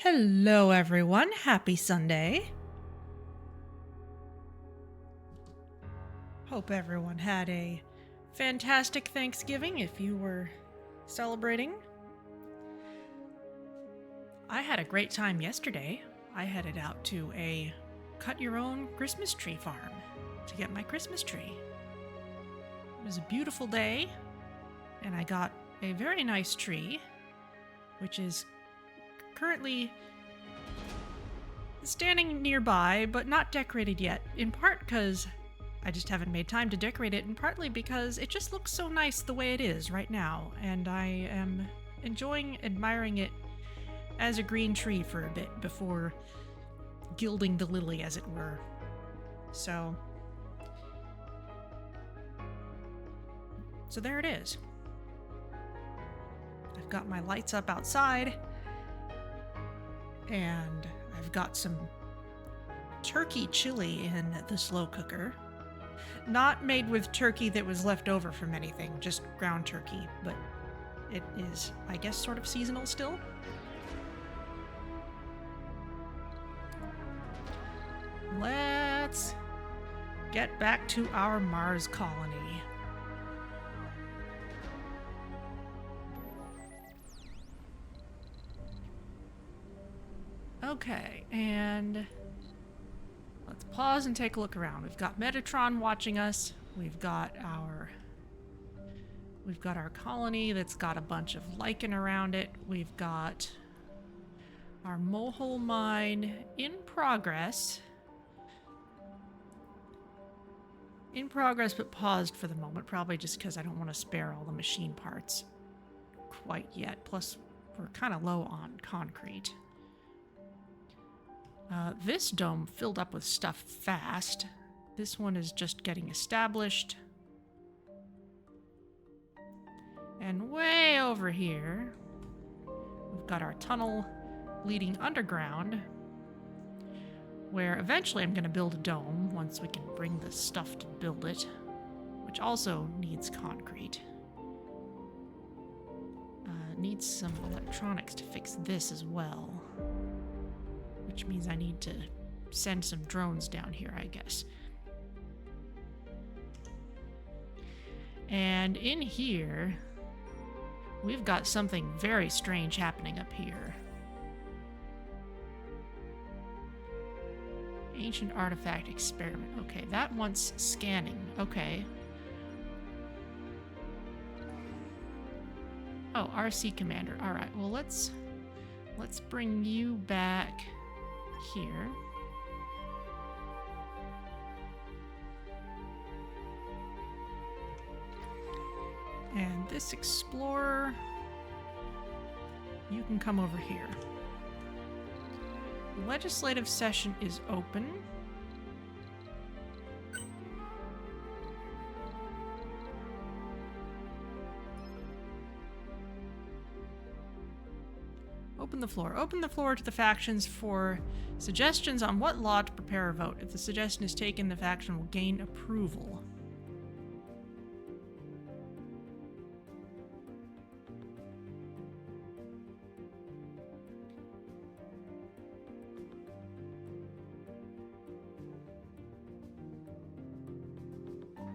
Hello, everyone. Happy Sunday. Hope everyone had a fantastic Thanksgiving if you were celebrating. I had a great time yesterday. I headed out to a cut-your-own Christmas tree farm to get my Christmas tree. It was a beautiful day, and I got a very nice tree, which is currently standing nearby, but not decorated yet, in part because I just haven't made time to decorate it, and partly because it just looks so nice the way it is right now, and I am enjoying admiring it as a green tree for a bit before gilding the lily, as it were. So there it is. I've got my lights up outside, and I've got some turkey chili in the slow cooker. Not made with turkey that was left over from anything, just ground turkey, but it is, I guess, sort of seasonal still. Let's get back to our Mars colony. Okay, and let's pause and take a look around. We've got Metatron watching us. We've got our colony that's got a bunch of lichen around it. We've got our Mohole mine in progress. In progress, but paused for the moment, probably just because I don't want to spare all the machine parts quite yet. Plus, we're kind of low on concrete. This dome filled up with stuff fast. This one is just getting established. And way over here, we've got our tunnel leading underground, where eventually I'm going to build a dome once we can bring the stuff to build it, which also needs concrete. Needs some electronics to fix this as well, which means I need to send some drones down here, I guess. And in here, we've got something very strange happening up here. Ancient artifact experiment. Okay, that wants scanning. Okay. Oh, RC commander. All right. Well, let's bring you back here. And this explorer, you can come over here. The legislative session is open. Open the floor. Open the floor to the factions for suggestions on what law to prepare a vote. If the suggestion is taken, the faction will gain approval.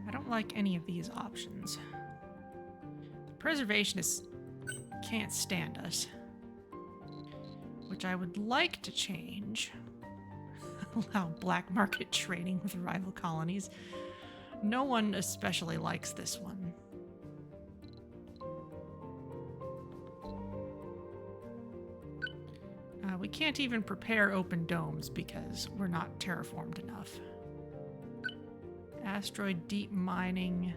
I don't like any of these options. The preservationists can't stand us, which I would like to change. Allow black market trading with rival colonies. No one especially likes this one. We can't even prepare open domes because we're not terraformed enough. Asteroid deep mining.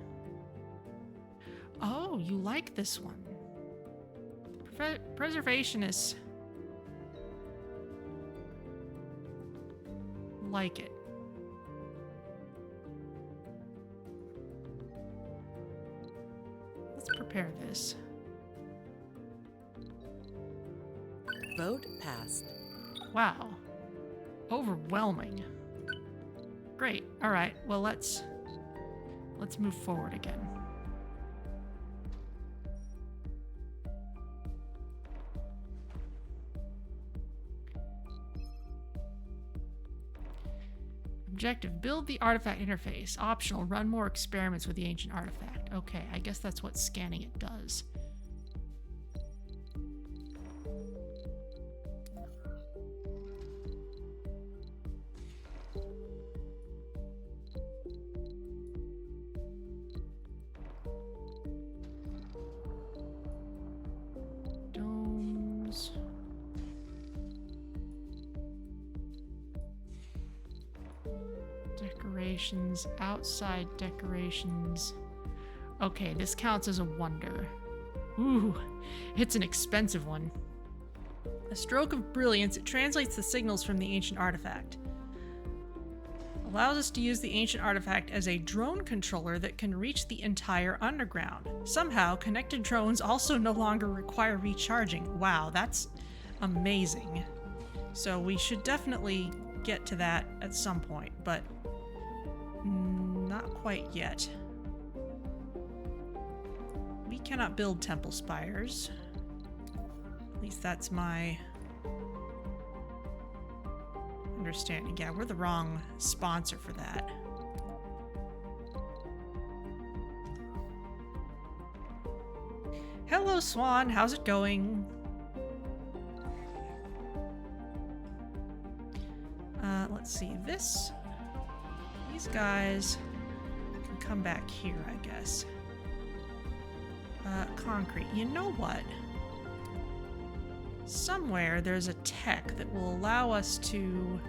Oh, you like this one. Preservationists like it. Let's prepare this. Vote passed. Wow. Overwhelming. Great. All right. Well, let's move forward again. Objective, build the artifact interface. Optional, run more experiments with the ancient artifact. Okay, I guess that's what scanning it does. Domes. Decorations, outside decorations. Okay, this counts as a wonder. Ooh, it's an expensive one. A stroke of brilliance, it translates the signals from the ancient artifact. Allows us to use the ancient artifact as a drone controller that can reach the entire underground. Somehow, connected drones also no longer require recharging. Wow, that's amazing. So we should definitely get to that at some point, but not quite yet. We cannot build temple spires. At least that's my understanding. Yeah, we're the wrong sponsor for that. Hello, Swan. How's it going? Let's see. These guys can come back here, I guess. Concrete. You know what? Somewhere there's a tech that will allow us to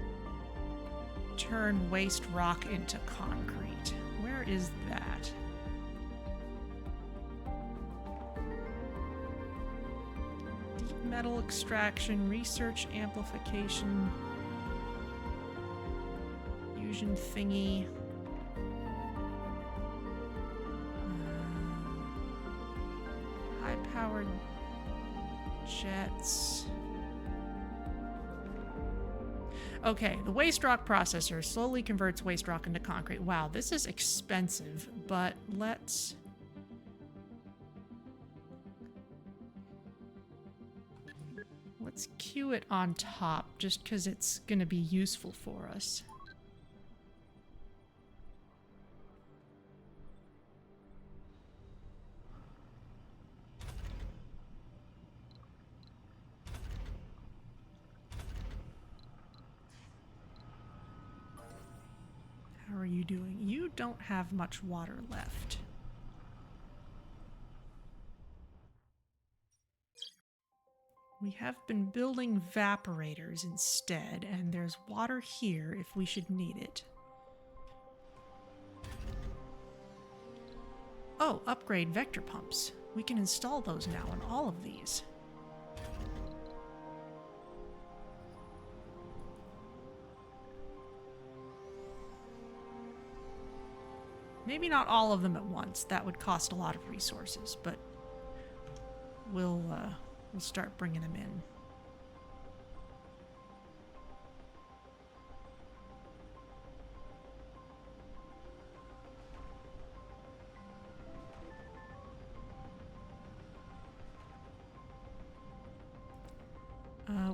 turn waste rock into concrete. Where is that? Deep metal extraction, research amplification, fusion thingy. High-powered jets. Okay, the waste rock processor slowly converts waste rock into concrete. Wow, this is expensive, but let's queue it on top just because it's going to be useful for us. How are you doing? You don't have much water left. We have been building evaporators instead, and there's water here if we should need it. Oh, upgrade vector pumps. We can install those now on all of these. Maybe not all of them at once. That would cost a lot of resources, but we'll start bringing them in.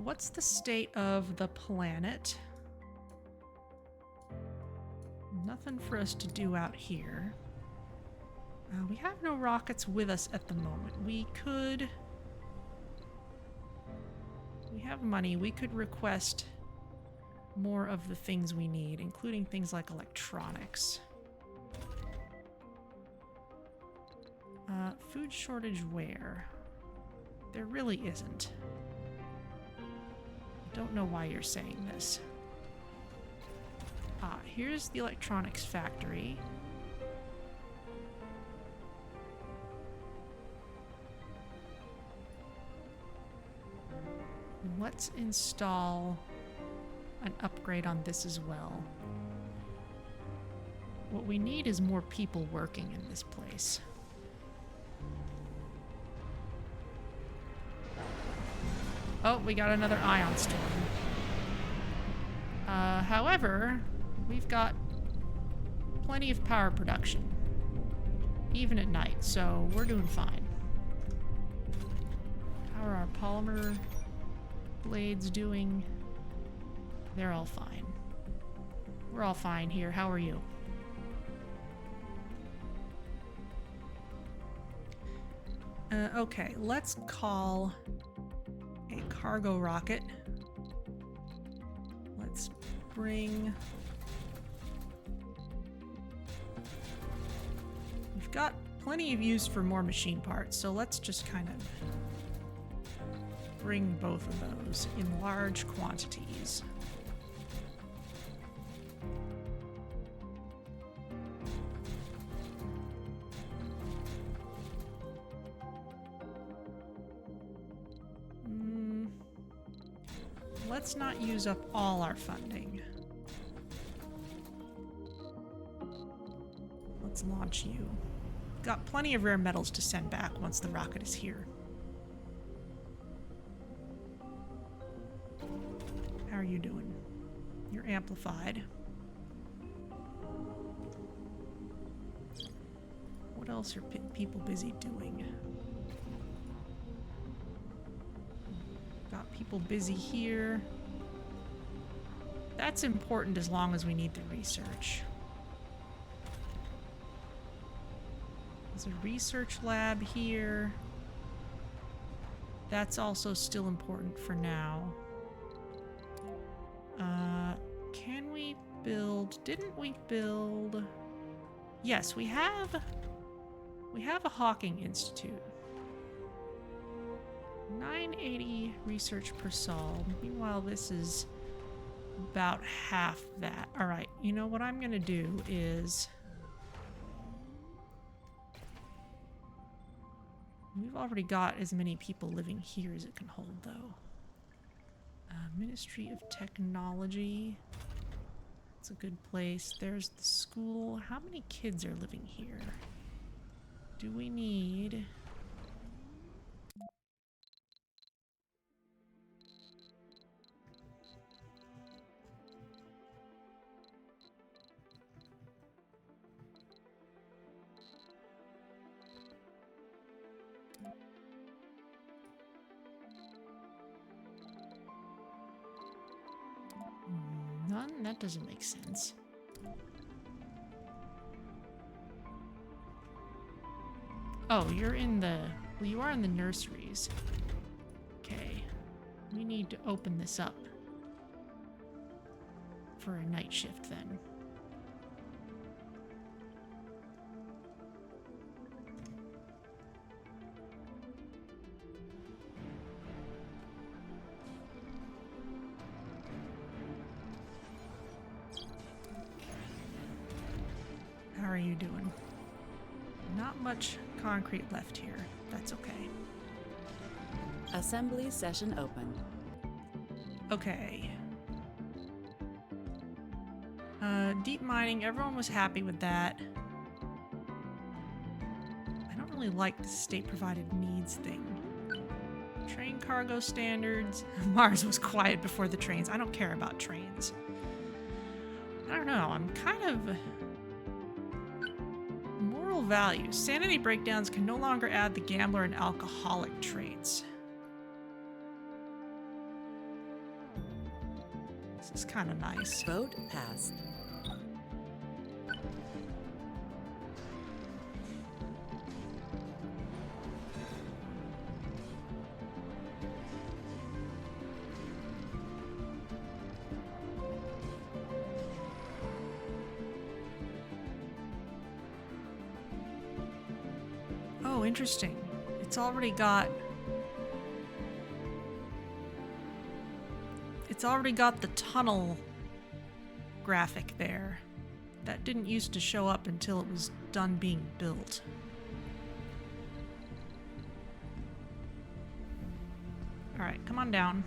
What's the state of the planet? Nothing for us to do out here. We have no rockets with us at the moment. We have money. We could request more of the things we need, including things like electronics. Food shortage where? There really isn't. I don't know why you're saying this. Ah, here's the electronics factory. Let's install an upgrade on this as well. What we need is more people working in this place. Oh, we got another ion storm. However, we've got plenty of power production, even at night, so we're doing fine. How are our polymer blades doing? They're all fine. We're all fine here. How are you? Okay, let's call a cargo rocket. Let's bring... We've got plenty of use for more machine parts, so let's just kind of bring both of those in large quantities. Let's not use up all our funding. Let's launch you. Got plenty of rare metals to send back once the rocket is here. How are you doing? You're amplified. What else are people busy doing? Got people busy here. That's important as long as we need the research. There's a research lab here. That's also still important for now. Can we build... Didn't we build... Yes, we have a Hawking Institute. 980 research per sol. Meanwhile, this is about half that. All right, you know what I'm gonna do is... We've already got as many people living here as it can hold, though. Ministry of Technology. It's a good place. There's the school. How many kids are living here? Do we need... None? That doesn't make sense. Oh, you're in the... Well, you are in the nurseries. Okay. We need to open this up for a night shift then. How are you doing? Not much concrete left here. That's okay. Assembly session open. Okay. Deep mining, everyone was happy with that. I don't really like the state-provided needs thing. Train cargo standards. Mars was quiet before the trains. I don't care about trains. I don't know, I'm kind of... Moral values. Sanity breakdowns can no longer add the gambler and alcoholic traits. This is kind of nice. Vote passed. Oh, interesting. It's already got the tunnel graphic there. That didn't used to show up until it was done being built. All right, come on down.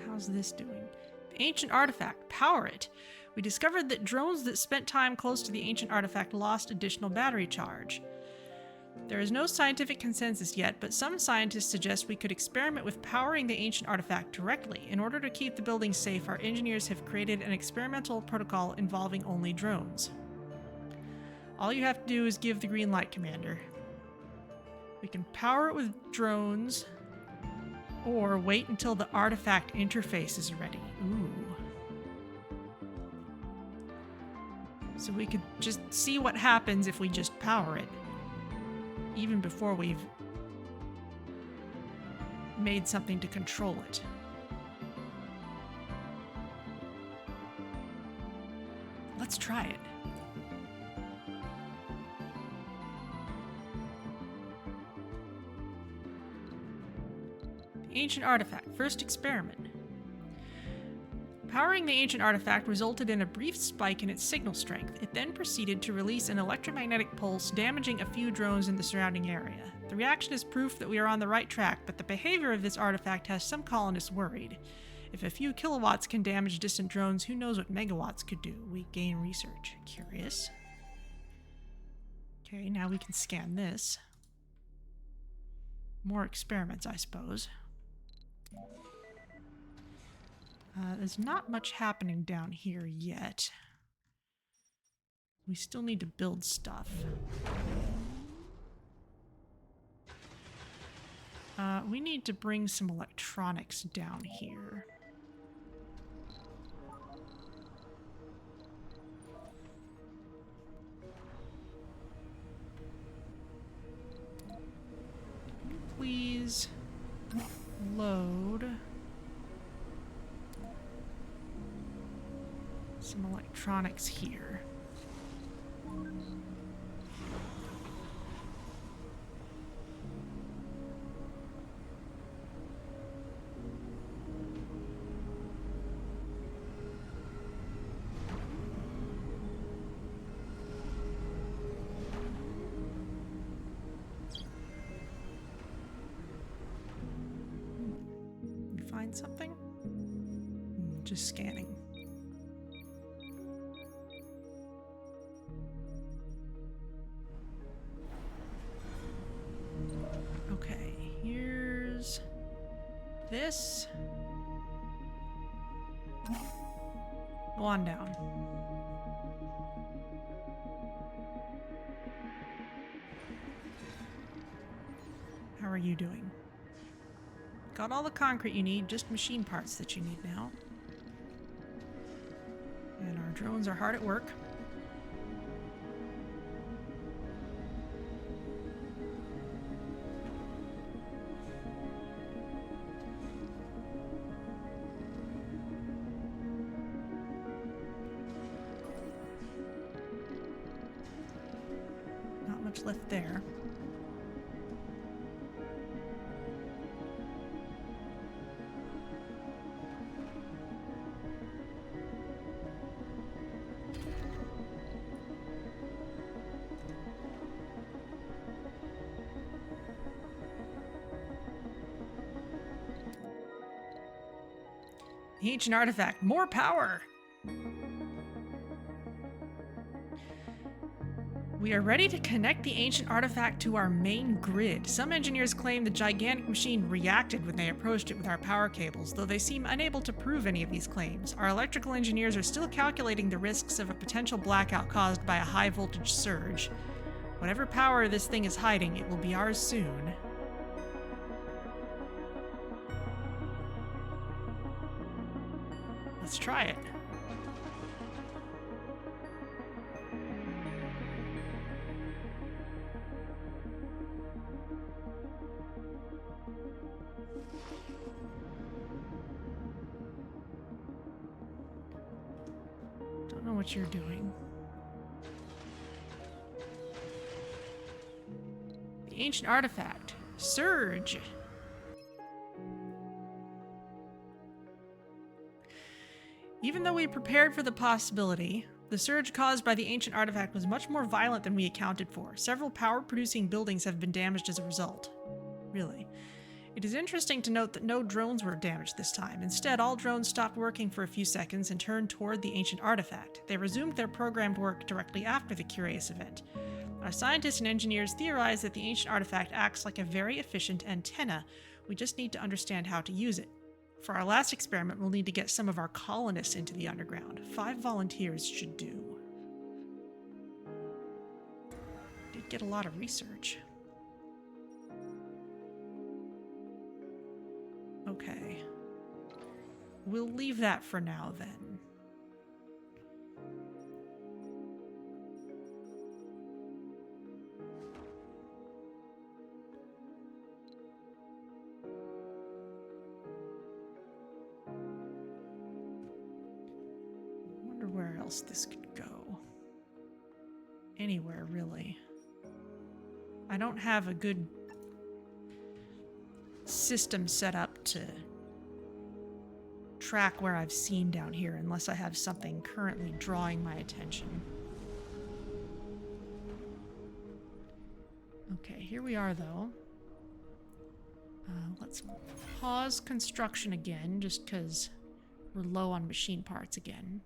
How's this doing? The ancient artifact. Power it. We discovered that drones that spent time close to the ancient artifact lost additional battery charge. There is no scientific consensus yet, but some scientists suggest we could experiment with powering the ancient artifact directly. In order to keep the building safe, our engineers have created an experimental protocol involving only drones. All you have to do is give the green light, Commander. We can power it with drones or wait until the artifact interface is ready. Ooh. So we could just see what happens if we just power it, even before we've made something to control it. Let's try it. The ancient artifact, first experiment. Powering the ancient artifact resulted in a brief spike in its signal strength. It then proceeded to release an electromagnetic pulse, damaging a few drones in the surrounding area. The reaction is proof that we are on the right track, but the behavior of this artifact has some colonists worried. If a few kilowatts can damage distant drones, who knows what megawatts could do? We gain research. Curious. Okay, now we can scan this. More experiments, I suppose. There's not much happening down here yet. We still need to build stuff. We need to bring some electronics down here. Please load some electronics here. You find something? Just scanning. Okay, here's this. Go on down. How are you doing? Got all the concrete you need, just machine parts that you need now. And our drones are hard at work. Not much left there. The ancient artifact, more power! We are ready to connect the ancient artifact to our main grid. Some engineers claim the gigantic machine reacted when they approached it with our power cables, though they seem unable to prove any of these claims. Our electrical engineers are still calculating the risks of a potential blackout caused by a high voltage surge. Whatever power this thing is hiding, it will be ours soon. Let's try it. Don't know what you're doing. The ancient artifact. Surge. Even though we prepared for the possibility, the surge caused by the ancient artifact was much more violent than we accounted for. Several power-producing buildings have been damaged as a result. Really. It is interesting to note that no drones were damaged this time. Instead, all drones stopped working for a few seconds and turned toward the ancient artifact. They resumed their programmed work directly after the curious event. Our scientists and engineers theorize that the ancient artifact acts like a very efficient antenna. We just need to understand how to use it. For our last experiment, we'll need to get some of our colonists into the underground. 5 volunteers should do. Did get a lot of research. Okay. We'll leave that for now then. Wonder where else this could go. Anywhere, really. I don't have a good system set up to track where I've seen down here unless I have something currently drawing my attention. Okay, here we are though. Let's pause construction again just because we're low on machine parts again.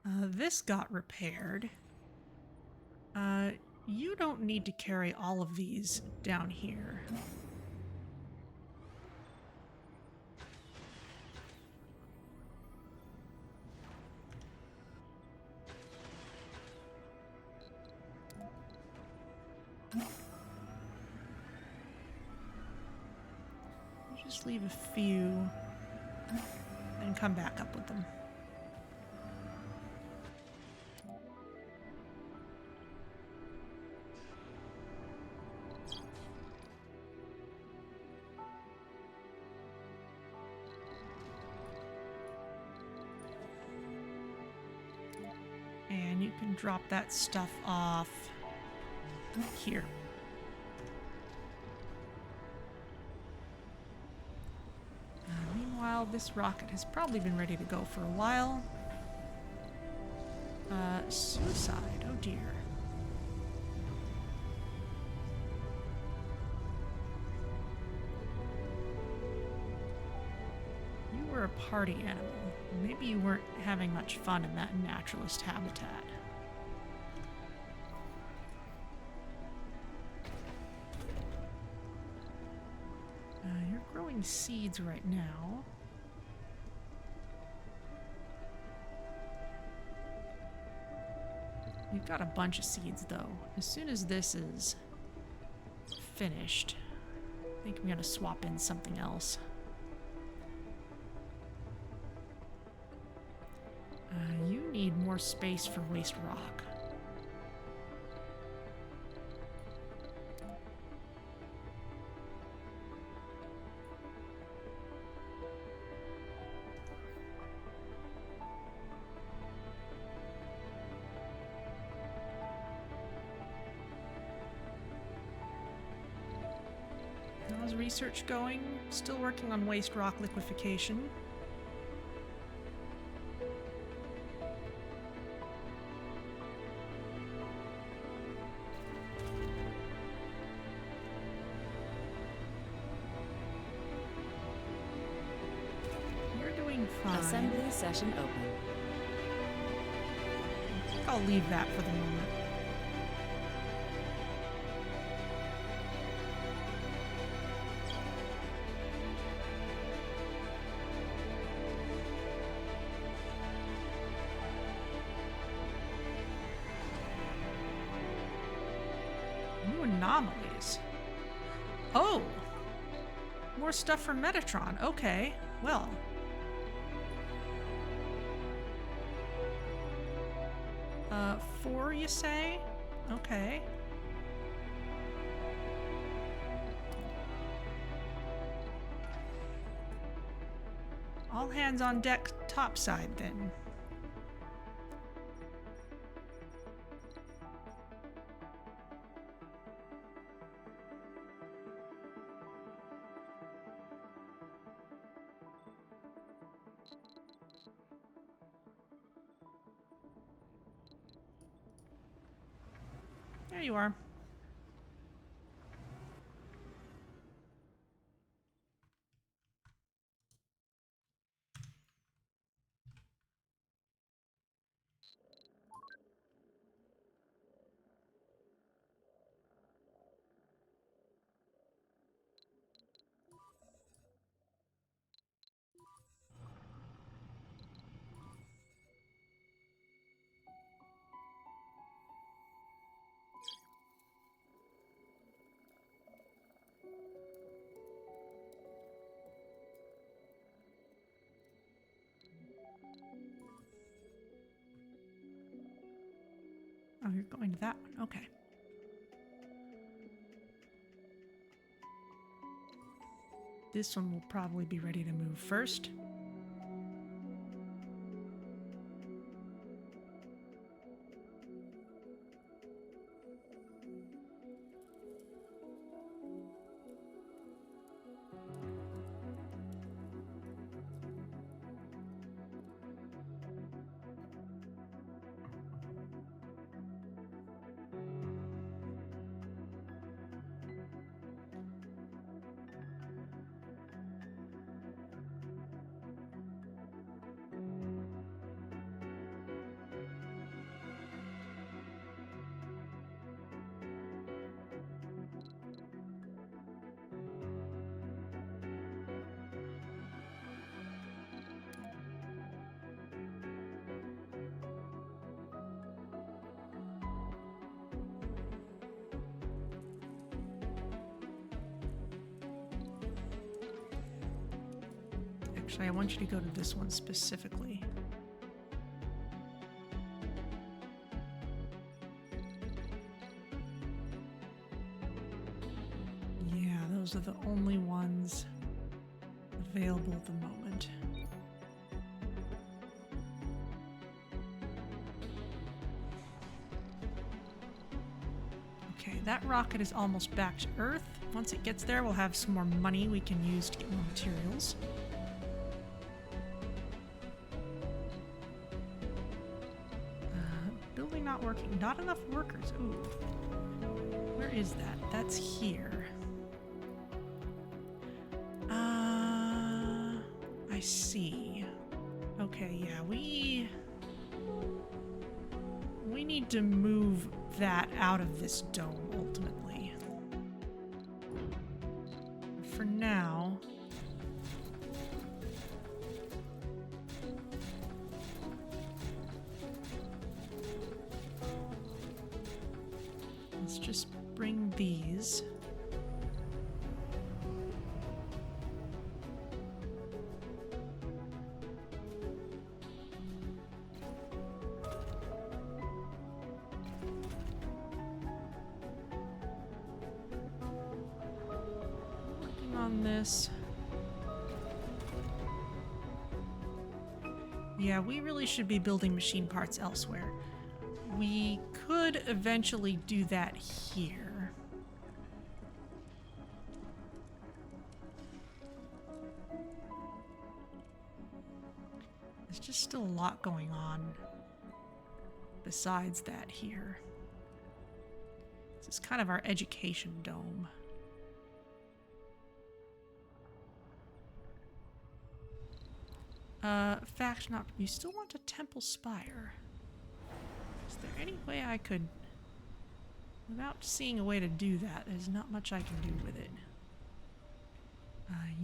This got repaired. You don't need to carry all of these down here. Just leave a few and come back up with them. And you can drop that stuff off here. Meanwhile, this rocket has probably been ready to go for a while. Suicide, oh dear. You were a party animal. Maybe you weren't having much fun in that naturalist habitat. You're growing seeds right now. You've got a bunch of seeds though. As soon as this is finished, I think I'm gonna swap in something else. You need more space for waste rock. How's research going? Still working on waste rock liquefaction. You're doing fine. Assembly session open. I'll leave that for the moment. New anomalies. Oh! More stuff from Metatron. Okay, well. Four, you say? Okay. All hands on deck topside then. There you are. you're going to that one. Okay. This one will probably be ready to move first. Actually, I want you to go to this one specifically. Yeah, those are the only ones available at the moment. Okay, that rocket is almost back to Earth. Once it gets there, we'll have some more money we can use to get more materials. Building not working. Not enough workers. Ooh. Where is that? That's here. I see. Okay, yeah, we need to move that out of this dome ultimately. For now, let's just bring these. Working on this. Yeah, we really should be building machine parts elsewhere. We could eventually do that here. There's just still a lot going on besides that here. This is kind of our education dome. Faction op. You still want a temple spire? Is there any way I could, without seeing a way to do that, there's not much I can do with it.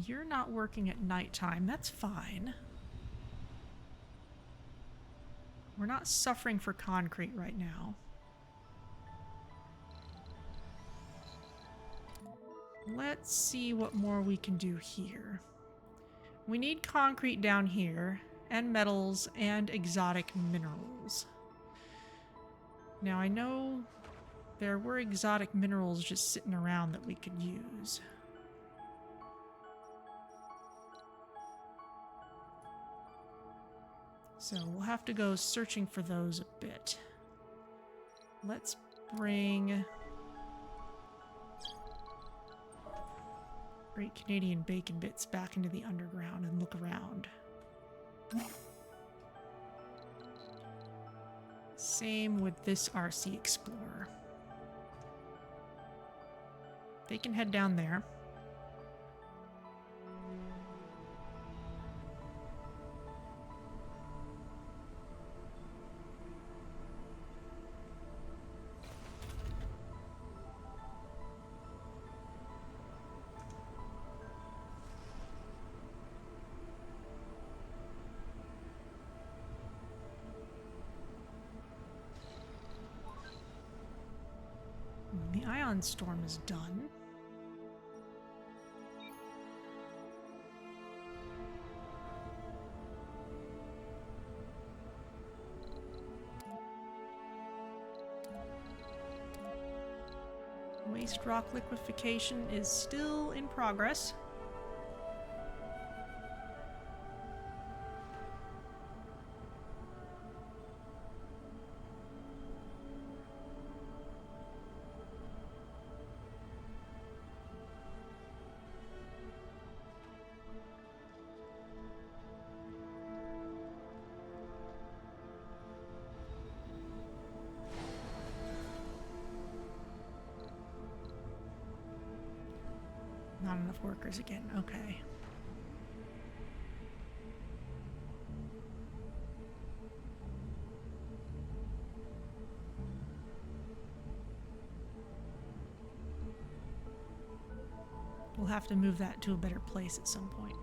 You're not working at nighttime. That's fine. We're not suffering for concrete right now. Let's see what more we can do here. We need concrete down here, and metals, and exotic minerals. Now I know there were exotic minerals just sitting around that we could use. So we'll have to go searching for those a bit. Let's bring Great Canadian Bacon Bits back into the underground and look around. Same with this RC Explorer. They can head down there. The ion storm is done. Waste rock liquefaction is still in progress. Not enough workers again. Okay. We'll have to move that to a better place at some point.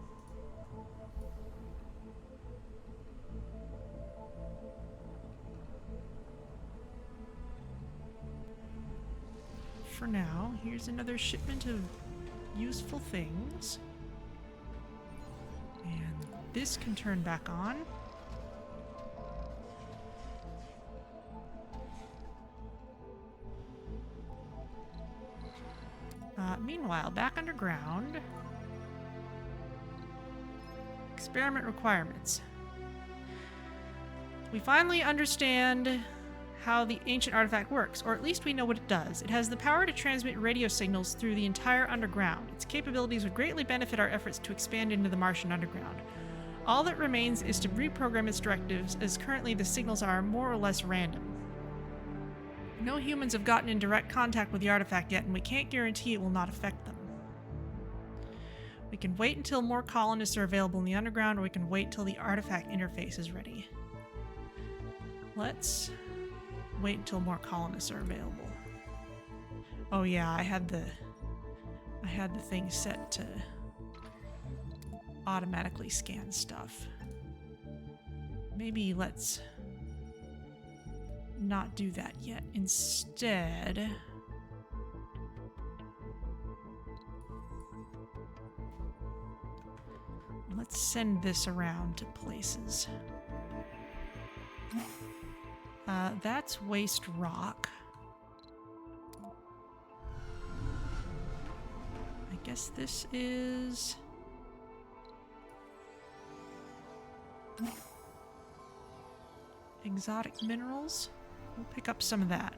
For now, here's another shipment of useful things. And this can turn back on. Meanwhile, back underground. Experiment requirements. We finally understand how the ancient artifact works, or at least we know what it does. It has the power to transmit radio signals through the entire underground. Its capabilities would greatly benefit our efforts to expand into the Martian underground. All that remains is to reprogram its directives, as currently the signals are more or less random. No humans have gotten in direct contact with the artifact yet, and we can't guarantee it will not affect them. We can wait until more colonists are available in the underground, or we can wait till the artifact interface is ready. Let's wait until more colonists are available. Oh yeah, I had the thing set to automatically scan stuff. Maybe let's not do that yet. Instead, let's send this around to places. That's waste rock. I guess this is... exotic minerals. We'll pick up some of that.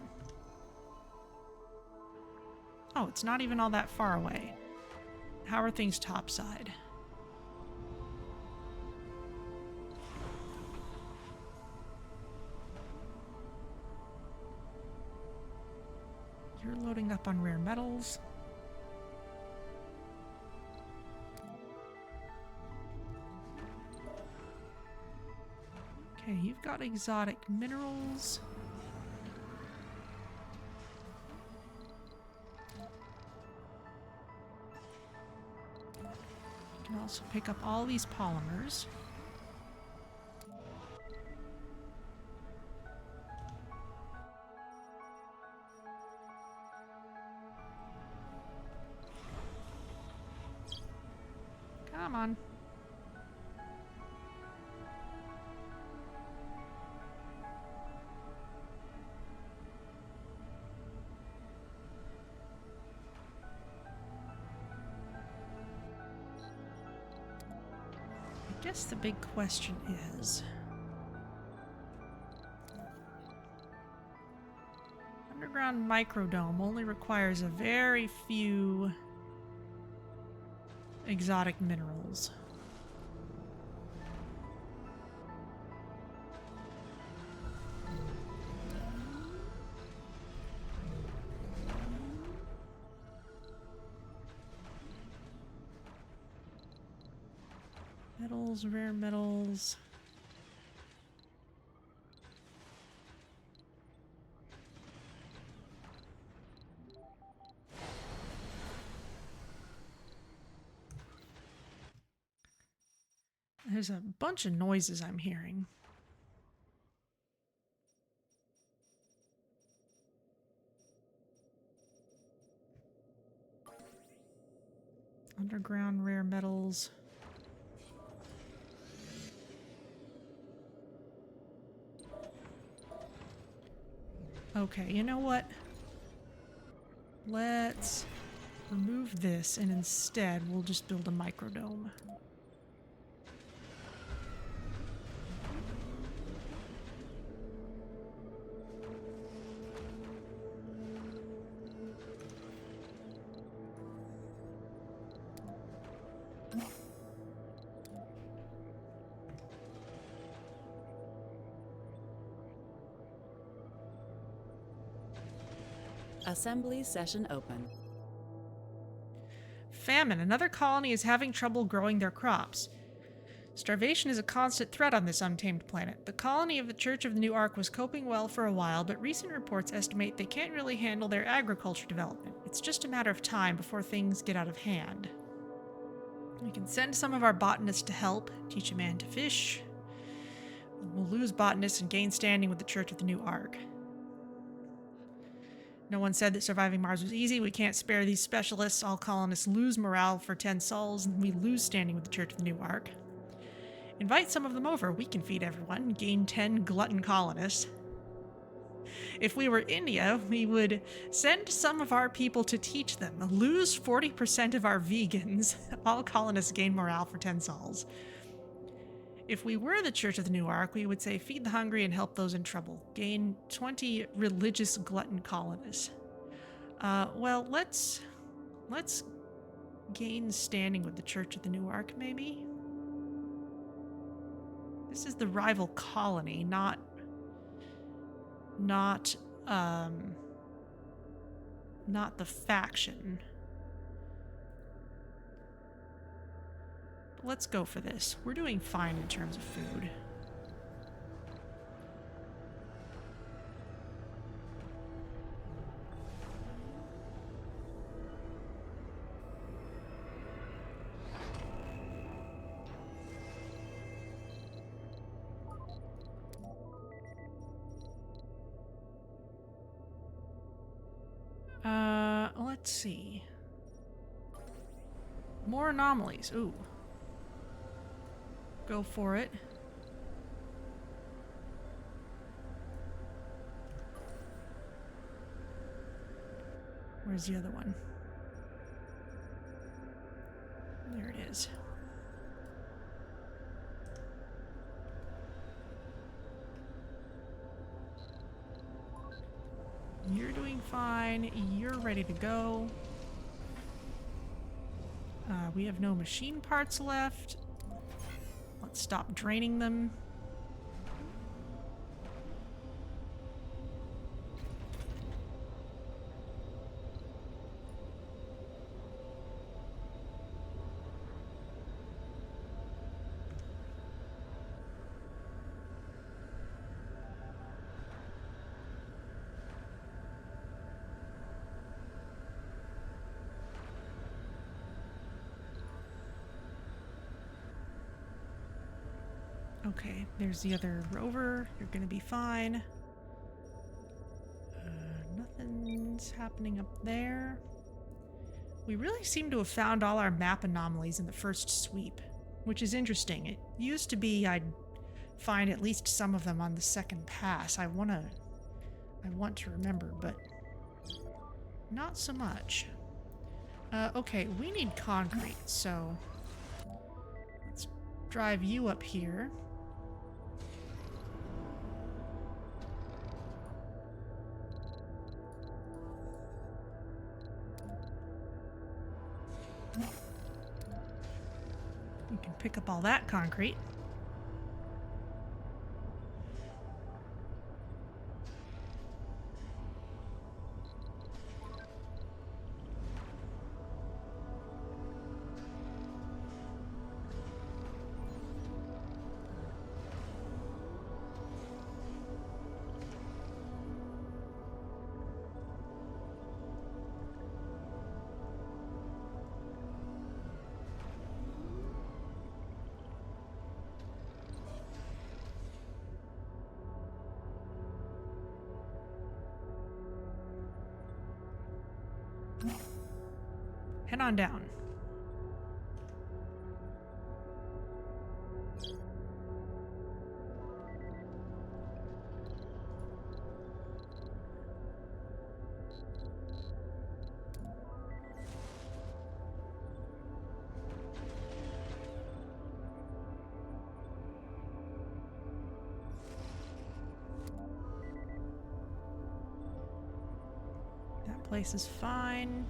Oh, it's not even all that far away. How are things topside? You're loading up on rare metals. Okay, you've got exotic minerals. You can also pick up all these polymers. Come on. I guess the big question is, underground microdome only requires a very few exotic minerals. Metals, rare metals. There's a bunch of noises I'm hearing. Underground rare metals. Okay, you know what? Let's remove this, and instead we'll just build a microdome. Assembly session open. Famine. Another colony is having trouble growing their crops. Starvation is a constant threat on this untamed planet. The colony of the Church of the New Ark was coping well for a while, but recent reports estimate they can't really handle their agriculture development. It's just a matter of time before things get out of hand. We can send some of our botanists to help, teach a man to fish. We'll lose botanists and gain standing with the Church of the New Ark. No one said that surviving Mars was easy. We can't spare these specialists. All colonists lose morale for 10 sols, and we lose standing with the Church of the New Ark. Invite some of them over. We can feed everyone. Gain 10 glutton colonists. If we were India, we would send some of our people to teach them. Lose 40% of our vegans. All colonists gain morale for 10 sols. If we were the Church of the New Ark, we would say feed the hungry and help those in trouble. Gain 20 religious glutton colonists. Well, let's gain standing with the Church of the New Ark, maybe? This is the rival colony, not the faction. Let's go for this. We're doing fine in terms of food. Let's see. More anomalies. Ooh. Go for it. Where's the other one? There it is. You're doing fine. You're ready to go. We have no machine parts left. Let's stop draining them. Okay, there's the other rover. You're gonna be fine. Nothing's happening up there. We really seem to have found all our map anomalies in the first sweep, which is interesting. It used to be I'd find at least some of them on the second pass. I want to remember, but not so much. Okay, we need concrete, so let's drive you up here. You can pick up all that concrete. Head on down. place is fine.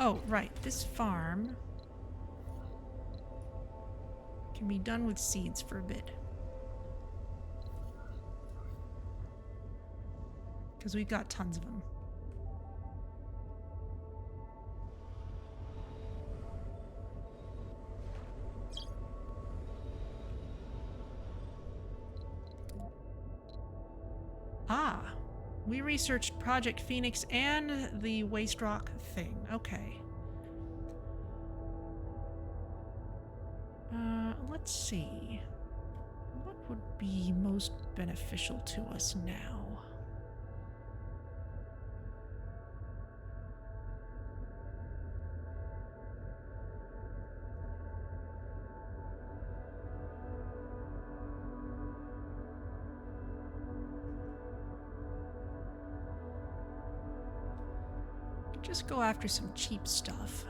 Oh, right. This farm can be done with seeds for a bit. Because we've got tons of them. Ah, we researched Project Phoenix and the waste rock thing. Okay. Let's see. What would be most beneficial to us now? Just go after some cheap stuff.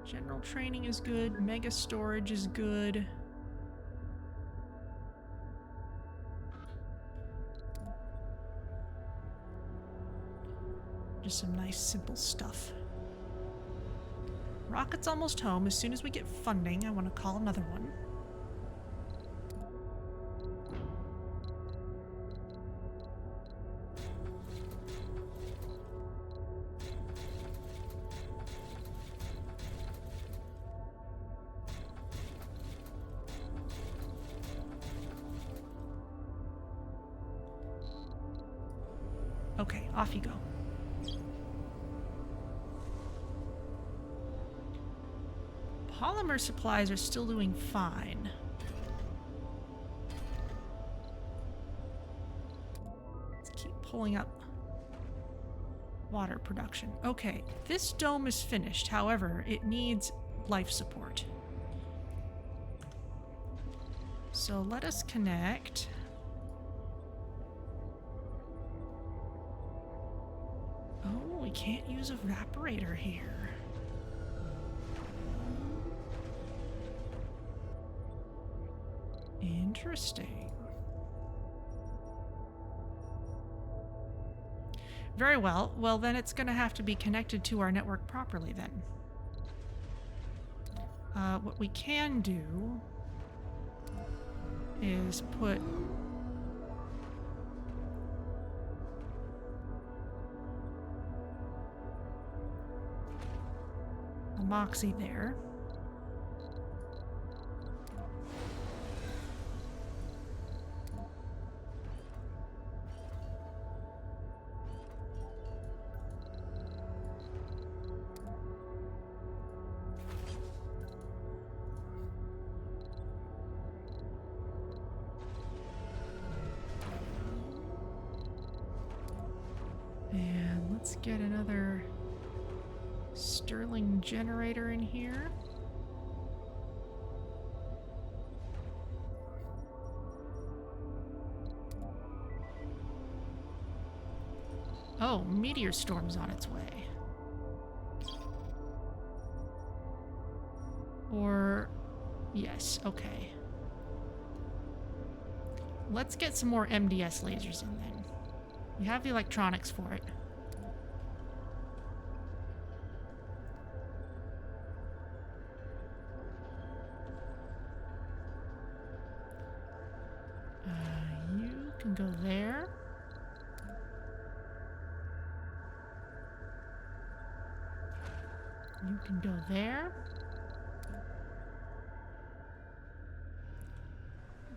General training is good. Mega storage is good. Just some nice simple stuff. Rocket's almost home. As soon as we get funding, I want to call another one. Okay, off you go. Polymer supplies are still doing fine. Let's keep pulling up water production. Okay, this dome is finished. However, it needs life support. So let us connect. Oh, we can't use evaporator here. Interesting. Very well. Well, then it's going to have to be connected to our network properly then. What we can do is put a Moxie there. And let's get another Stirling generator in here. Oh, meteor storm's on its way. Or... yes, okay. Let's get some more MDS lasers in then. We have the electronics for it. You can go there. You can go there.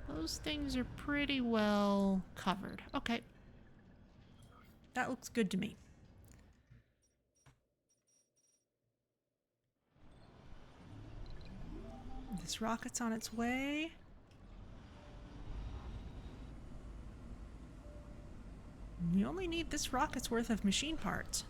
Those things are pretty well covered. Okay. That looks good to me. This rocket's on its way. We only need this rocket's worth of machine parts.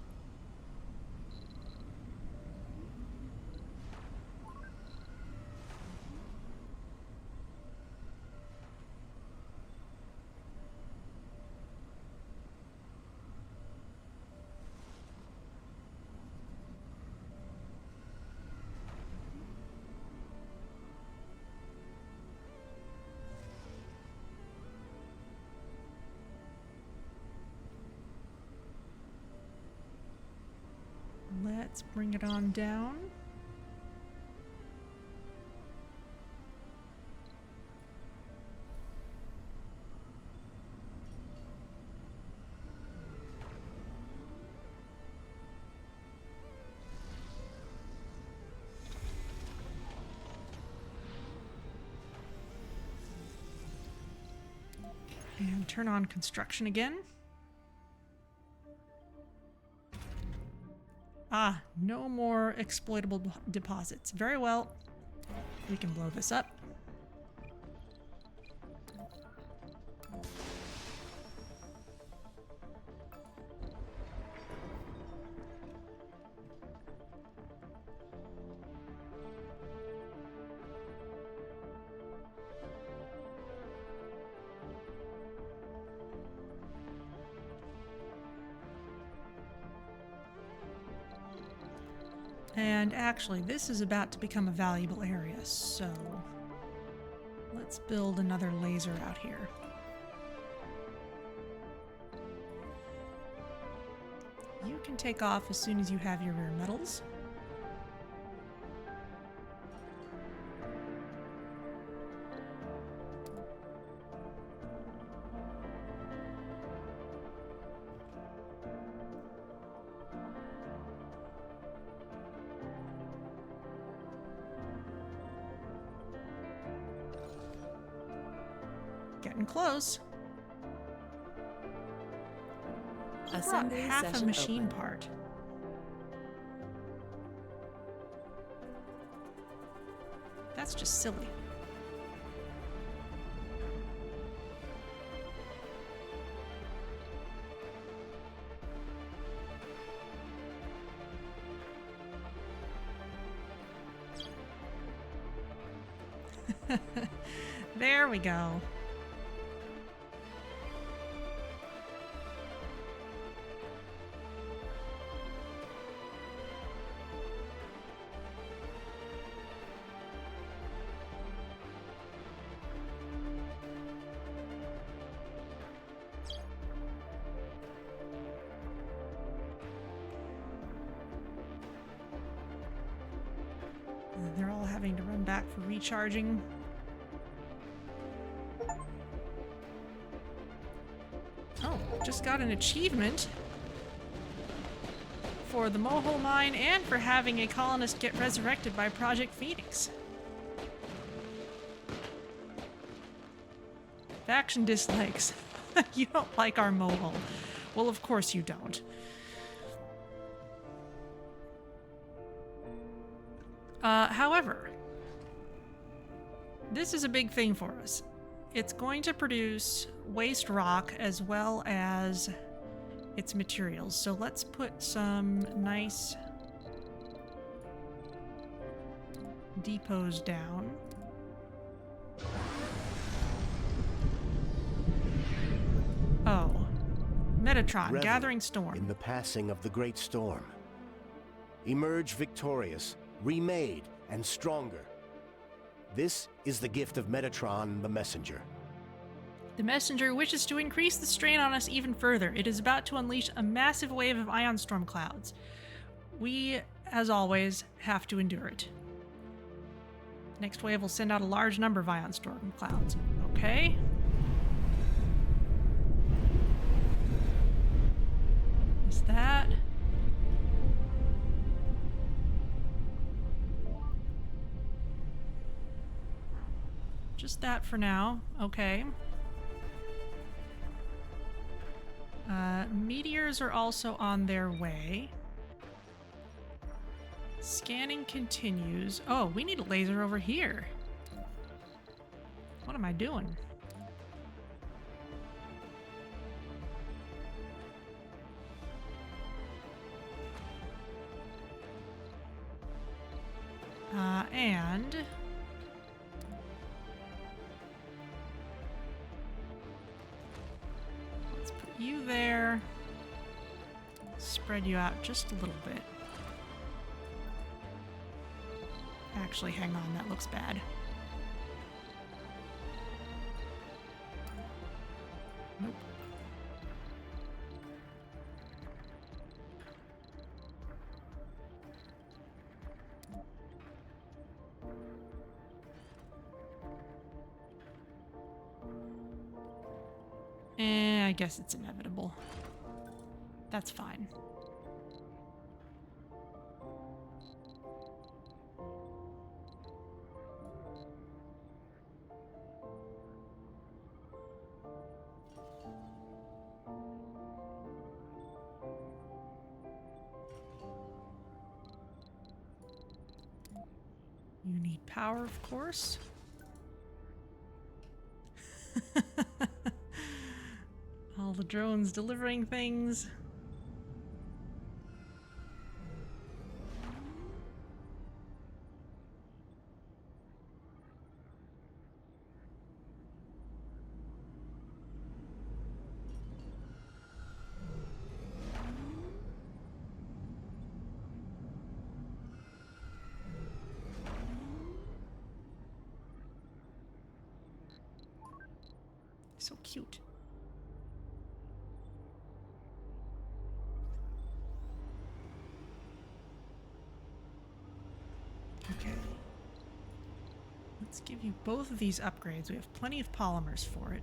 Let's bring it on down. And turn on construction again. Ah, no more exploitable deposits. Very well. We can blow this up. And actually, this is about to become a valuable area, so let's build another laser out here. You can take off as soon as you have your rare metals. Getting close. Assembly Half a session machine open. part. That's just silly. There we go. They're all having to run back for recharging. Oh, just got an achievement for the Mohole mine and for having a colonist get resurrected by Project Phoenix. Faction dislikes. You don't like our Mohole. Well, of course you don't. However, this is a big thing for us. It's going to produce waste rock as well as its materials. So let's put some nice depots down. Oh, Metatron, Revel Gathering Storm. in the passing of the great storm. Emerge victorious, remade, and stronger. This is the gift of Metatron, the messenger. The messenger wishes to increase the strain on us even further. It is about to unleash a massive wave of ion storm clouds. We, as always, have to endure it. Next wave will send out a large number of ion storm clouds. Okay. Is that... just that for now. Okay. Meteors are also on their way. Scanning continues. Oh, we need a laser over here. What am I doing? And... let's put you there. Spread you out just a little bit. Actually, hang on, that looks bad. Nope. Yeah, I guess it's inevitable. That's fine. You need power, of course. All the drones delivering things. So cute. Okay. Let's give you both of these upgrades. We have plenty of polymers for it.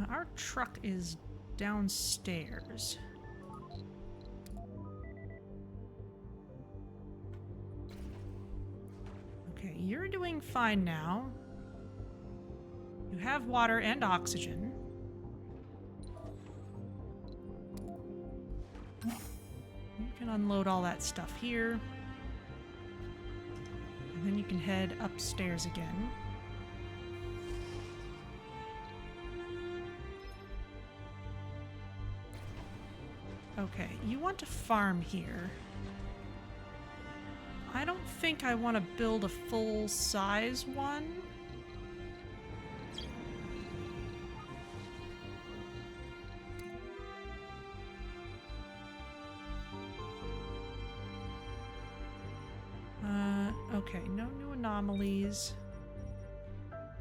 Our truck is downstairs. Okay, you're doing fine now. You have water and oxygen. You can unload all that stuff here. And then you can head upstairs again. Okay, you want to farm here. I don't think I want to build a full-size one. Okay, no new anomalies.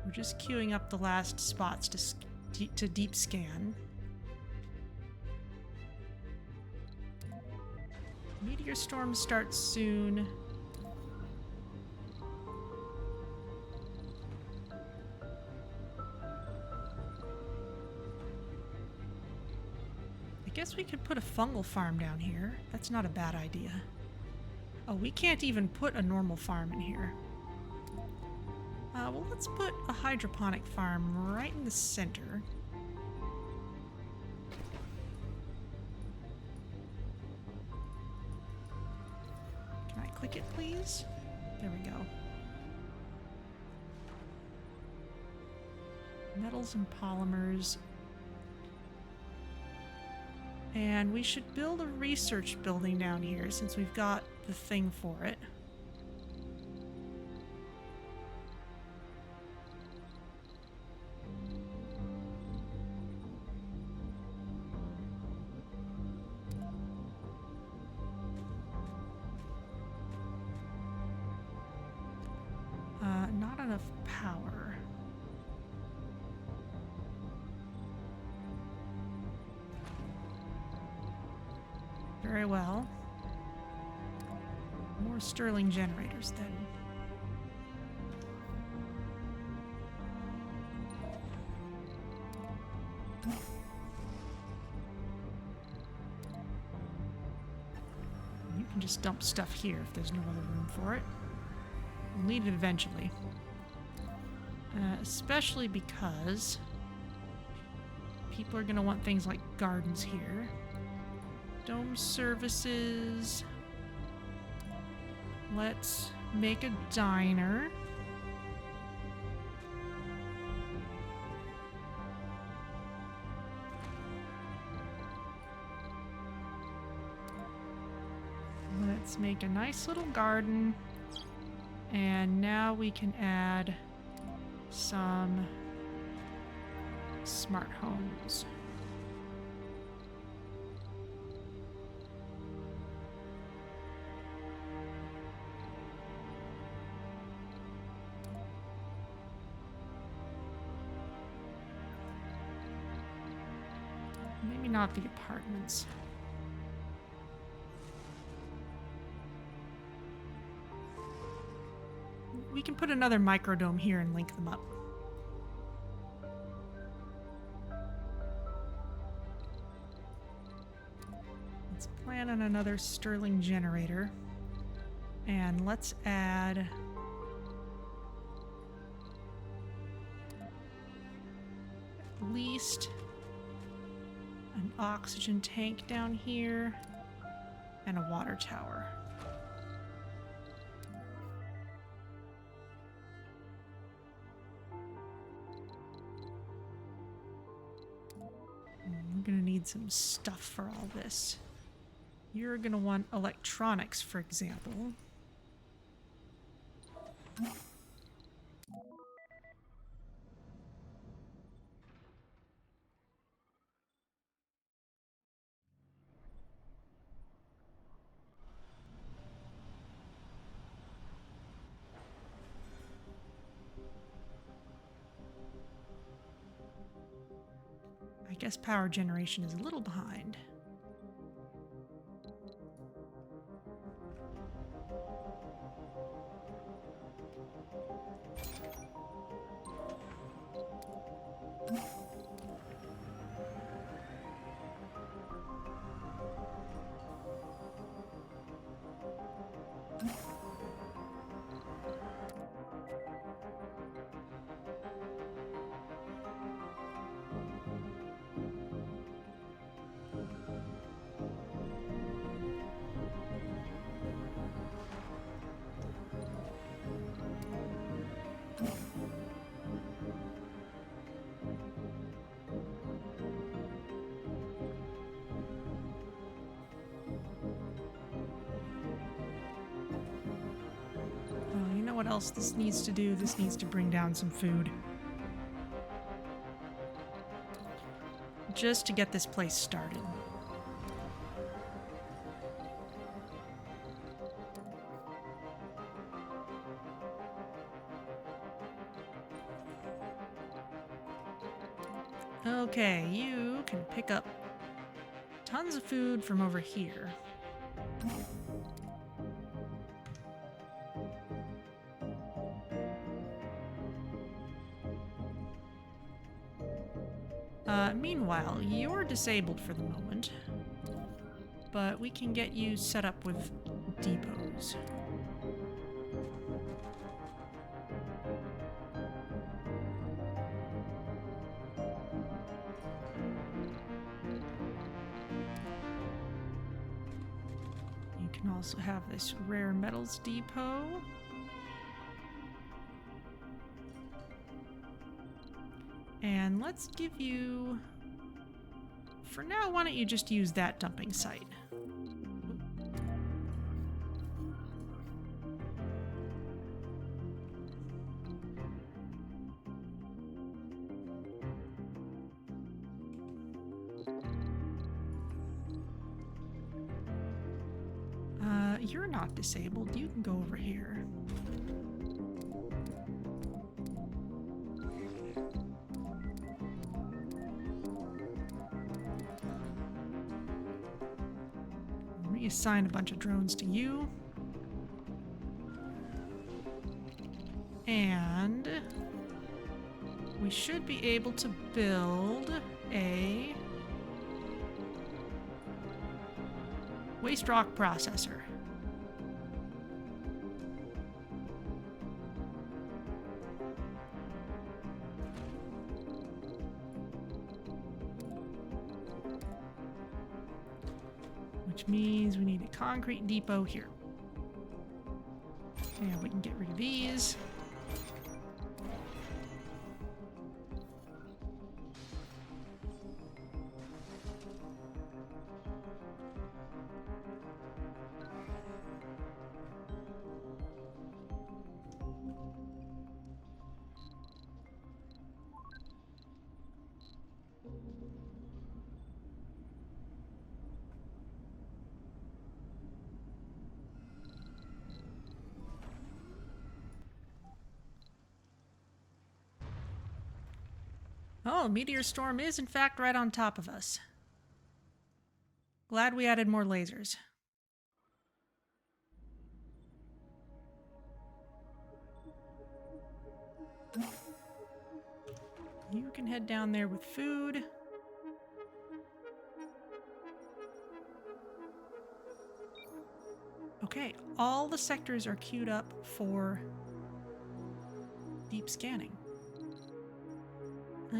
We're just queuing up the last spots to deep scan. Meteor storm starts soon. I guess we could put a fungal farm down here. That's not a bad idea. Oh, we can't even put a normal farm in here. Well, let's put a hydroponic farm right in the center. Can I click it, please? There we go. Metals and polymers. And we should build a research building down here since we've got the thing for it. Not enough power. Very well. More Stirling generators then. You can just dump stuff here if there's no other room for it. We'll need it eventually. Especially because people are going to want things like gardens here. Dome services. Let's make a diner. Let's make a nice little garden. And now we can add some smart homes. Maybe not the apartments. we can put another microdome here and link them up. Let's plan on another Stirling generator. And let's add at least an oxygen tank down here and a water tower. We're gonna need some stuff for all this. You're gonna want electronics, for example. I guess power generation is a little behind. Oh, you know what else this needs to do? This needs to bring down some food. Just to get this place started. Okay, you can pick up tons of food from over here. Meanwhile, you're disabled for the moment, but we can get you set up with depots. You can also have this rare metals depot. And let's give you... For now, why don't you just use that dumping site? You're not disabled. You can go over here. Reassign a bunch of drones to you. And we should be able to build a waste rock processor. Which means we need a concrete depot here. And we can get rid of these. Oh, a meteor storm is in fact right on top of us. Glad we added more lasers. You can head down there with food. Okay, all the sectors are queued up for deep scanning. Oh.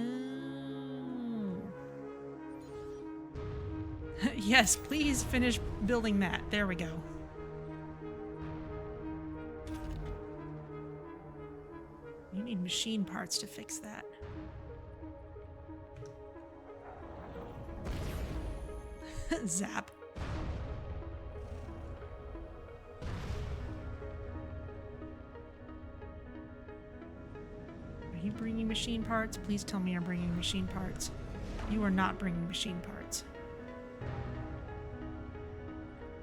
Yes, please finish building that. There we go. You need machine parts to fix that. Zap. Are you bringing machine parts? Please tell me you're bringing machine parts. You are not bringing machine parts.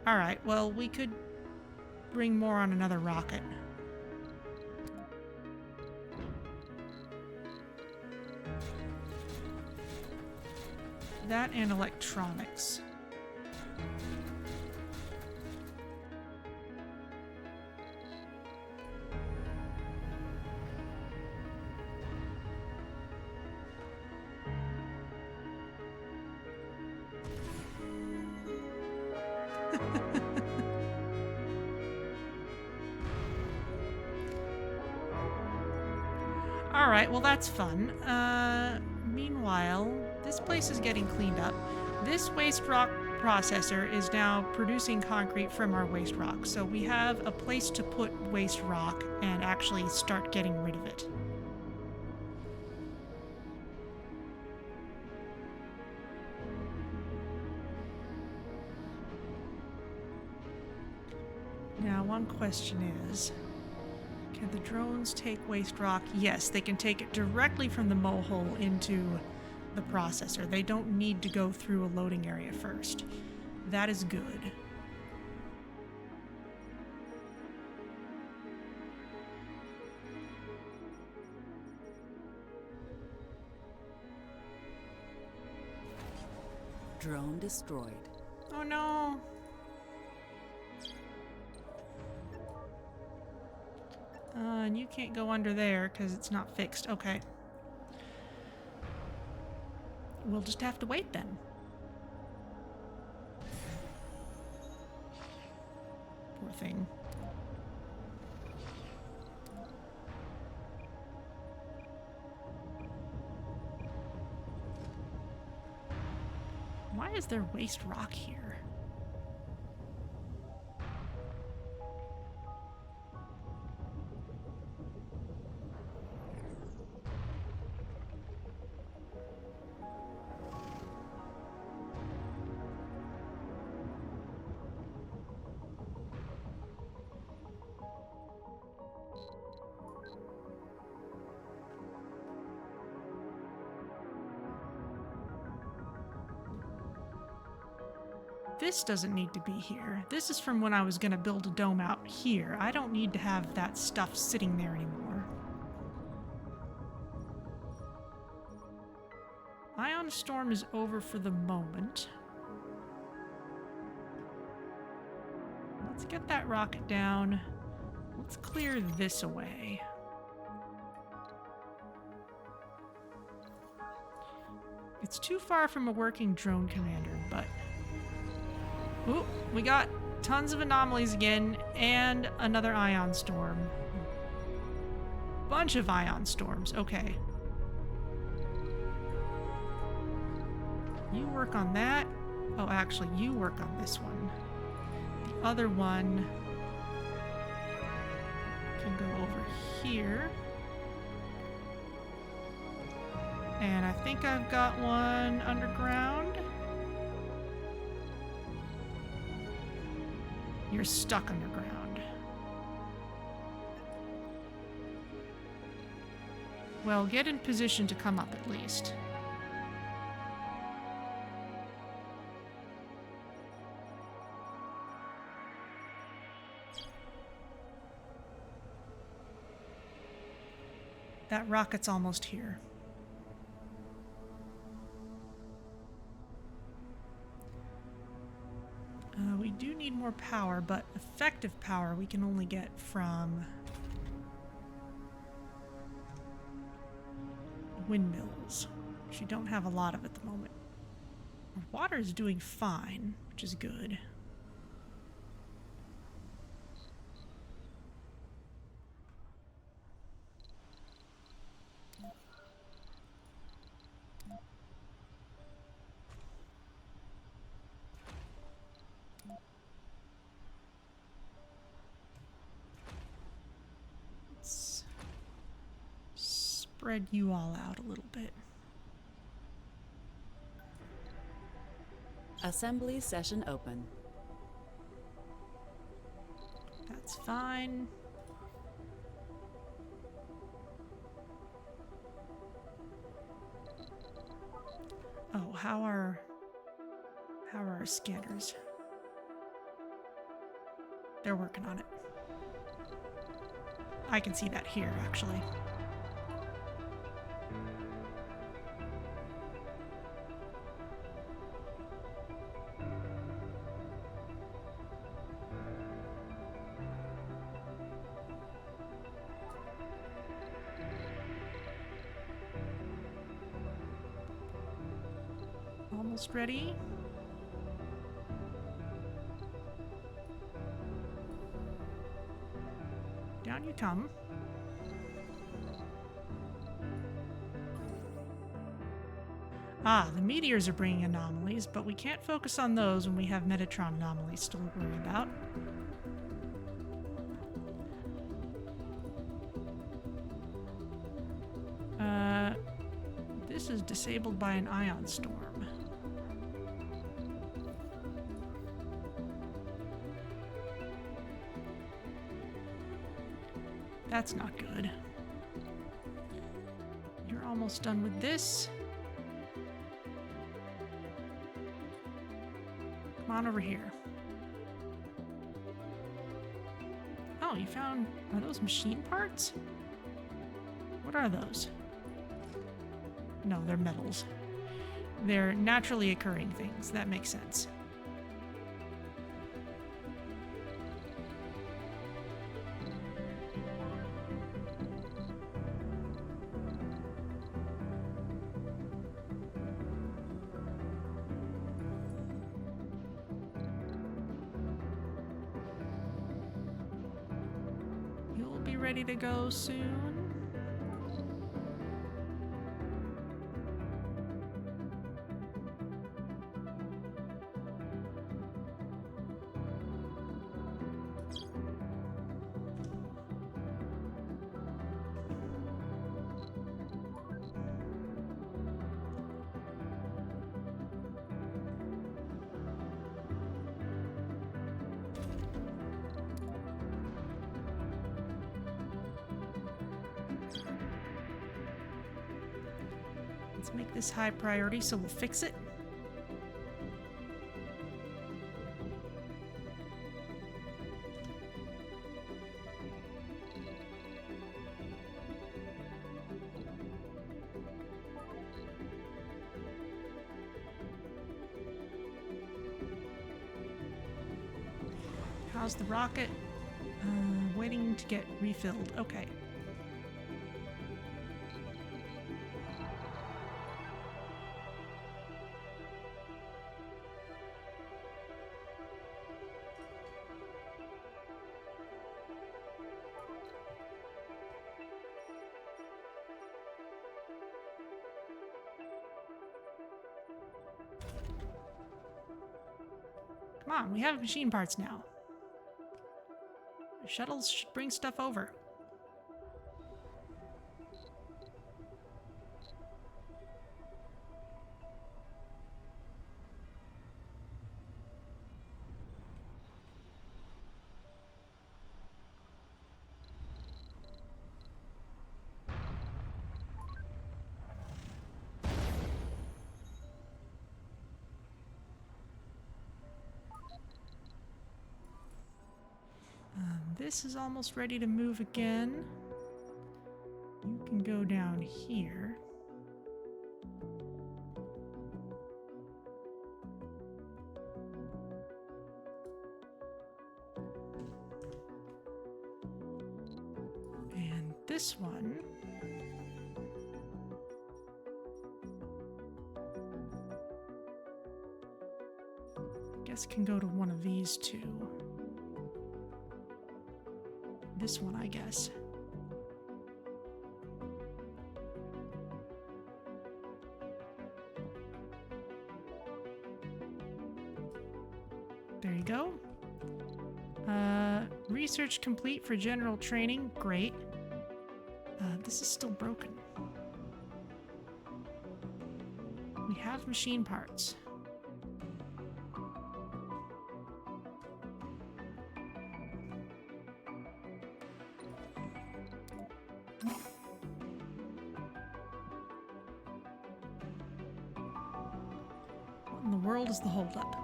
Alright, well, we could bring more on another rocket. That and electronics. Alright, well that's fun. Meanwhile, this place is getting cleaned up. This waste rock processor is now producing concrete from our waste rock, so we have a place to put waste rock and actually start getting rid of it. Now, one question is, can the drones take waste rock? Yes, they can take it directly from the Mohole into the processor. They don't need to go through a loading area first. That is good. Drone destroyed. Oh no! And you can't go under there because it's not fixed. Okay. We'll just have to wait then. Poor thing. Why is there waste rock here? This doesn't need to be here. This is from when I was gonna build a dome out here. I don't need to have that stuff sitting there anymore. Ion Storm is over for the moment. Let's get that rocket down. Let's clear this away. It's too far from a working drone commander, but... Ooh, we got tons of anomalies again, and another ion storm. Bunch of ion storms, okay. You work on that. Oh, actually, you work on this one. The other one can go over here. And I think I've got one underground. You're stuck underground. Well, get in position to come up at least. That rocket's almost here. We do need more power, but effective power we can only get from windmills, which we don't have a lot of at the moment. Our water is doing fine, which is good. Let's spread you all out a little bit. Assembly session open. That's fine. Oh, how are our scanners? They're working on it. I can see that here, actually. Almost ready. Down you come. Ah, the meteors are bringing anomalies, but we can't focus on those when we have Metatron anomalies to worry about. This is disabled by an ion storm. That's not good. You're almost done with this. Come on over here. Oh, you found... Are those machine parts? What are those? No, they're metals. They're naturally occurring things. That makes sense. You'll be ready to go soon. Let's make this high priority so we'll fix it. How's the rocket? Waiting to get refilled. Okay. Come on, we have machine parts now. The shuttles should bring stuff over. This is almost ready to move again. You can go down here. And this one guess can go to one of these two. This one, I guess. There you go. Research complete for general training. Great. This is still broken. We have machine parts. What in the world is the holdup?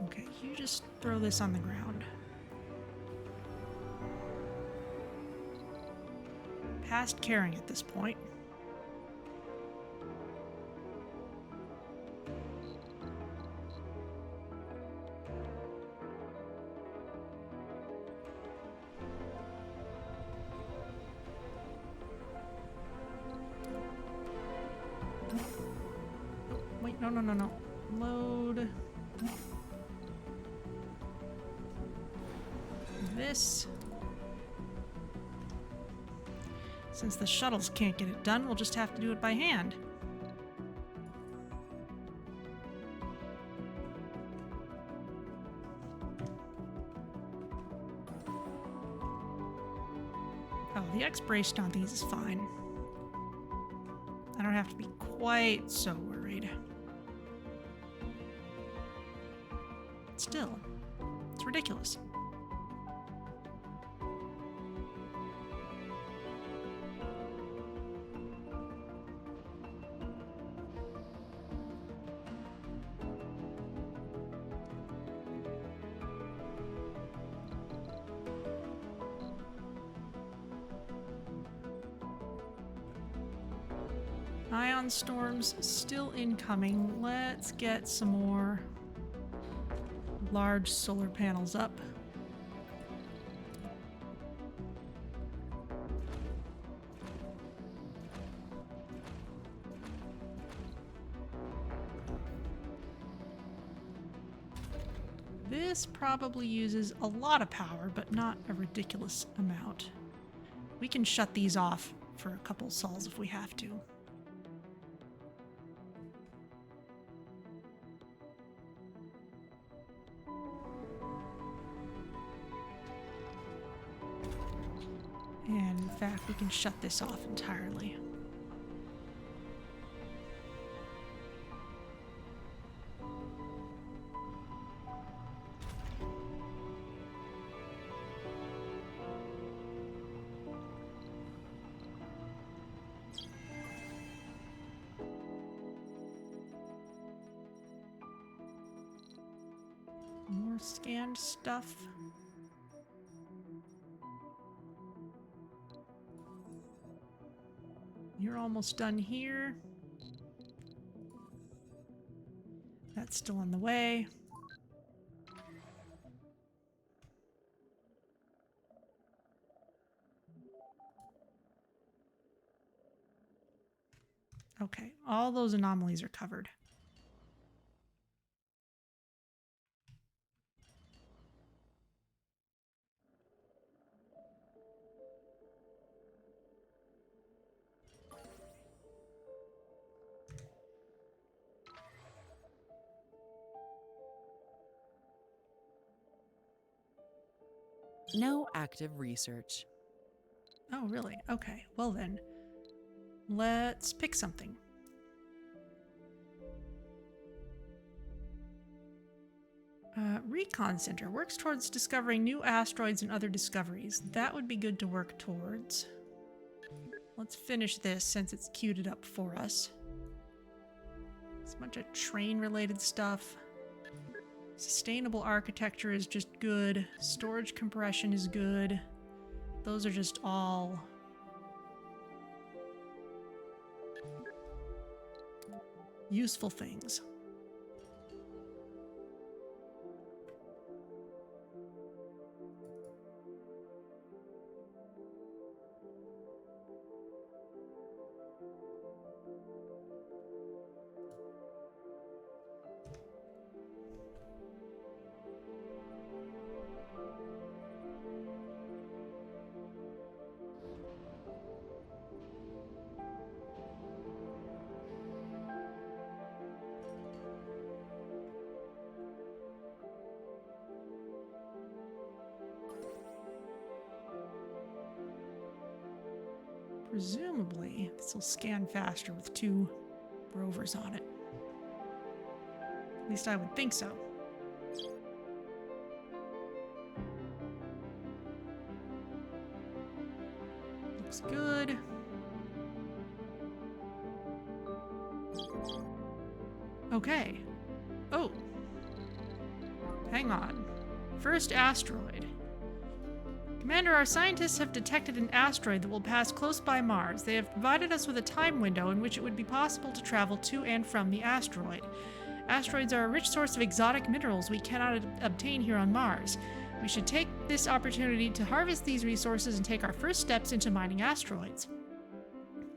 Okay, you just throw this on the ground. Past caring at this point. Wait, no. Load this. Since the shuttles can't get it done, we'll just have to do it by hand. Oh, the expiration on these is fine. I don't have to be quite so worried. Still, it's ridiculous. Ion storms still incoming. Let's get some more large solar panels up. This probably uses a lot of power, but not a ridiculous amount. We can shut these off for a couple sols if we have to. And in fact, we can shut this off entirely. More scanned stuff. You're almost done here. That's still on the way. Okay, all those anomalies are covered. No active research. Oh, really? Okay, well then, let's pick something. Recon Center works towards discovering new asteroids and other discoveries. That would be good to work towards. Let's finish this since it's queued it up for us. It's a bunch of train-related stuff. Sustainable architecture is just good. Storage compression is good. Those are just all useful things. Presumably, this will scan faster with 2 rovers on it. At least I would think so. Looks good. Okay. Oh. Hang on. First asteroid. Commander, our scientists have detected an asteroid that will pass close by Mars. They have provided us with a time window in which it would be possible to travel to and from the asteroid. Asteroids are a rich source of exotic minerals we cannot obtain here on Mars. We should take this opportunity to harvest these resources and take our first steps into mining asteroids.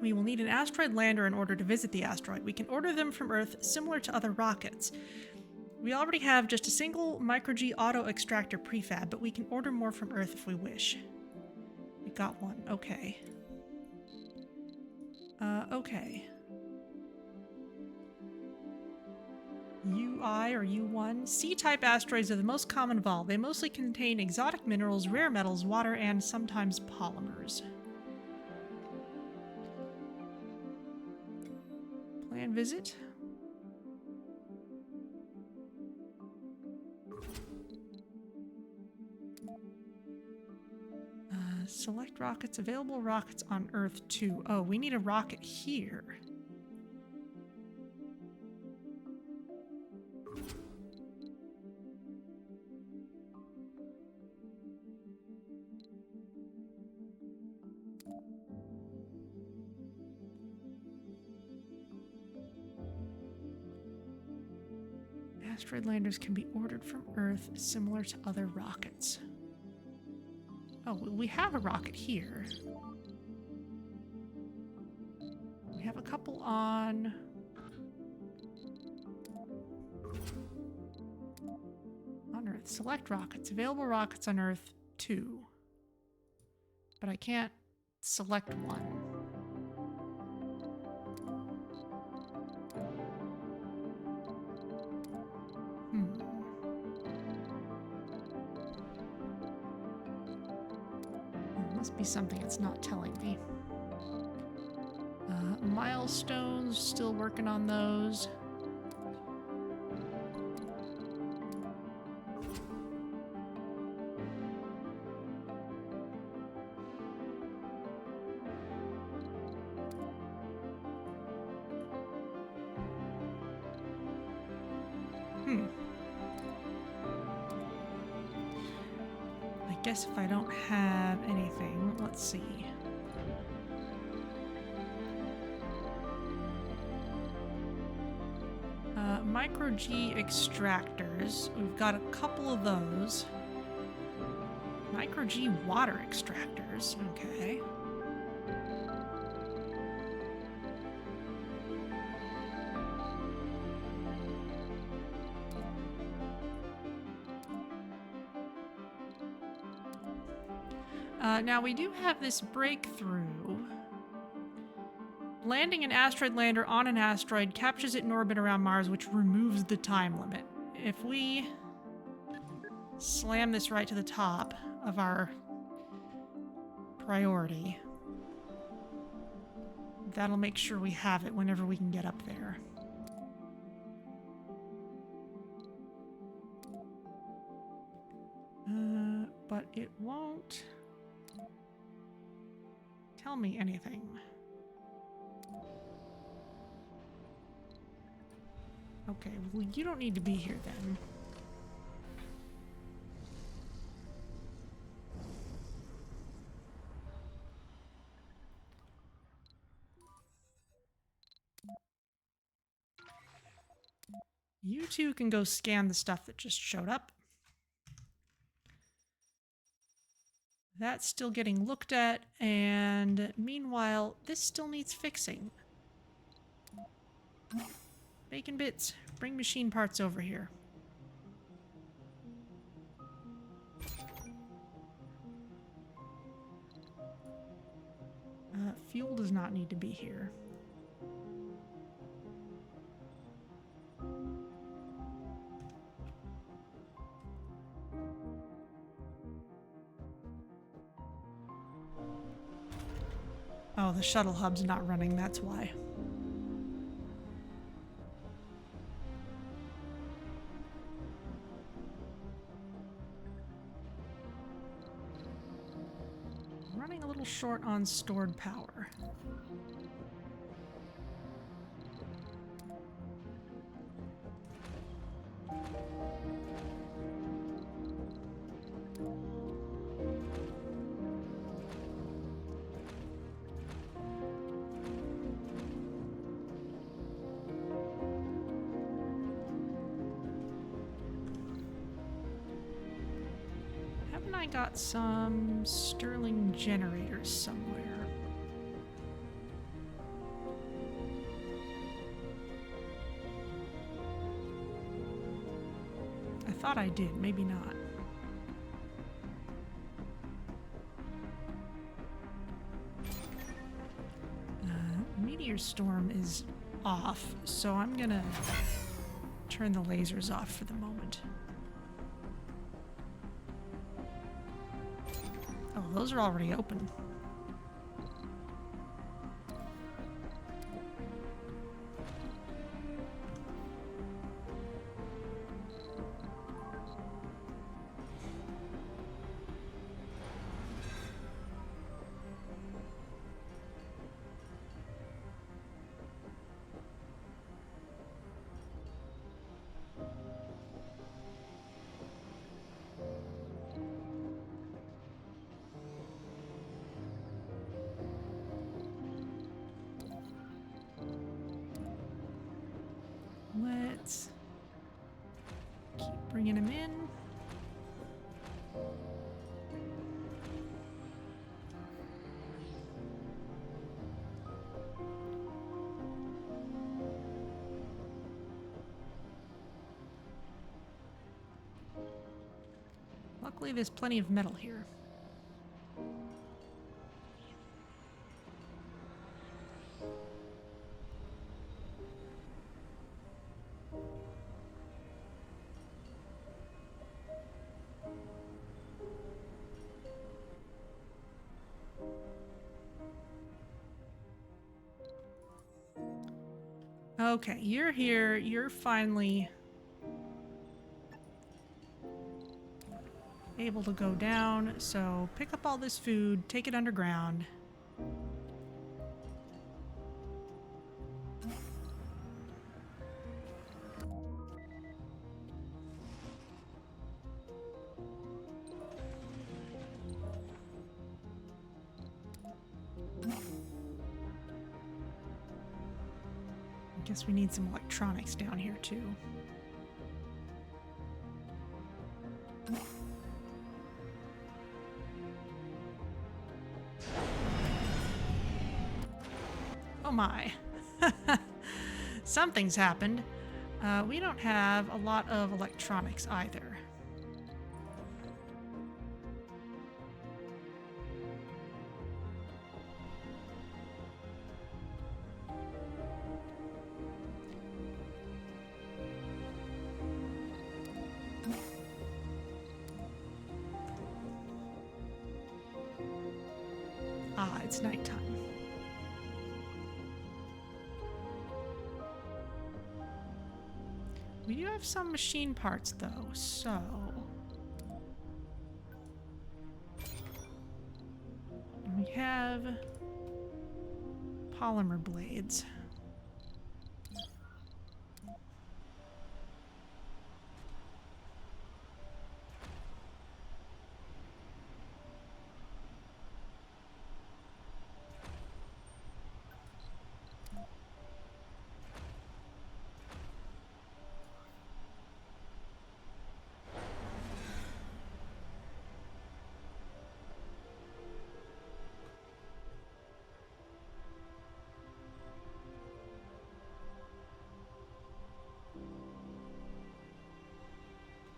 We will need an asteroid lander in order to visit the asteroid. We can order them from Earth similar to other rockets. We already have just a single micro-G auto extractor prefab, but we can order more from Earth if we wish. We got one. Okay. Okay. UI or U1. C-type asteroids are the most common of all. They mostly contain exotic minerals, rare metals, water, and sometimes polymers. Plan visit. Select rockets. Available rockets on Earth 2. Oh, we need a rocket here. Asteroid landers can be ordered from Earth similar to other rockets. Oh, we have a rocket here. We have a couple on... Earth. Select rockets. Available rockets on Earth 2. But I can't select one. Must be something it's not telling me. Milestones, still working on those. I guess if I don't have anything, let's see. Micro-G extractors. We've got a couple of those. Micro-G water extractors. Okay. Now we do have this breakthrough. Landing an asteroid lander on an asteroid captures it in orbit around Mars, which removes the time limit. If we slam this right to the top of our priority, that'll make sure we have it whenever we can get up there. But it won't tell me anything. Okay, well, you don't need to be here then. You two can go scan the stuff that just showed up. That's still getting looked at, and meanwhile, this still needs fixing. Bacon bits, bring machine parts over here. Fuel does not need to be here. Oh, the shuttle hub's not running, that's why. Running a little short on stored power. Haven't I got some Stirling generators somewhere? I thought I did, maybe not. Meteor storm is off, so I'm gonna turn the lasers off for the moment. Oh, those are already open. Let's keep bringing him in. Luckily, there's plenty of metal here. Okay, you're here. You're finally able to go down. So pick up all this food, take it underground. I guess we need some electronics down here too. Oh my. Something's happened. We don't have a lot of electronics either. Ah, it's nighttime. We do have some machine parts though, so... we have polymer blades.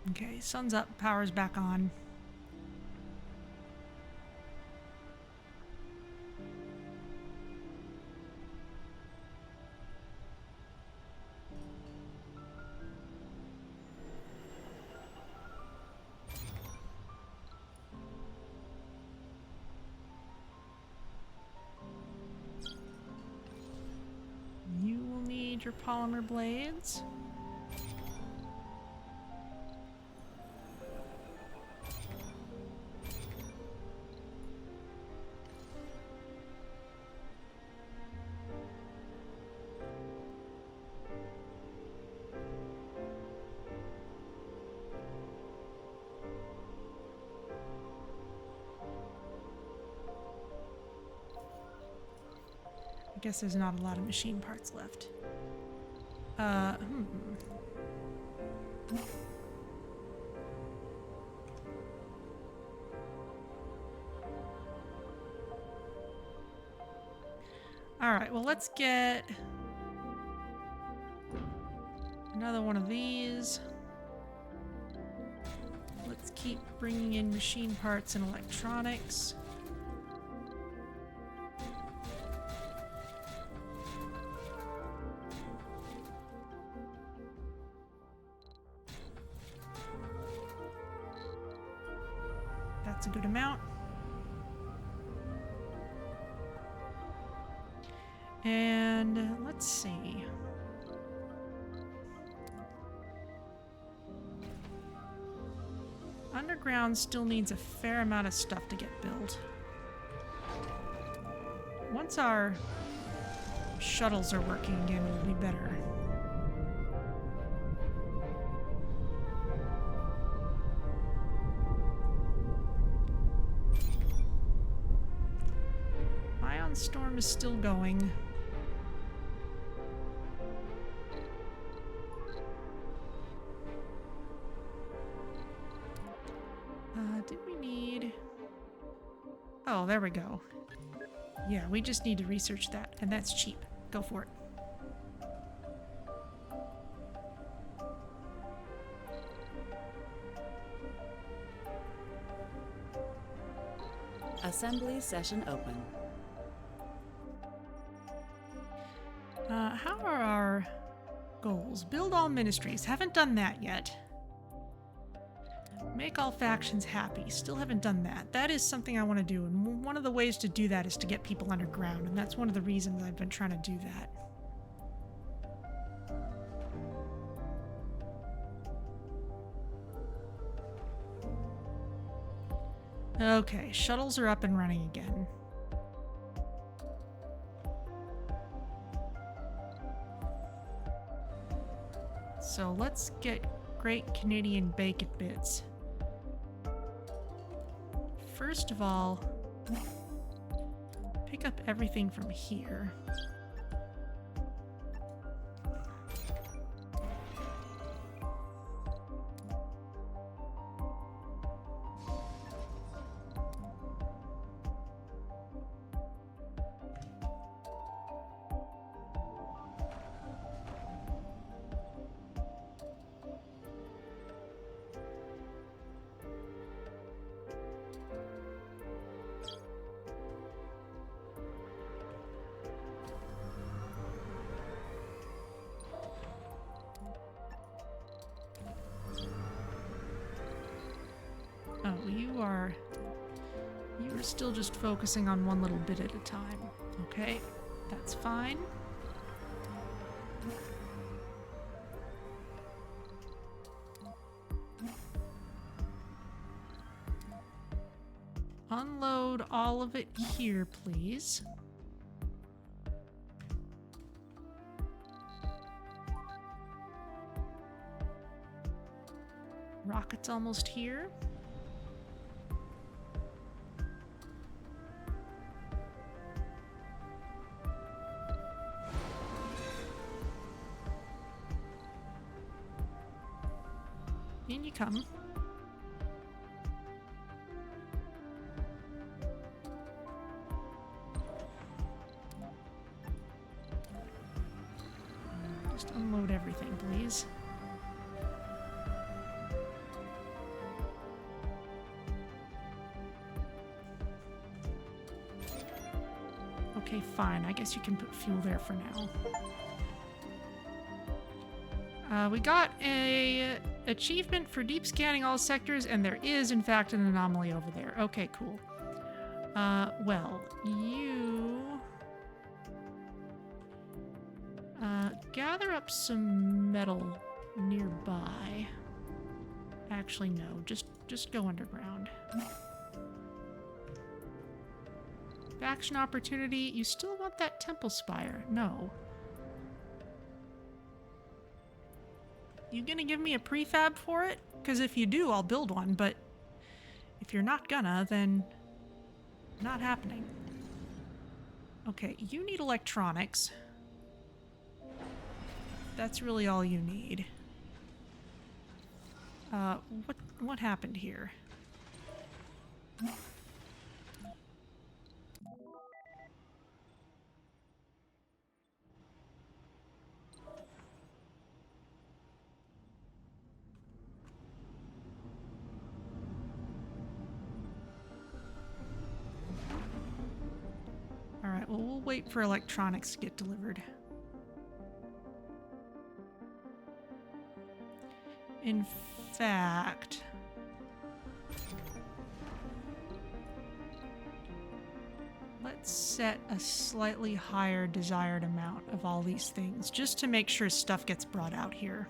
Okay, sun's up, power's back on. Need your polymer blades. I guess there's not a lot of machine parts left. Alright, well let's get another one of these. Let's keep bringing in machine parts and electronics. That's a good amount. And let's see. Underground still needs a fair amount of stuff to get built. Once our shuttles are working again, it'll be better. Ion Storm is still going. Did we need... Oh, there we go. Yeah, we just need to research that, and that's cheap. Go for it. Assembly session open. How are our goals? Build all ministries. Haven't done that yet. Make all factions happy. Still haven't done that. That is something I want to do, and one of the ways to do that is to get people underground, and that's one of the reasons I've been trying to do that. Okay, shuttles are up and running again. So let's get Great Canadian Bacon Bits. First of all, pick up everything from here. Oh, you are still just focusing on one little bit at a time. Okay, that's fine. Unload all of it here, please. Rocket's almost here. In you come. Just unload everything, please. Okay, fine. I guess you can put fuel there for now. We got a achievement for deep scanning all sectors, and there is, in fact, an anomaly over there. Okay, cool. Well, you... Gather up some metal nearby. Actually, no. Just go underground. Faction opportunity. You still want that temple spire? No. You gonna give me a prefab for it? Because if you do, I'll build one, but if you're not gonna, then not happening. Okay, you need electronics. That's really all you need. What happened here? Alright, well, we'll wait for electronics to get delivered. In fact... let's set a slightly higher desired amount of all these things, just to make sure stuff gets brought out here.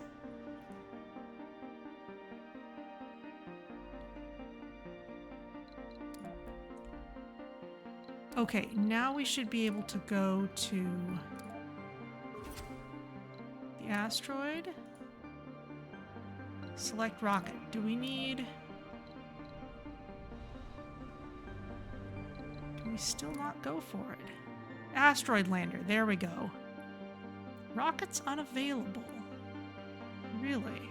Okay, now we should be able to go to the asteroid. Select rocket. Do we need... Can we still not go for it? Asteroid lander. There we go. Rocket's unavailable. Really?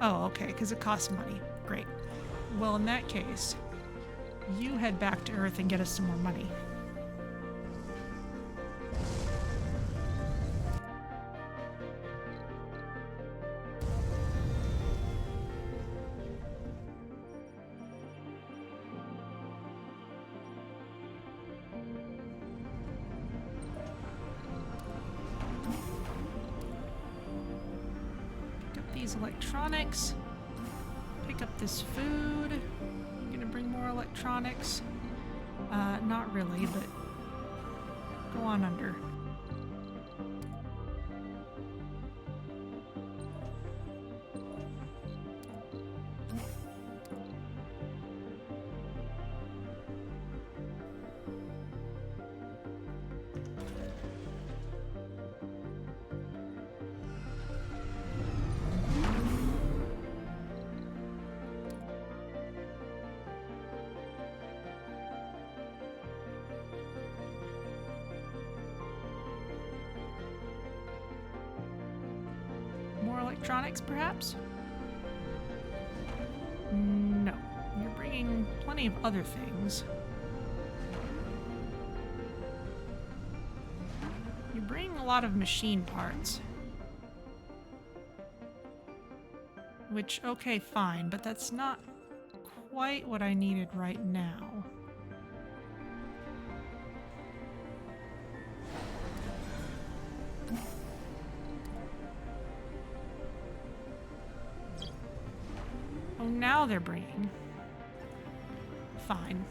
Oh, okay, because it costs money. Great. Well, in that case, you head back to Earth and get us some more money. Electronics. Pick up this food. I'm gonna bring more electronics. Not really, but go on under. Electronics, perhaps? No. You're bringing plenty of other things. You're bringing a lot of machine parts. Which, okay, fine, but that's not quite what I needed right now. Now they're bringing. Fine.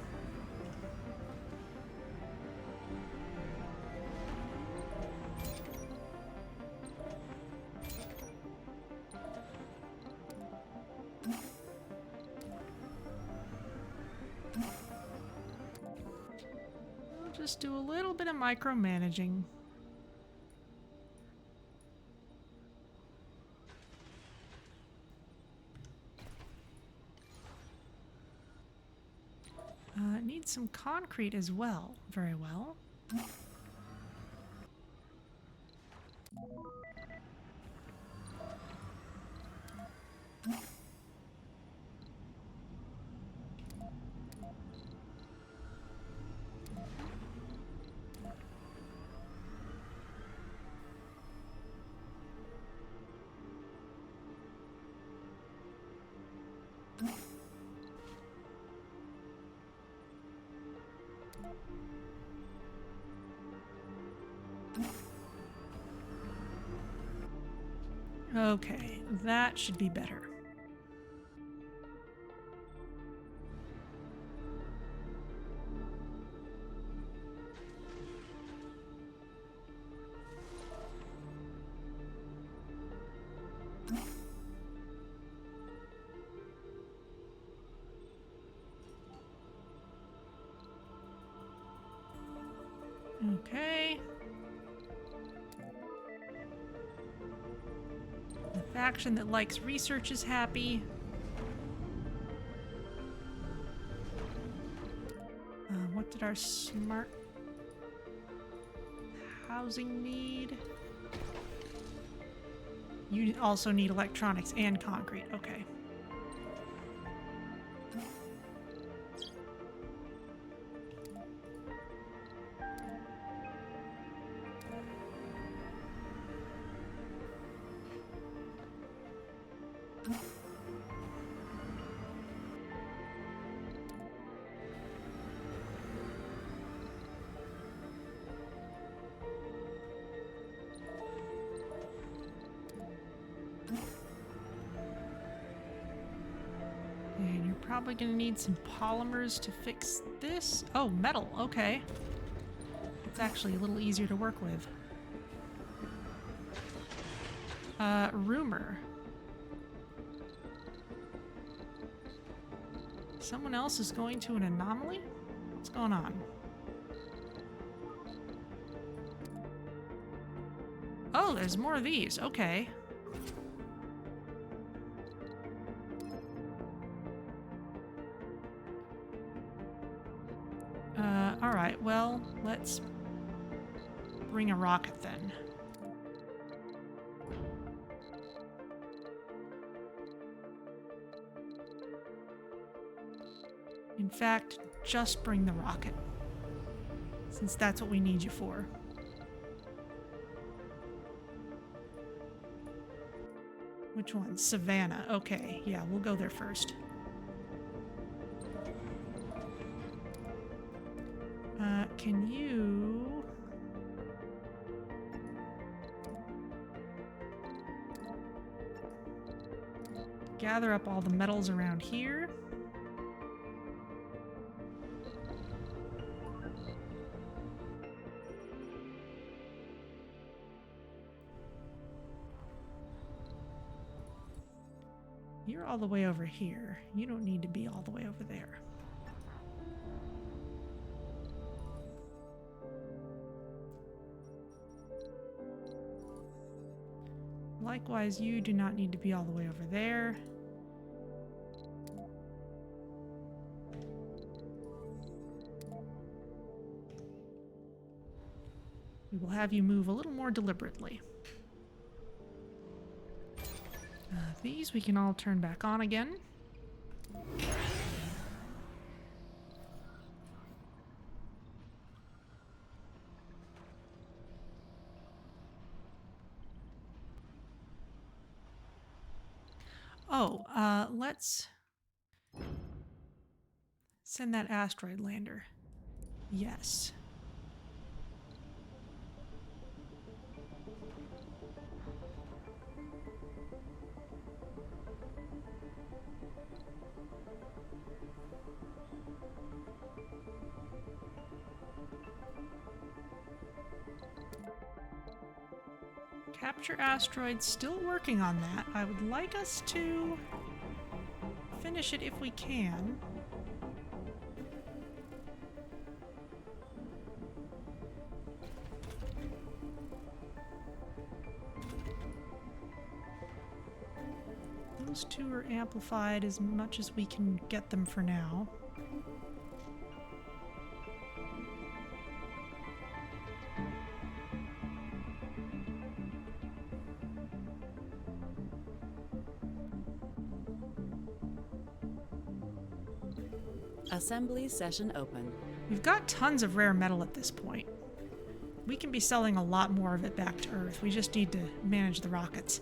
We'll just do a little bit of micromanaging. Need some concrete as well. Very well. Okay, that should be better. Okay. The faction that likes research is happy. What did our smart housing need? You also need electronics and concrete. Okay. And you're probably gonna need some polymers to fix this. Oh, metal, okay. It's actually a little easier to work with. Rumor. Someone else is going to an anomaly? What's going on? Oh, there's more of these. Okay. Alright, well, let's bring a rocket then. In fact, just bring the rocket, since that's what we need you for. Which one? Savannah. Okay, yeah, we'll go there first. Can you... gather up all the metals around here? You're all the way over here. You don't need to be all the way over there. Likewise, you do not need to be all the way over there. We will have you move a little more deliberately. These we can all turn back on again. Oh, let's send that asteroid lander. Yes. Capture asteroids, still working on that. I would like us to finish it if we can. Those two are amplified as much as we can get them for now. Assembly session open. We've got tons of rare metal at this point. We can be selling a lot more of it back to Earth. We just need to manage the rockets.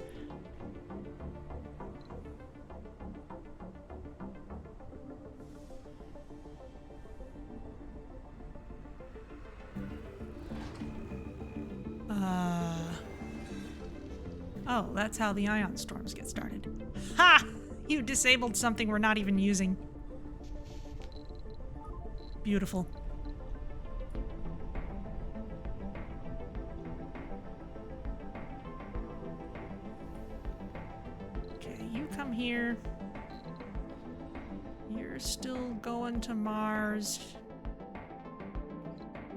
Oh, that's how the ion storms get started. Ha! You disabled something we're not even using. Beautiful. Okay, you come here. You're still going to Mars.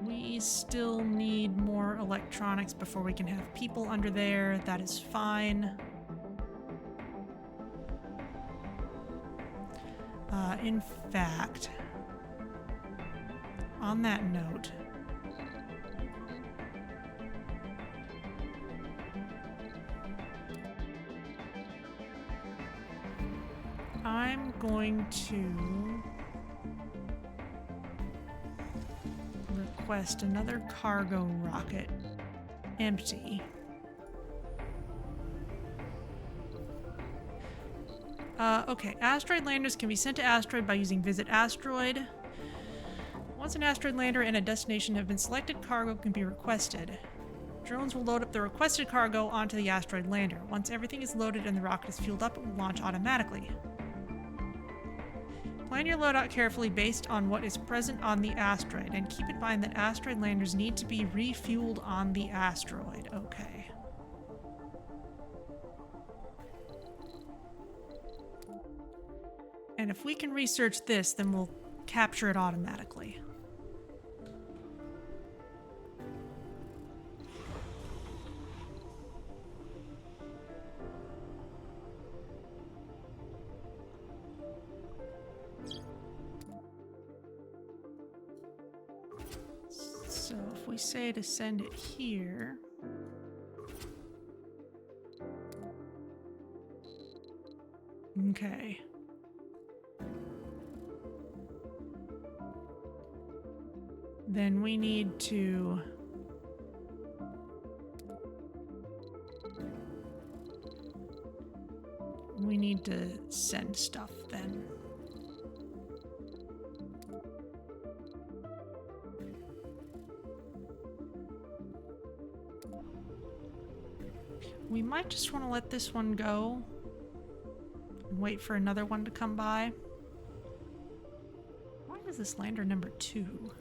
We still need more electronics before we can have people under there. That is fine. In fact, on that note, I'm going to request another cargo rocket empty. Okay, asteroid landers can be sent to asteroid by using Visit Asteroid. Once an asteroid lander and a destination have been selected, cargo can be requested. Drones will load up the requested cargo onto the asteroid lander. Once everything is loaded and the rocket is fueled up, it will launch automatically. Plan your loadout carefully based on what is present on the asteroid, and keep in mind that asteroid landers need to be refueled on the asteroid. Okay. And if we can research this, then we'll capture it automatically. So if we say to send it here, okay. Then we need to send stuff then. We might just want to let this one go and wait for another one to come by. Why is this lander number 2?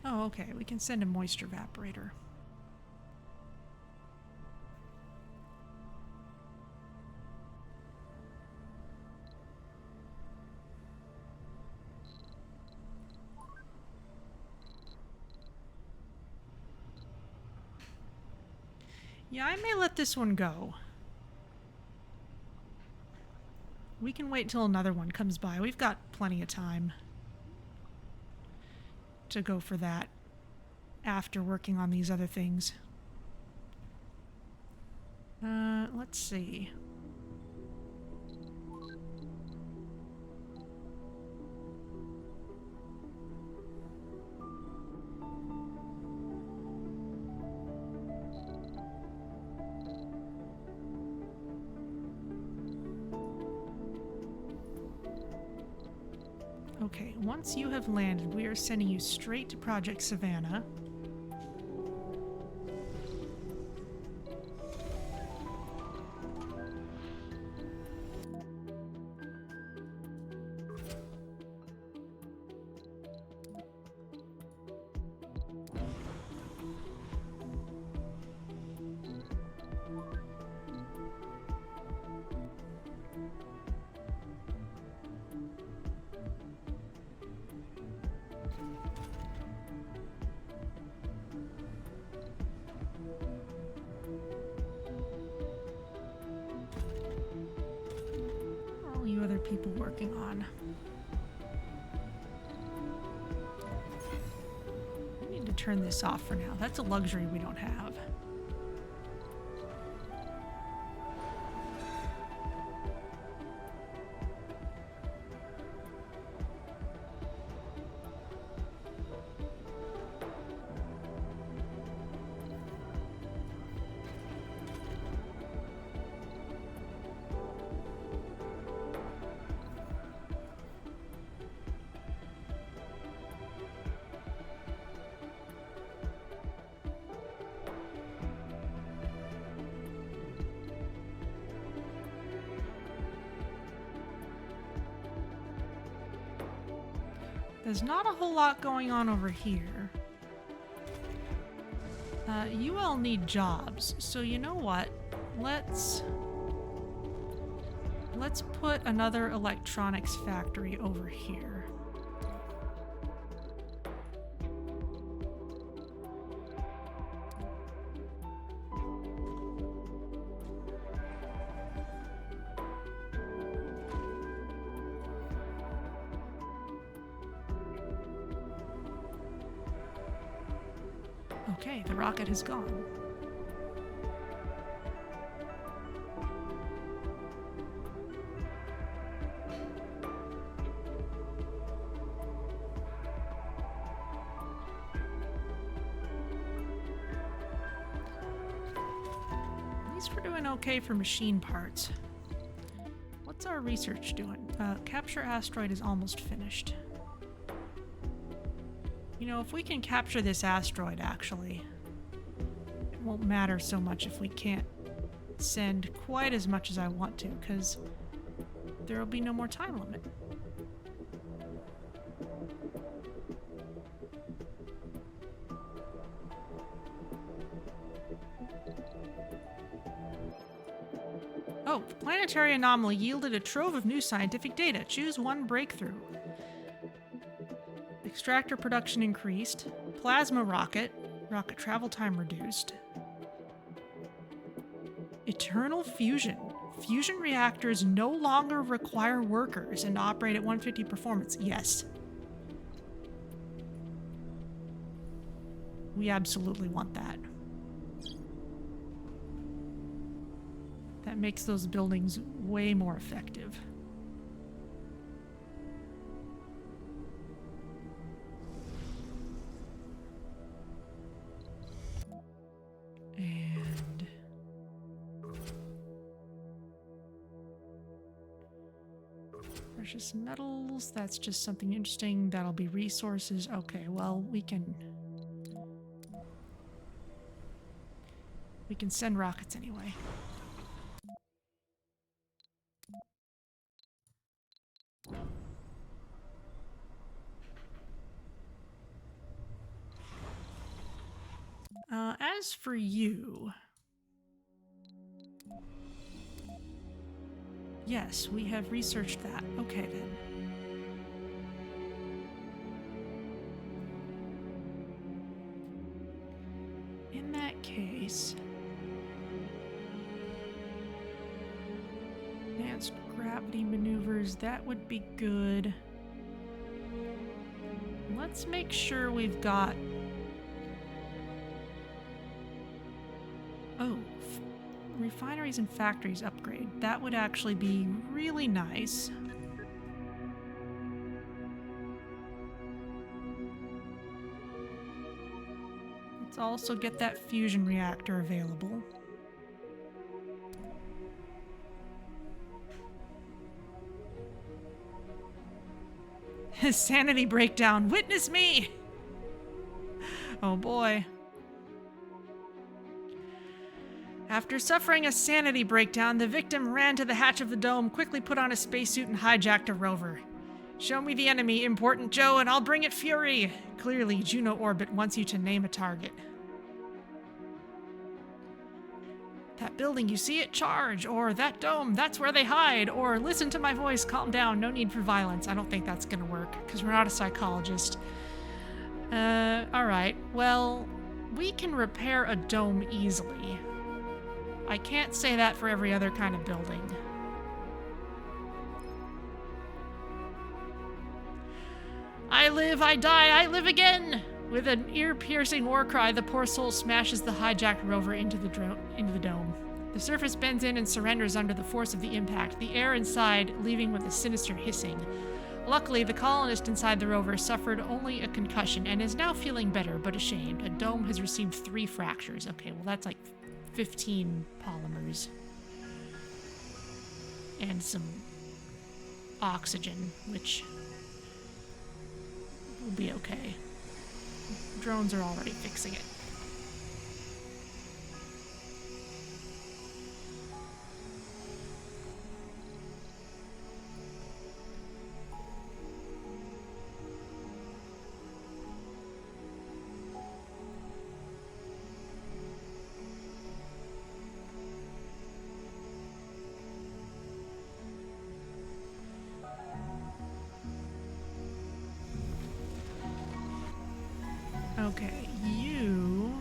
Oh, okay, we can send a moisture evaporator. Yeah, I may let this one go. We can wait till another one comes by. We've got plenty of time to go for that after working on these other things. Let's see. Okay, once you have landed, we are sending you straight to Project Savannah. People working on. I need to turn this off for now. That's a luxury we don't have. There's not a whole lot going on over here. You all need jobs, so you know what? Let's Let's put another electronics factory over here. Okay, the rocket has gone. At least we're doing okay for machine parts. What's our research doing? Capture asteroid is almost finished. You know, if we can capture this asteroid, actually, it won't matter so much if we can't send quite as much as I want to, because there will be no more time limit. Oh, the planetary anomaly yielded a trove of new scientific data. Choose one breakthrough. Extractor production increased. Plasma rocket. Rocket travel time reduced. Eternal fusion. Fusion reactors no longer require workers and operate at 150 performance. Yes. We absolutely want that. That makes those buildings way more effective. And precious metals, that's just something interesting. That'll be resources. Okay, well, we can send rockets anyway. As for you, yes, we have researched that. Okay then. In that case, advanced gravity maneuvers, that would be good. Let's make sure we've got... Oh, refineries and factories upgrade. That would actually be really nice. Let's also get that fusion reactor available. Sanity breakdown. Witness me! Oh boy. After suffering a sanity breakdown, the victim ran to the hatch of the dome, quickly put on a spacesuit, and hijacked a rover. Show me the enemy, Important Joe, and I'll bring it fury. Clearly, Juno Orbit wants you to name a target. That building, you see it, charge, or that dome, that's where they hide, or listen to my voice, calm down, no need for violence. I don't think that's gonna work, because we're not a psychologist. Alright, well, we can repair a dome easily. I can't say that for every other kind of building. I live, I die, I live again! With an ear-piercing war cry, the poor soul smashes the hijacked rover into the dome. The surface bends in and surrenders under the force of the impact, the air inside leaving with a sinister hissing. Luckily, the colonist inside the rover suffered only a concussion and is now feeling better, but ashamed. A dome has received 3 fractures. Okay, well that's like 15 polymers. And some oxygen, which will be okay. Drones are already fixing it. Okay, you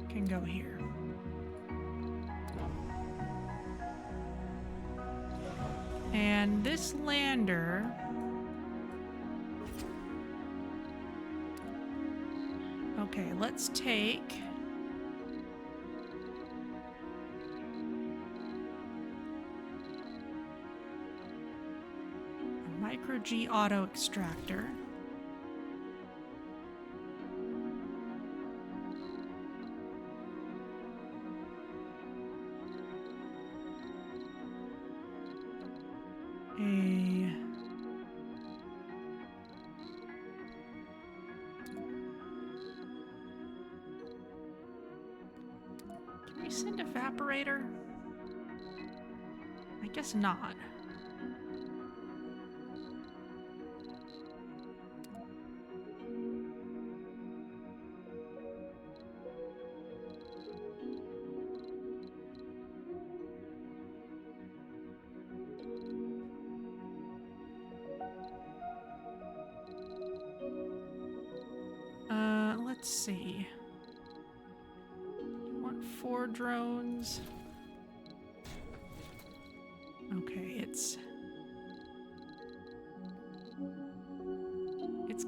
can go here. And this lander... Okay, let's take... a Micro G auto extractor. Can we send evaporator? I guess not. Let's see. You want 4 drones? Okay, it's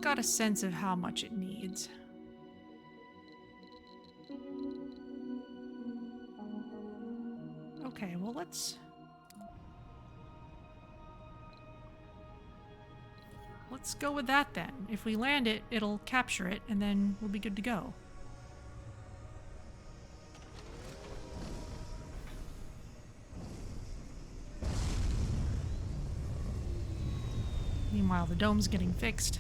got a sense of how much it needs. Okay, well let's go with that then. If we land it, it'll capture it, and then we'll be good to go. Meanwhile, the dome's getting fixed.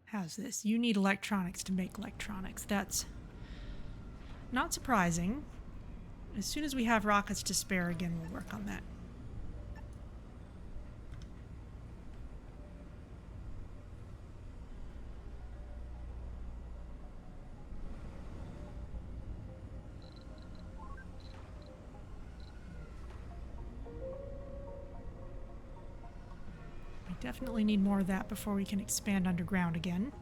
How's this? You need electronics to make electronics. That's not surprising. As soon as we have rockets to spare again, we'll work on that. Definitely need more of that before we can expand underground again.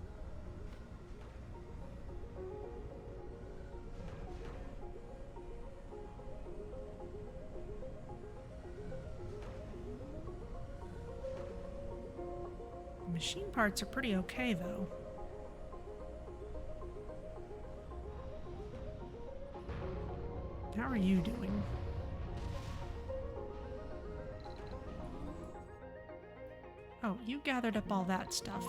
The machine parts are pretty okay, though. How are you doing? Oh, you gathered up all that stuff.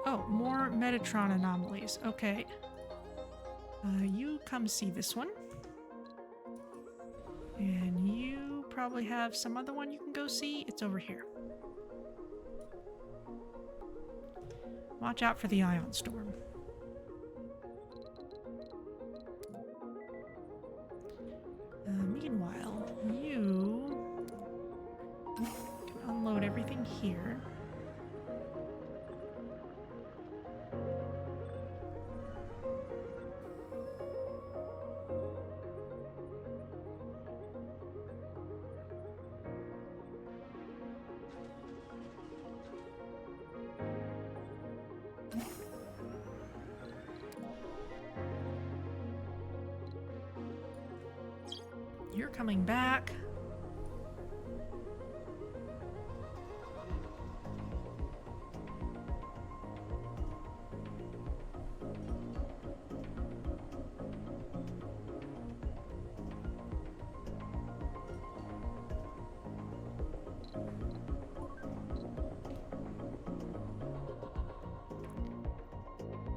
Oh, more Metatron anomalies. Okay. You come see this one. And you probably have some other one you can go see. It's over here. Watch out for the ion storm. Meanwhile, you can unload everything here. You're coming back.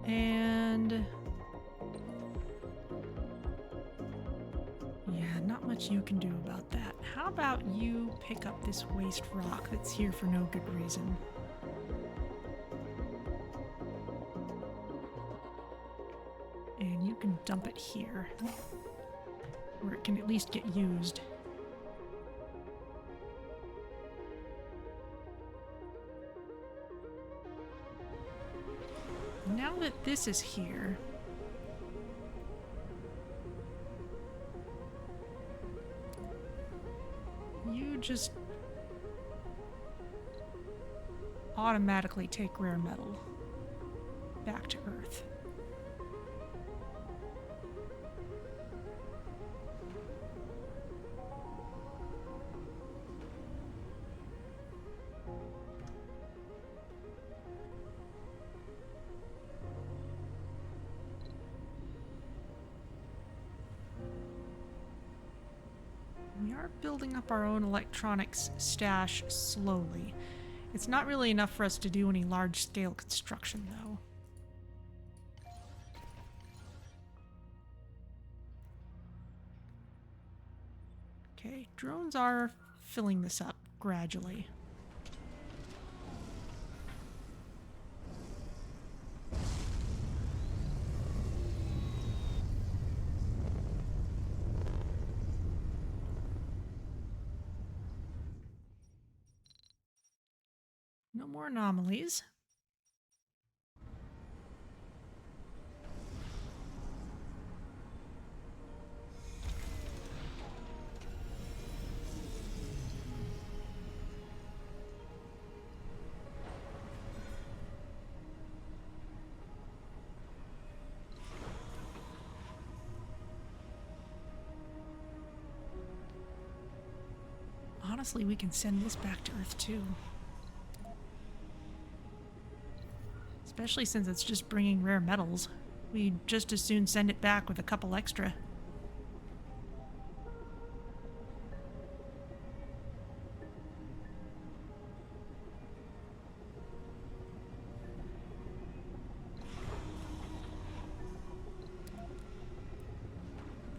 And not much you can do about that. How about you pick up this waste rock that's here for no good reason? And you can dump it here. where it can at least get used. Now that this is here, you just automatically take rare metal back to Earth. We are building up our own electronics stash slowly. It's not really enough for us to do any large-scale construction, though. Okay, drones are filling this up gradually. No more anomalies. Honestly, we can send this back to Earth too. Especially since it's just bringing rare metals. We'd just as soon send it back with a couple extra.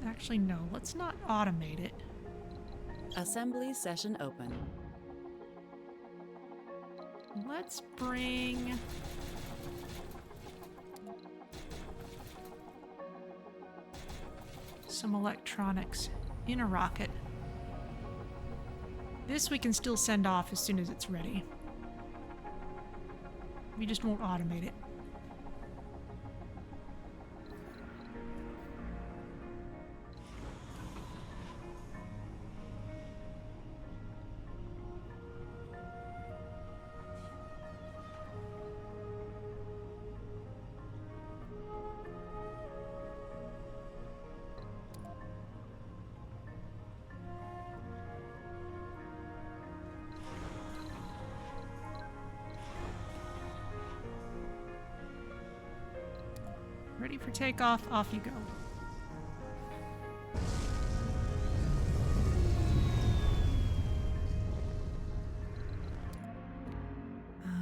Actually, no. Let's not automate it. Assembly session open. Let's bring... some electronics in a rocket. This we can still send off as soon as it's ready. We just won't automate it. Ready for takeoff, off you go.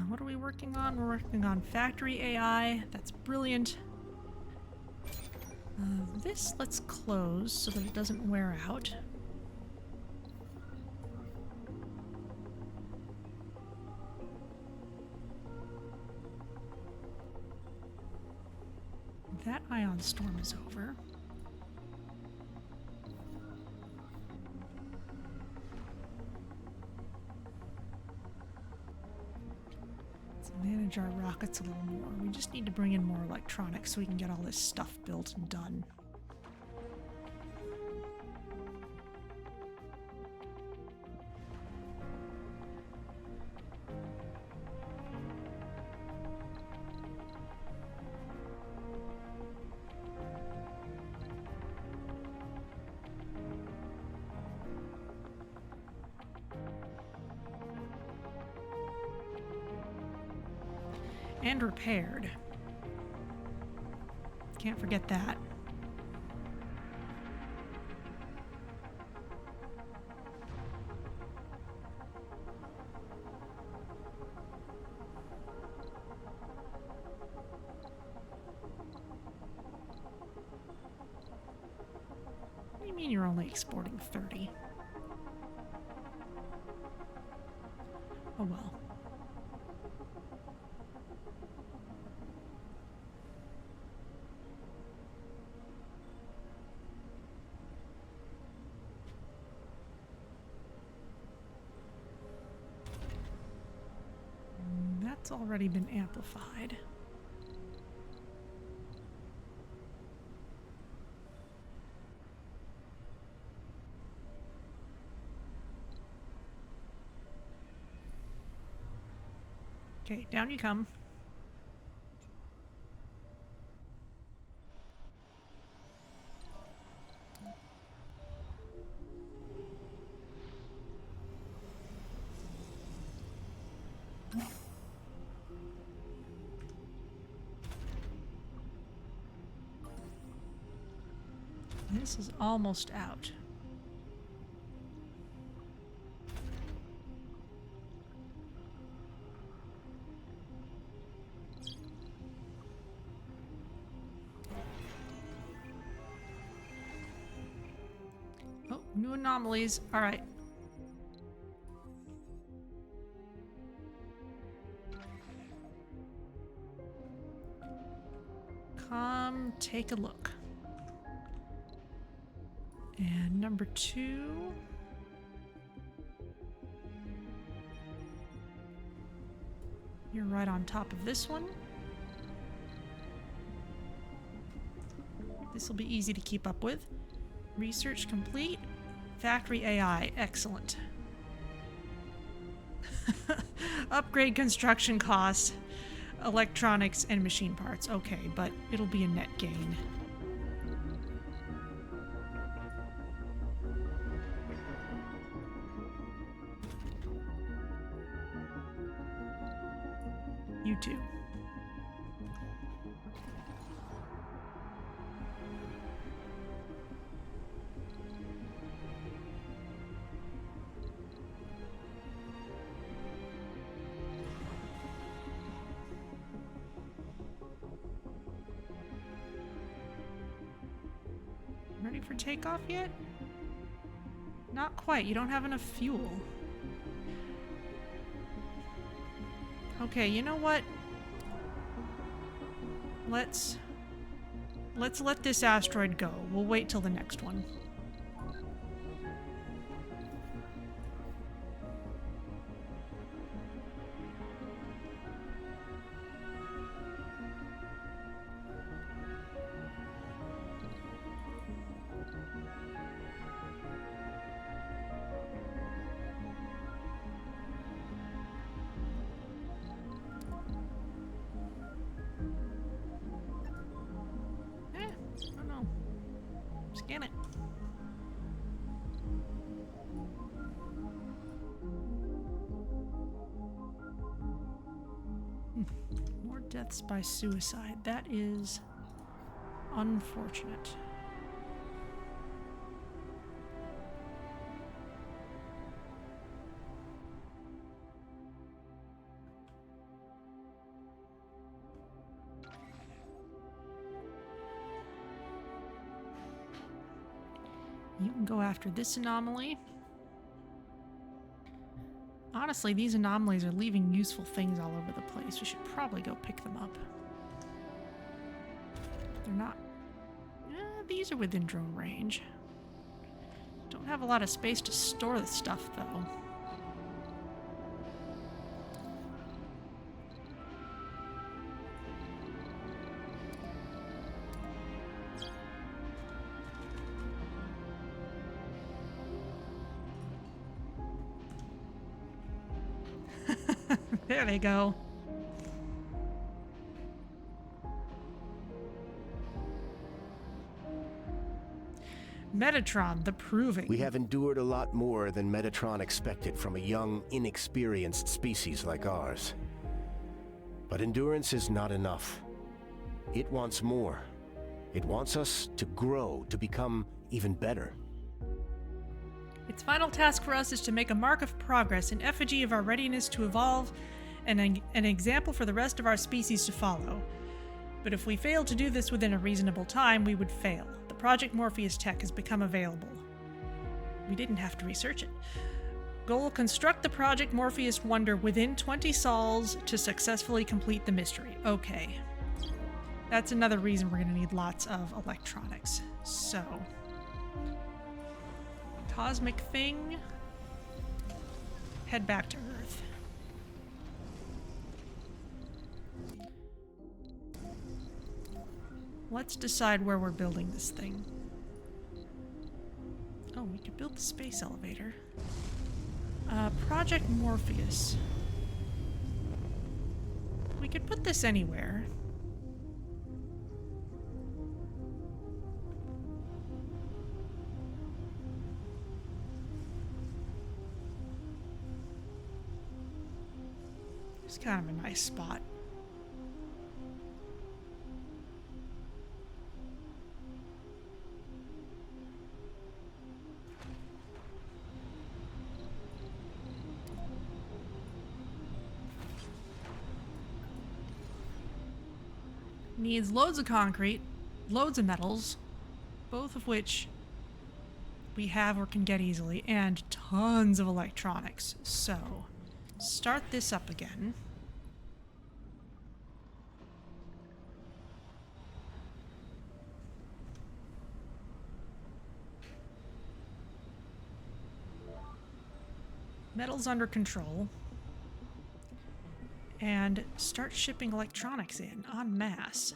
What are we working on? We're working on factory AI. That's brilliant. This let's close so that it doesn't wear out. That ion storm is over. Let's manage our rockets a little more. We just need to bring in more electronics so we can get all this stuff built and done. And repaired. Can't forget that. What do you mean you're only exporting 30? Oh well. already been amplified. Okay, down you come. This is almost out. Oh, new anomalies. All right. Come take a look. And number 2. You're right on top of this one. This will be easy to keep up with. Research complete. Factory AI, excellent. Upgrade construction costs, electronics, and machine parts. Okay, but it'll be a net gain. You too. Ready for takeoff yet? Not quite. You don't have enough fuel. Okay, you know what? Let's let this asteroid go. We'll wait till the next one. Scan it. More deaths by suicide. That is unfortunate. You can go after this anomaly. Honestly, these anomalies are leaving useful things all over the place. We should probably go pick them up. They're not... these are within drone range. Don't have a lot of space to store the stuff, though. There they go. Metatron, the Proving. We have endured a lot more than Metatron expected from a young, inexperienced species like ours. But endurance is not enough. It wants more. It wants us to grow, to become even better. Its final task for us is to make a mark of progress in effigy of our readiness to evolve and an example for the rest of our species to follow. But if we fail to do this within a reasonable time, we would fail. The Project Morpheus tech has become available. We didn't have to research it. Goal: construct the Project Morpheus Wonder within 20 sols to successfully complete the mystery. Okay. That's another reason we're going to need lots of electronics. So... Cosmic thing. Head back to Earth. let's decide where we're building this thing. Oh, we could build the space elevator. Project Morpheus. We could put this anywhere. It's kind of a nice spot. Needs loads of concrete, loads of metals, both of which we have or can get easily, and tons of electronics. So, start this up again. Metals under control. And start shipping electronics in en masse.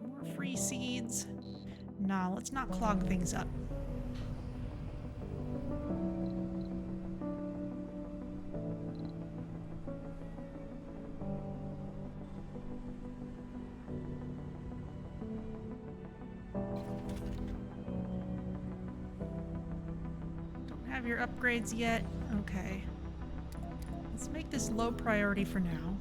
More free seeds. Nah, let's not clog things up. Your upgrades yet? Okay. Let's make this low priority for now.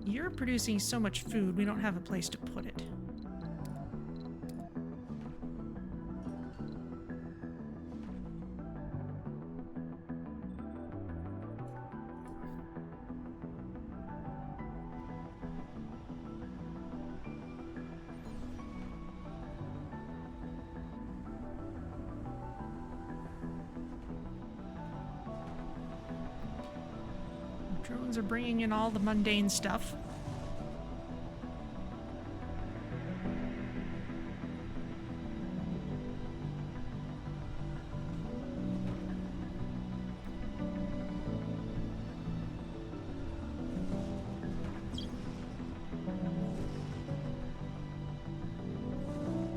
You're producing so much food, we don't have a place to put it. Drones are bringing in all the mundane stuff.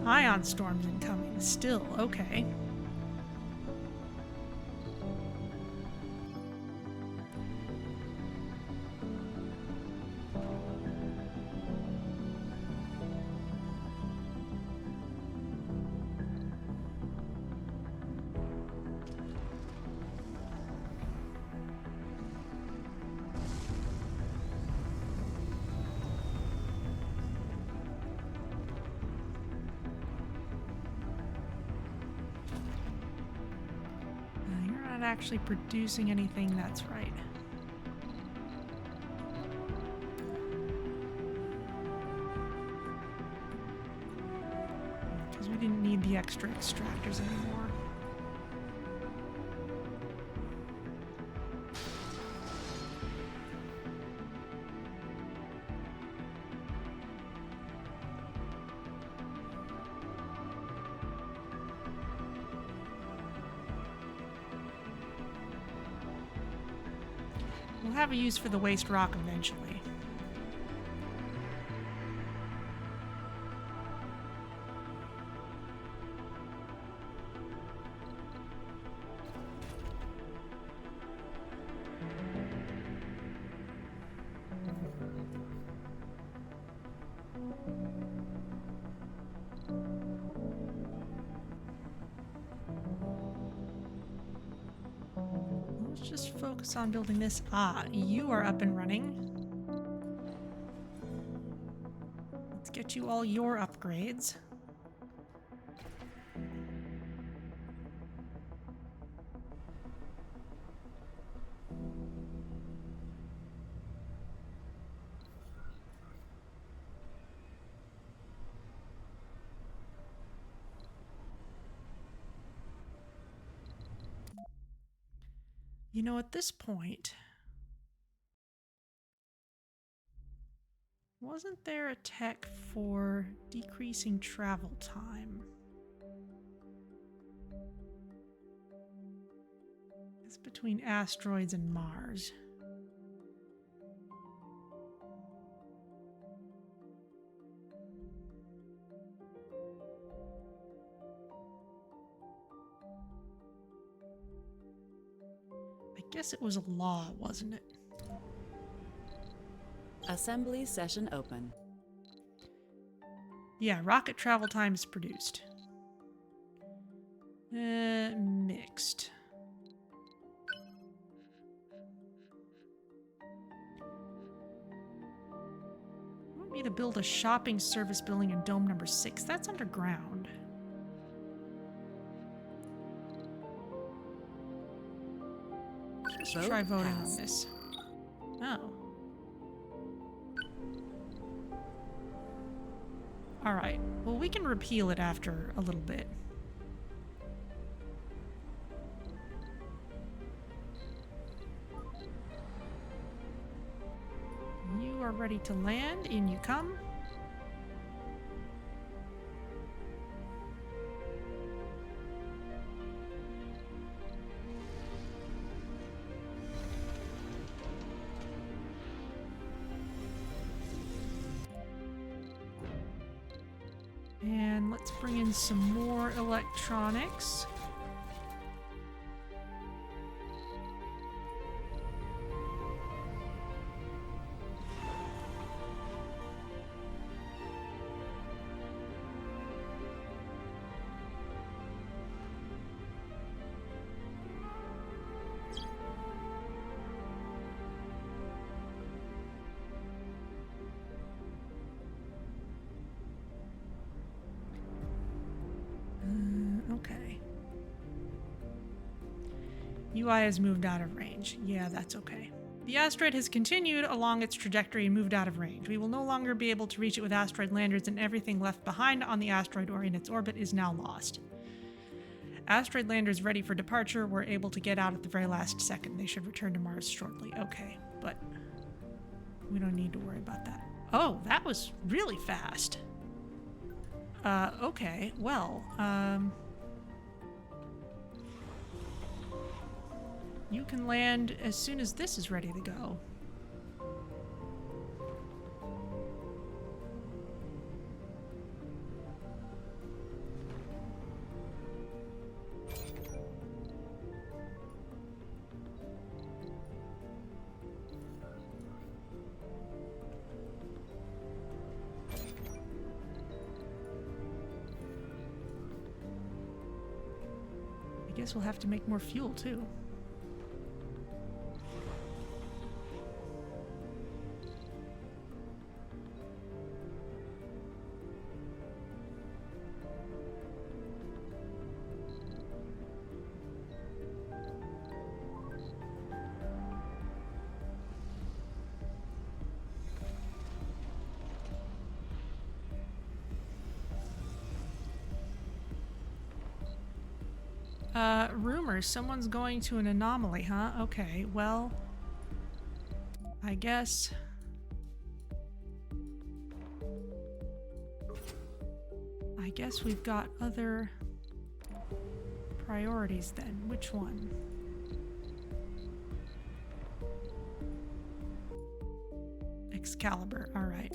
Ion storms incoming still, okay. Actually producing anything, that's right. Because we didn't need the extra extractors anymore. We'll have a use for the waste rock eventually. Let's just focus on building this. Ah, you are up and running. Let's get you all your upgrades. You know, at this point, Wasn't there a tech for decreasing travel time? It's between asteroids and Mars. I guess it was a law, wasn't it? Assembly session open. Yeah, rocket travel time is produced. Mixed. You want me to build a shopping service building in dome number 6? That's underground. Let's try voting on this. Oh. Alright, well we can repeal it after a little bit. You are ready to land, in you come. And let's bring in some more electronics. Okay. UI has moved out of range. Yeah, that's okay. The asteroid has continued along its trajectory and moved out of range. We will no longer be able to reach it with asteroid landers, and everything left behind on the asteroid or in its orbit is now lost. Asteroid landers ready for departure were able to get out at the very last second. They should return to Mars shortly. Okay, but we don't need to worry about that. Oh, that was really fast. Okay, well, you can land as soon as this is ready to go. I guess we'll have to make more fuel too. Rumors. Someone's going to an anomaly, huh? Okay, well, I guess we've got other priorities then. Which one? Excalibur, all right.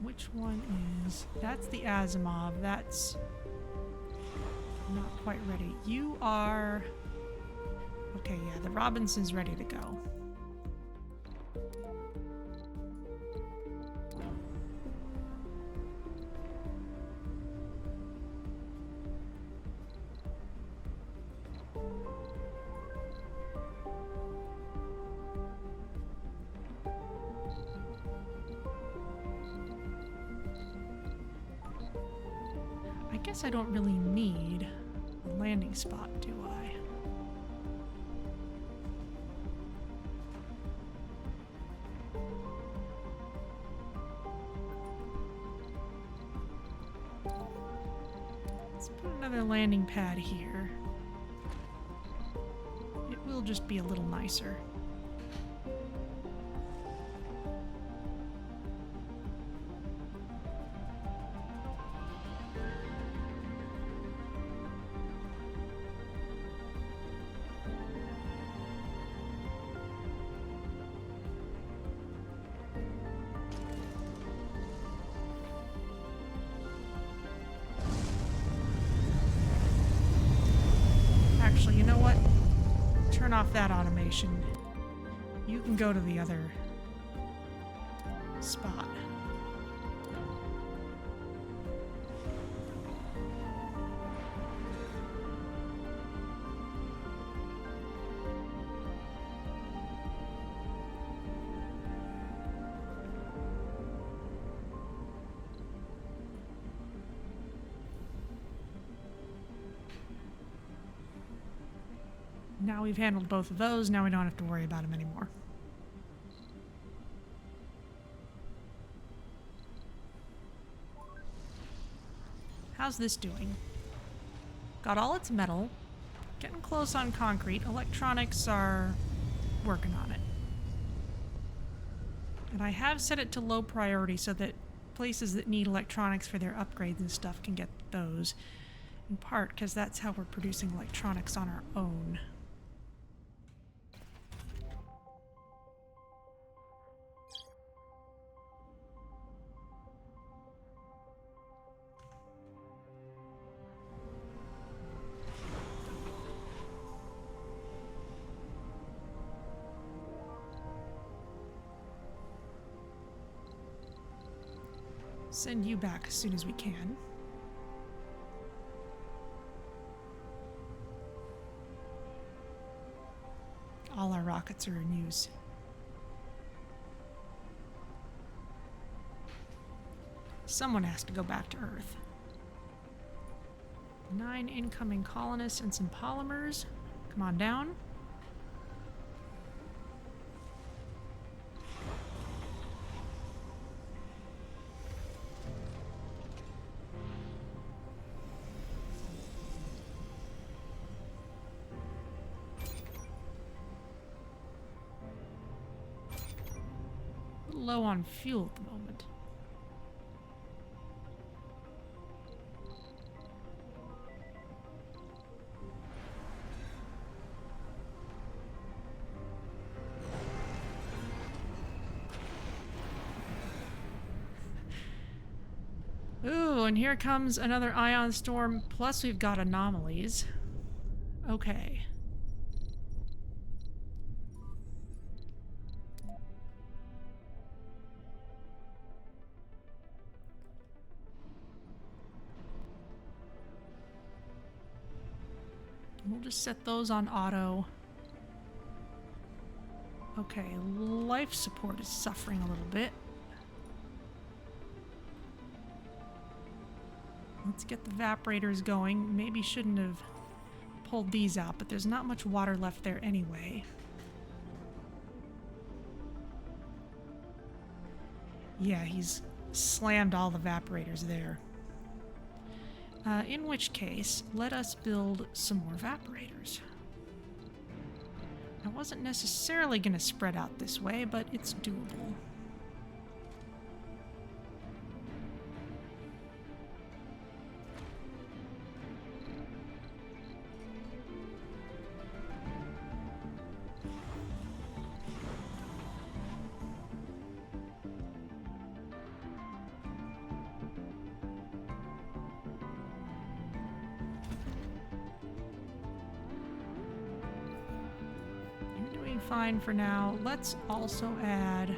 Which one is... That's the Asimov. That's not quite ready. You are... Okay, yeah, the Robinson's ready to go. I guess I don't really need a landing spot, do I? Let's put another landing pad here. It will just be a little nicer. Actually, you know what? Turn off that automation. You can go to the other spot. Now we've handled both of those, now we don't have to worry about them anymore. How's this doing? Got all its metal. Getting close on concrete. Electronics are working on it. And I have set it to low priority so that places that need electronics for their upgrades and stuff can get those. In part because that's how we're producing electronics on our own. Send you back as soon as we can. All our rockets are in use. Someone has to go back to Earth. 9 incoming colonists and some polymers. Come on down. Low on fuel at the moment. Ooh, and here comes another ion storm, plus we've got anomalies. Okay. We'll just set those on auto. Okay, life support is suffering a little bit. Let's get the evaporators going. Maybe shouldn't have pulled these out, but there's not much water left there anyway. Yeah, he's slammed all the evaporators there. In which case, let us build some more evaporators. I wasn't necessarily going to spread out this way, but it's doable. Fine for now. Let's also add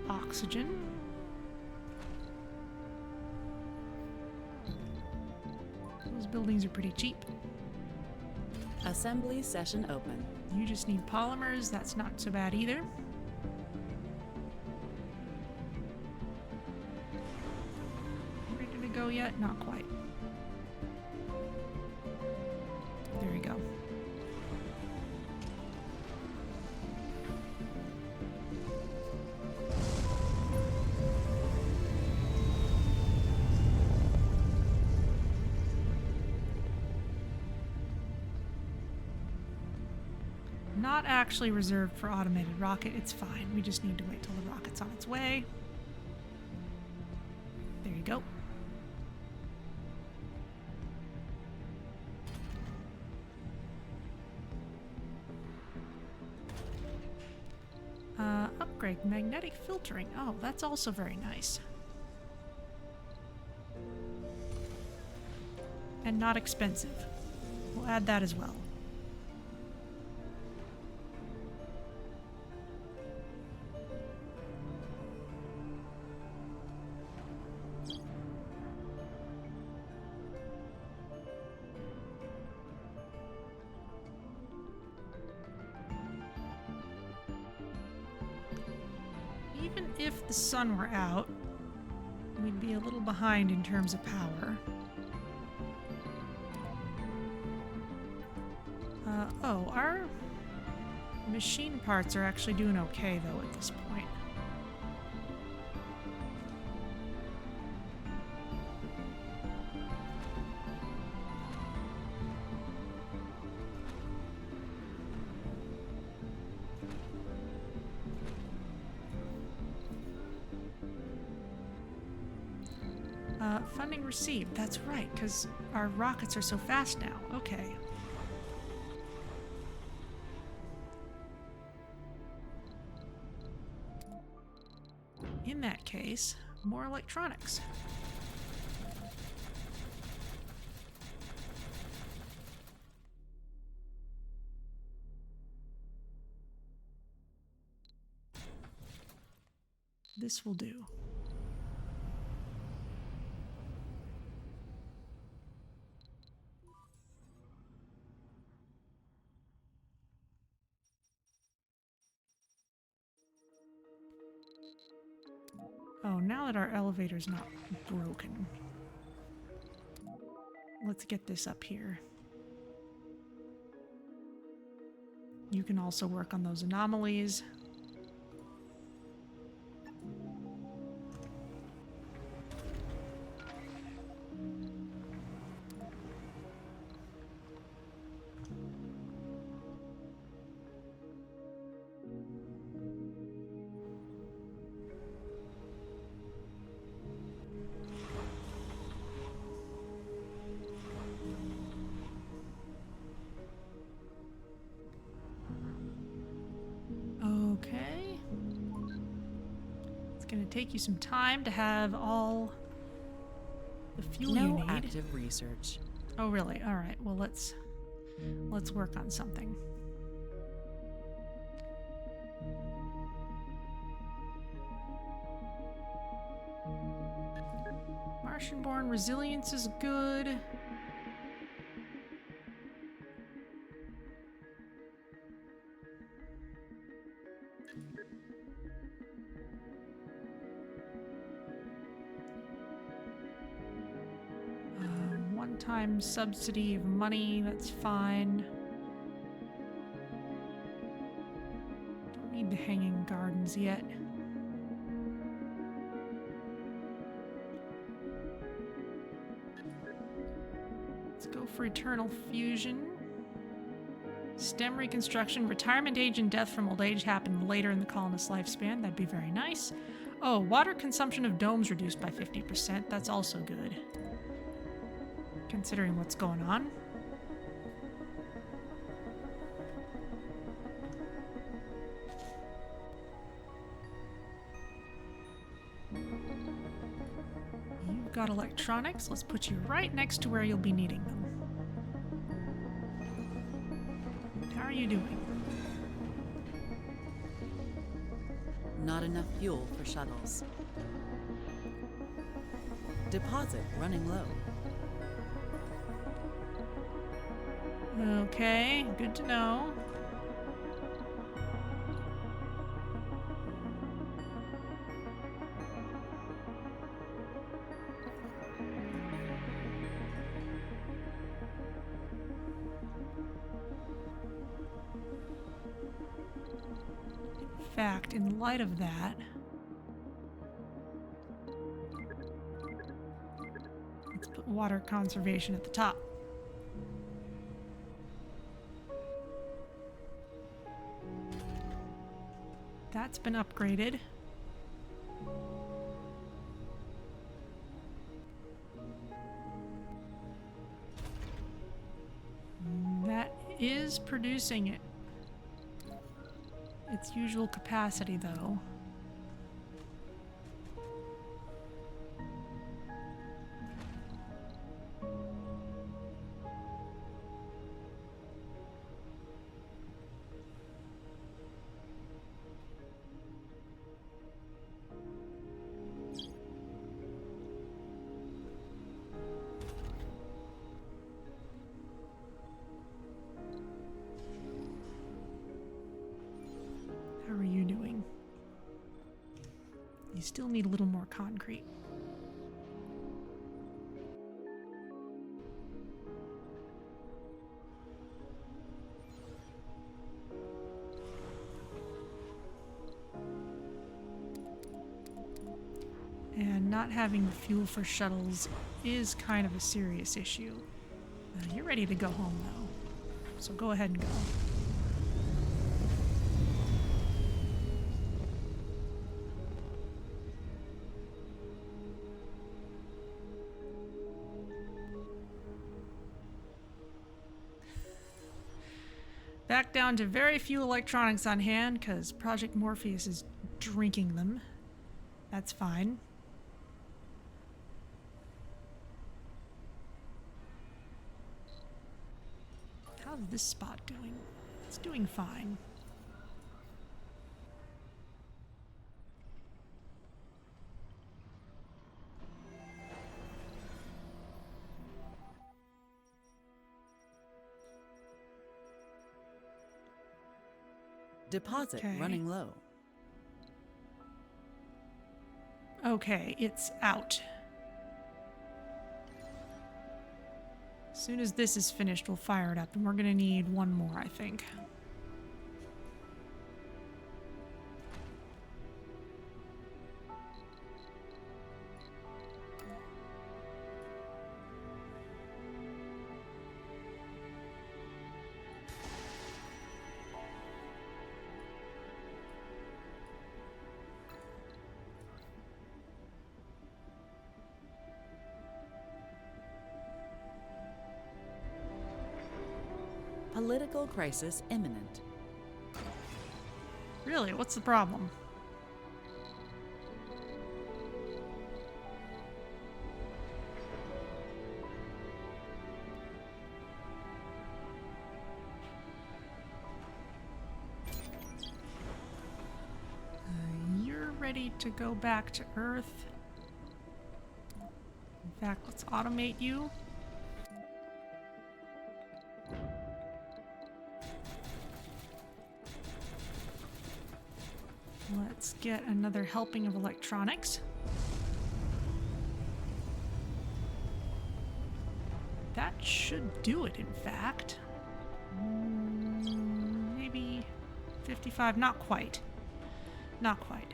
oxygen. Those buildings are pretty cheap. Assembly session open. You just need polymers. That's not so bad either. Go yet? Not quite. There we go. Not actually reserved for automated rocket. It's fine. We just need to wait till the rocket's on its way. There you go. upgrade. Magnetic filtering. Oh, that's also very nice. And not expensive. We'll add that as well. Even if the sun were out, we'd be a little behind in terms of power. Oh, our machine parts are actually doing okay, though, at this point. Funding received. That's right, because our rockets are so fast now. Okay. In that case, more electronics. This will do. Oh, now that our elevator's not broken, let's get this up here. You can also work on those anomalies. Okay. It's gonna take you some time to have all the fuel you No need. active research. Oh, really? All right. Well, let's work on something. Martian-born resilience is good. One-time subsidy of money, that's fine. Don't need the hanging gardens yet. Let's go for eternal fusion. STEM reconstruction. Retirement age and death from old age happen later in the colonist's lifespan. That'd be very nice. Oh, water consumption of domes reduced by 50%. That's also good, considering what's going on. You've got electronics. Let's put you right next to where you'll be needing them. How are you doing? Not enough fuel for shuttles. Deposit running low. Okay, good to know. In fact, in light of that, let's put water conservation at the top. That's been upgraded. That is producing it. Its usual capacity, though. You still need a little more concrete. And not having the fuel for shuttles is kind of a serious issue. You're ready to go home, though. So go ahead and go. Back down to very few electronics on hand, because Project Morpheus is drinking them. That's fine. How's this spot doing? It's doing fine. Deposit Okay. running low. Okay, it's out. As soon as this is finished, we'll fire it up, and we're gonna need one more, I think. Political crisis imminent. Really, what's the problem? You're ready to go back to Earth. In fact, let's automate you. Let's get another helping of electronics. That should do it, in fact. Maybe 55, not quite. Not quite.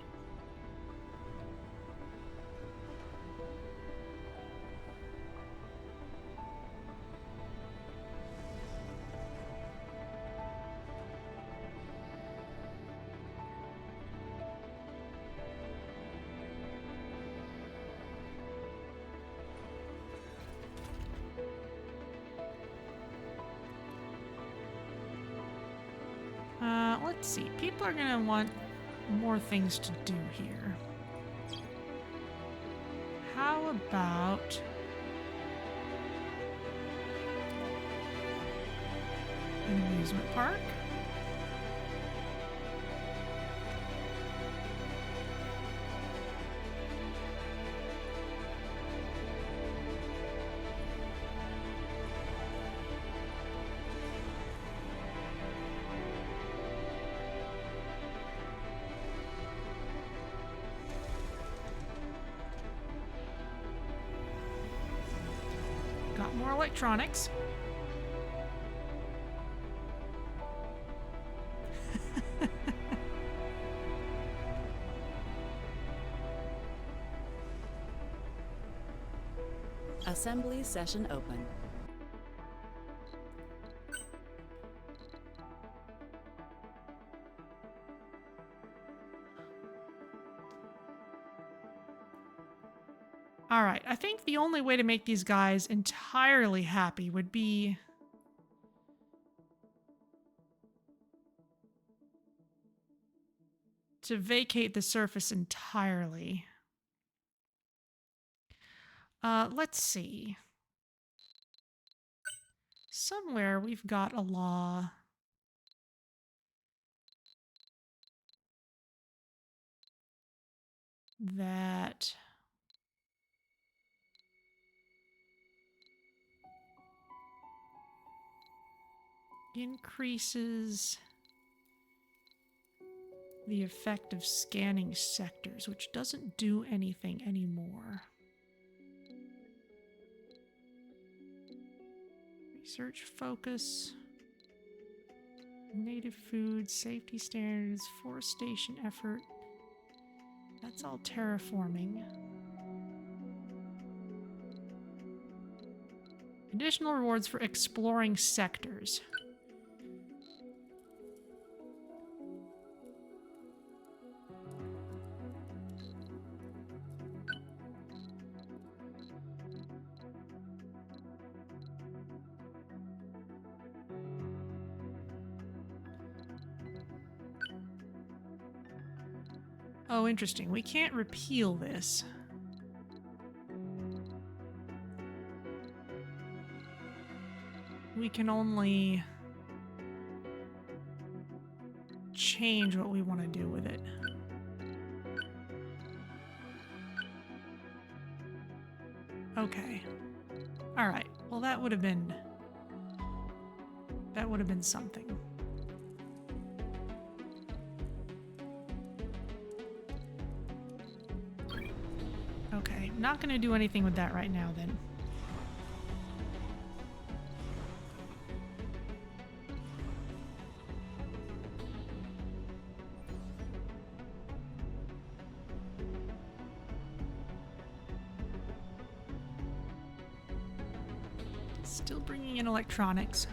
Let's see. People are gonna want more things to do here. How about an amusement park? Got more electronics. Assembly session open. All right, I think the only way to make these guys entirely happy would be to vacate the surface entirely. Let's see. Somewhere we've got a law that increases the effect of scanning sectors, which doesn't do anything anymore. Research focus, native food, safety standards, forestation effort. That's all terraforming. Additional rewards for exploring sectors. Oh, interesting. We can't repeal this. We can only change what we want to do with it. Okay. All right. Well, that would have been something. Okay, not going to do anything with that right now then. Still bringing in electronics.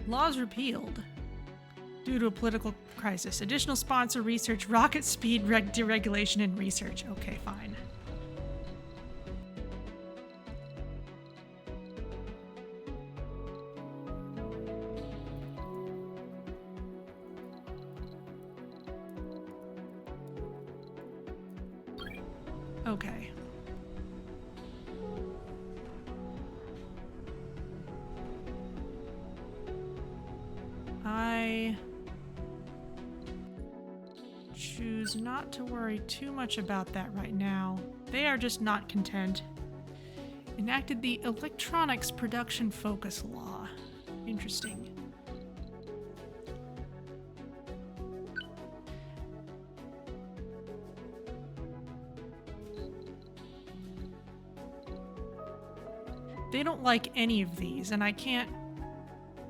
Laws repealed due to a political crisis. Additional sponsor research, rocket speed deregulation and research. Okay, fine. Okay. I choose not to worry too much about that right now. They are just not content. Enacted the Electronics Production Focus Law. Interesting. They don't like any of these, and I can't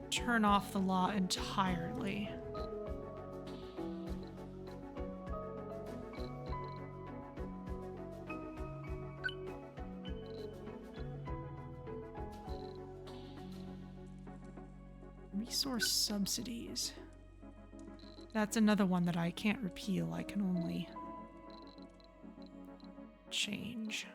turn off the law entirely. Resource subsidies. That's another one that I can't repeal. I can only change.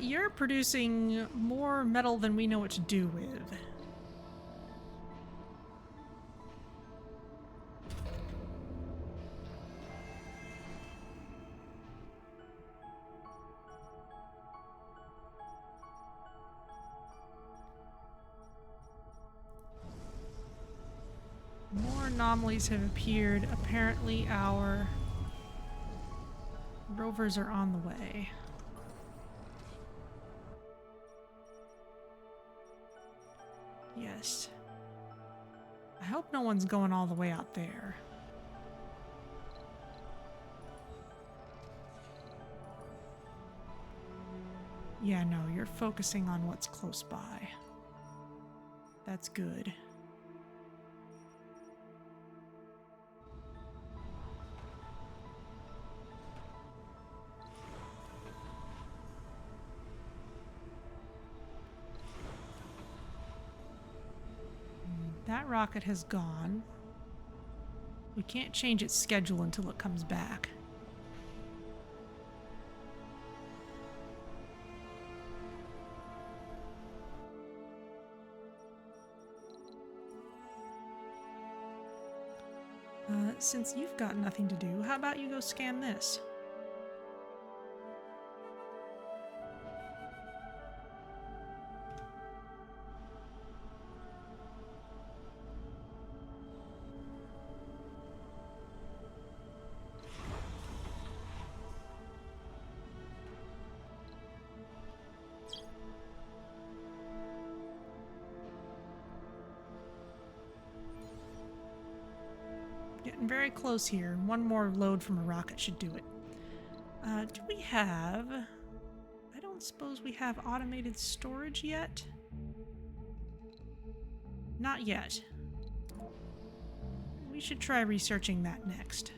You're producing more metal than we know what to do with. More anomalies have appeared. Apparently our rovers are on the way. Yes. I hope no one's going all the way out there. Yeah, no, you're focusing on what's close by. That's good. That rocket has gone. We can't change its schedule until it comes back. since you've got nothing to do, how about you go scan this? Getting very close here. One more load from a rocket should do it. Do we have... I don't suppose we have automated storage yet? Not yet. We should try researching that next.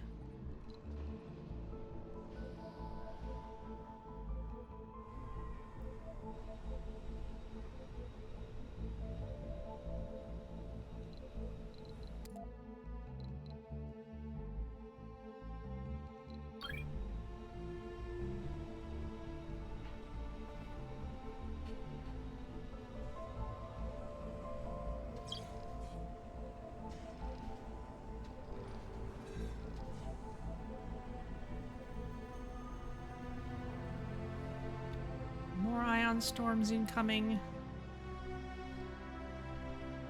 More ion storms incoming.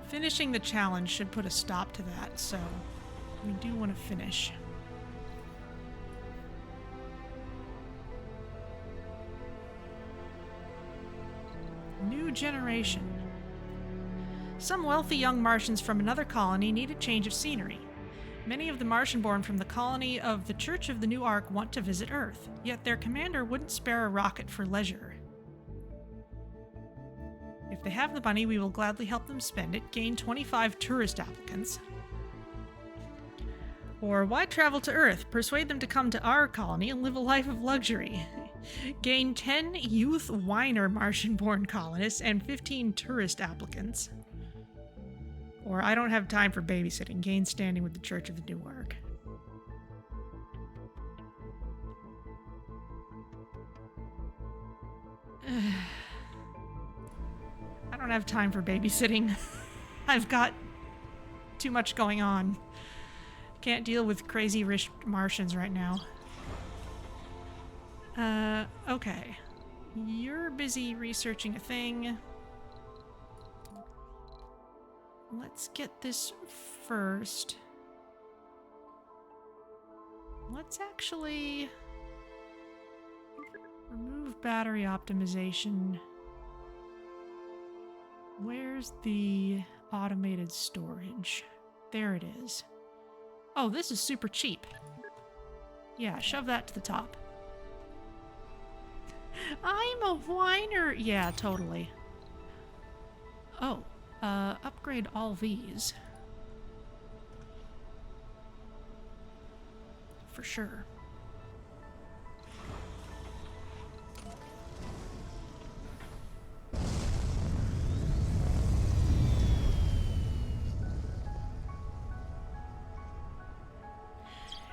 Finishing the challenge should put a stop to that, so we do want to finish. New generation. Some wealthy young Martians from another colony need a change of scenery. Many of the Martian-born from the colony of the Church of the New Ark want to visit Earth, yet their commander wouldn't spare a rocket for leisure. If they have the money, we will gladly help them spend it, gain 25 tourist applicants. Or why travel to Earth? Persuade them to come to our colony and live a life of luxury. Gain 10 youth whiner Martian-born colonists and 15 tourist applicants. Or I don't have time for babysitting. Gain standing with the Church of the New Ark. I don't have time for babysitting. I've got too much going on. Can't deal with crazy rich Martians right now. Okay. You're busy researching a thing. Let's get this first. Let's actually remove battery optimization. Where's the automated storage? There it is. Oh, this is super cheap. Yeah, shove that to the top. I'm a whiner! Yeah, totally. Oh, upgrade all these. For sure.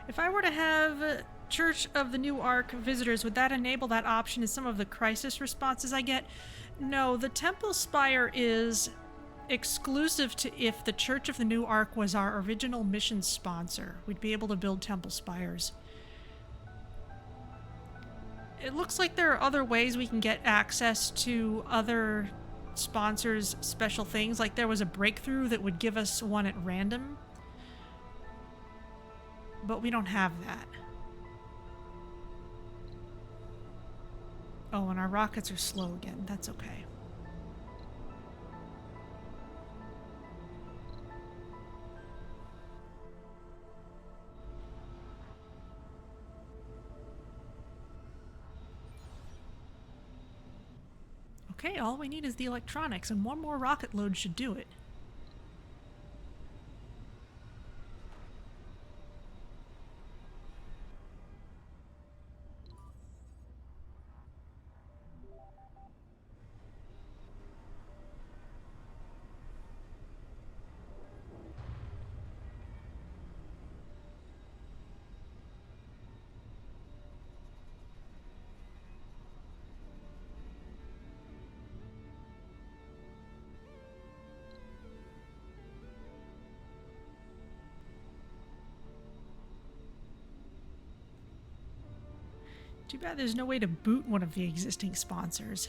If I were to have Church of the New Ark visitors, would that enable that option in some of the crisis responses I get? No, the Temple Spire is exclusive to if the Church of the New Ark was our original mission sponsor. We'd be able to build Temple Spires. It looks like there are other ways we can get access to other sponsors' special things. Like there was a breakthrough that would give us one at random. But we don't have that. Oh, and our rockets are slow again. That's okay. Okay, all we need is the electronics, and one more rocket load should do it. Too bad there's no way to boot one of the existing sponsors.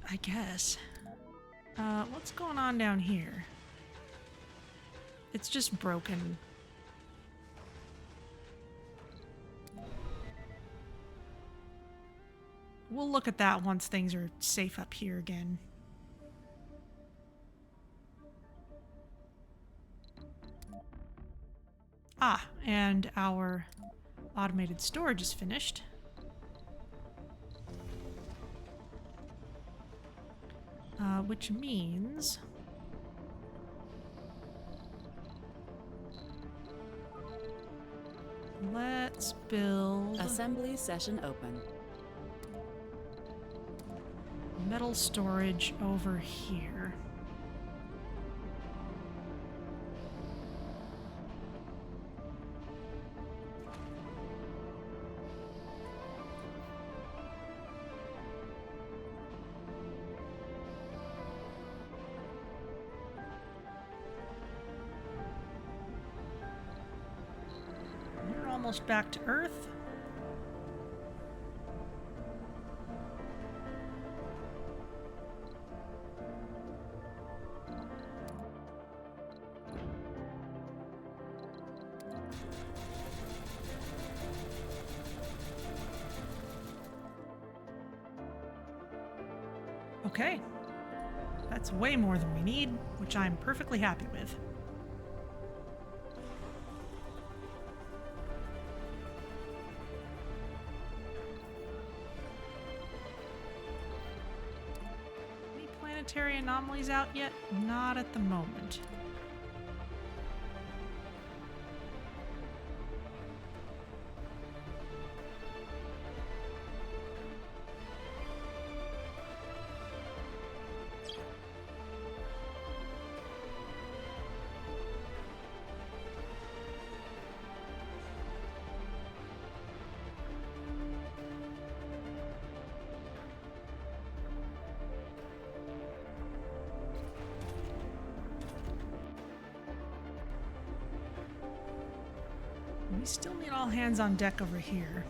I guess. What's going on down here? It's just broken. We'll look at that once things are safe up here again. Ah, and our automated storage is finished. Which means... let's build... Assembly session open. metal storage over here. We're almost back to Earth. Okay. That's way more than we need, which I'm perfectly happy with. Any planetary anomalies out yet? Not at the moment. We still need all hands on deck over here.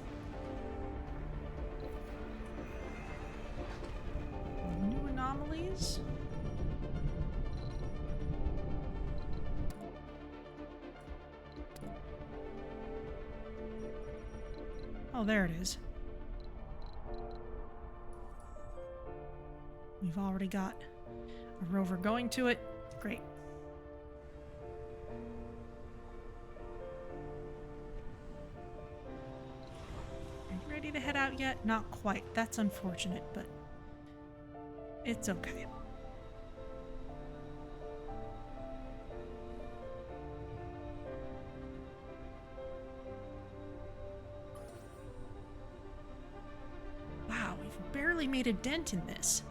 New anomalies? Oh, there it is. We've already got a rover going to it. Great. Ready to head out yet? Not quite. That's unfortunate, but it's okay. Wow, we've barely made a dent in this.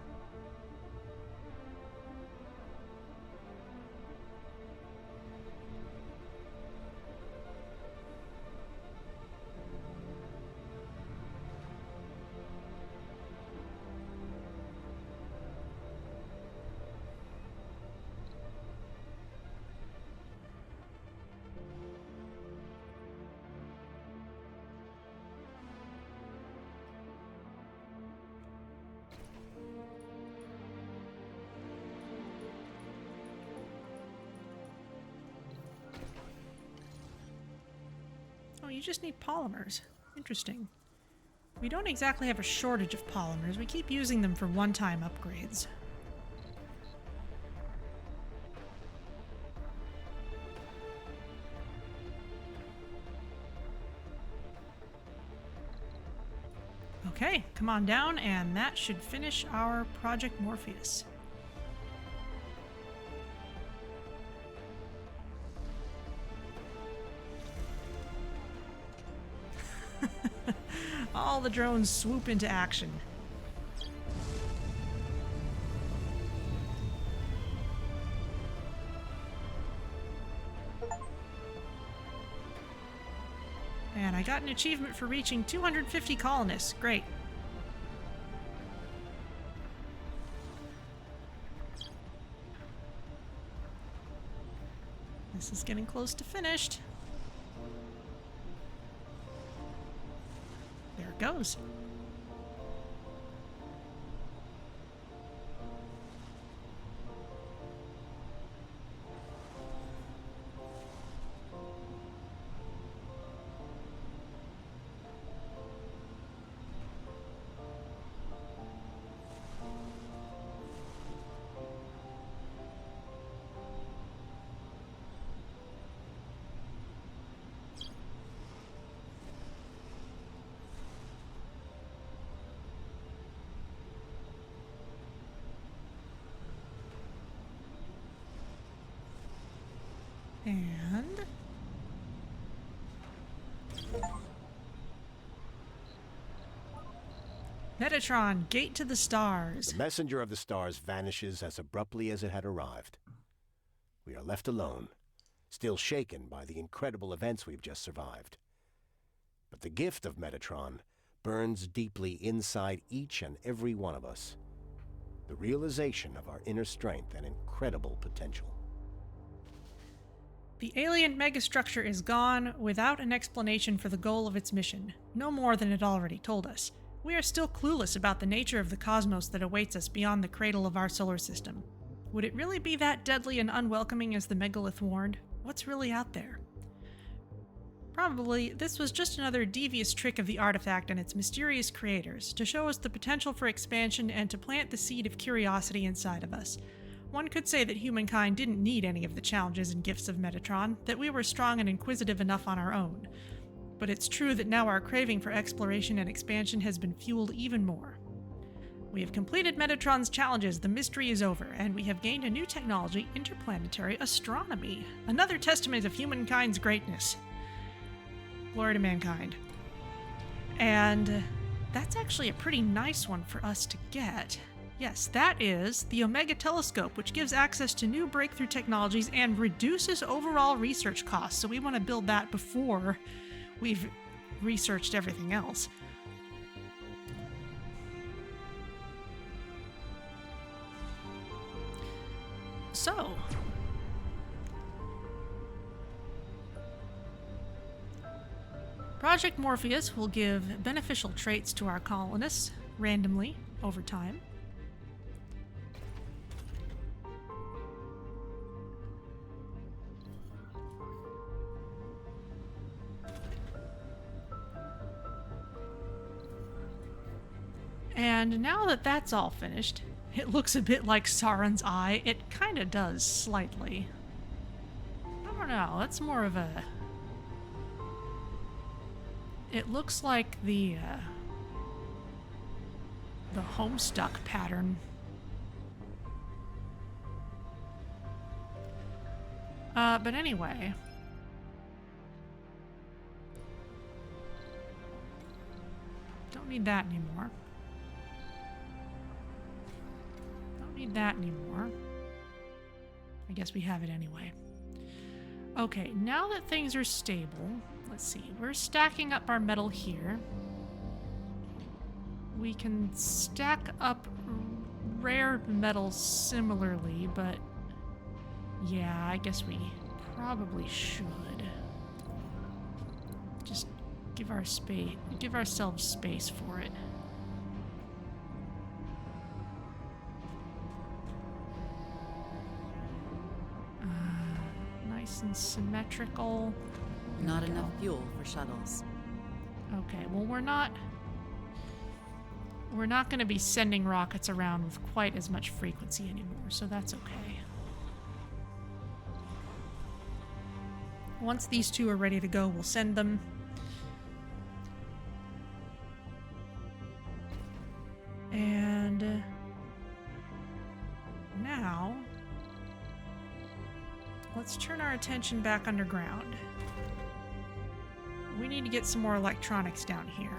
Oh, you just need polymers. Interesting. We don't exactly have a shortage of polymers. We keep using them for one-time upgrades. Okay, come on down, and that should finish our Project Morpheus. All the drones swoop into action. And I got an achievement for reaching 250 colonists. Great. This is getting close to finished. There it goes. And Metatron, Gate to the Stars. The messenger of the stars vanishes as abruptly as it had arrived. We are left alone, still shaken by the incredible events we've just survived. But the gift of Metatron burns deeply inside each and every one of us. The realization of our inner strength and incredible potential. The alien megastructure is gone without an explanation for the goal of its mission, no more than it already told us. We are still clueless about the nature of the cosmos that awaits us beyond the cradle of our solar system. Would it really be that deadly and unwelcoming as the megalith warned? What's really out there? Probably, this was just another devious trick of the artifact and its mysterious creators, to show us the potential for expansion and to plant the seed of curiosity inside of us. One could say that humankind didn't need any of the challenges and gifts of Metatron, that we were strong and inquisitive enough on our own. But it's true that now our craving for exploration and expansion has been fueled even more. We have completed Metatron's challenges, the mystery is over, and we have gained a new technology, interplanetary astronomy. Another testament of humankind's greatness. Glory to mankind. And that's actually a pretty nice one for us to get. Yes, that is the Omega Telescope, which gives access to new breakthrough technologies and reduces overall research costs. So we want to build that before we've researched everything else. So, Project Morpheus will give beneficial traits to our colonists randomly over time. And now that that's all finished, it looks a bit like Sauron's eye. It kind of does, slightly. I don't know, that's more of a... It looks like the Homestuck pattern. But anyway... Don't need that anymore. Need that anymore. I guess we have it anyway. Okay, now that things are stable, let's see. We're stacking up our metal here. We can stack up rare metals similarly, but yeah, I guess we probably should. Just give ourselves space for it. And symmetrical. Not enough fuel for shuttles. Okay, well we're not going to be sending rockets around with quite as much frequency anymore, so that's okay. Once these two are ready to go, we'll send them. And now let's turn our attention back underground. We need to get some more electronics down here.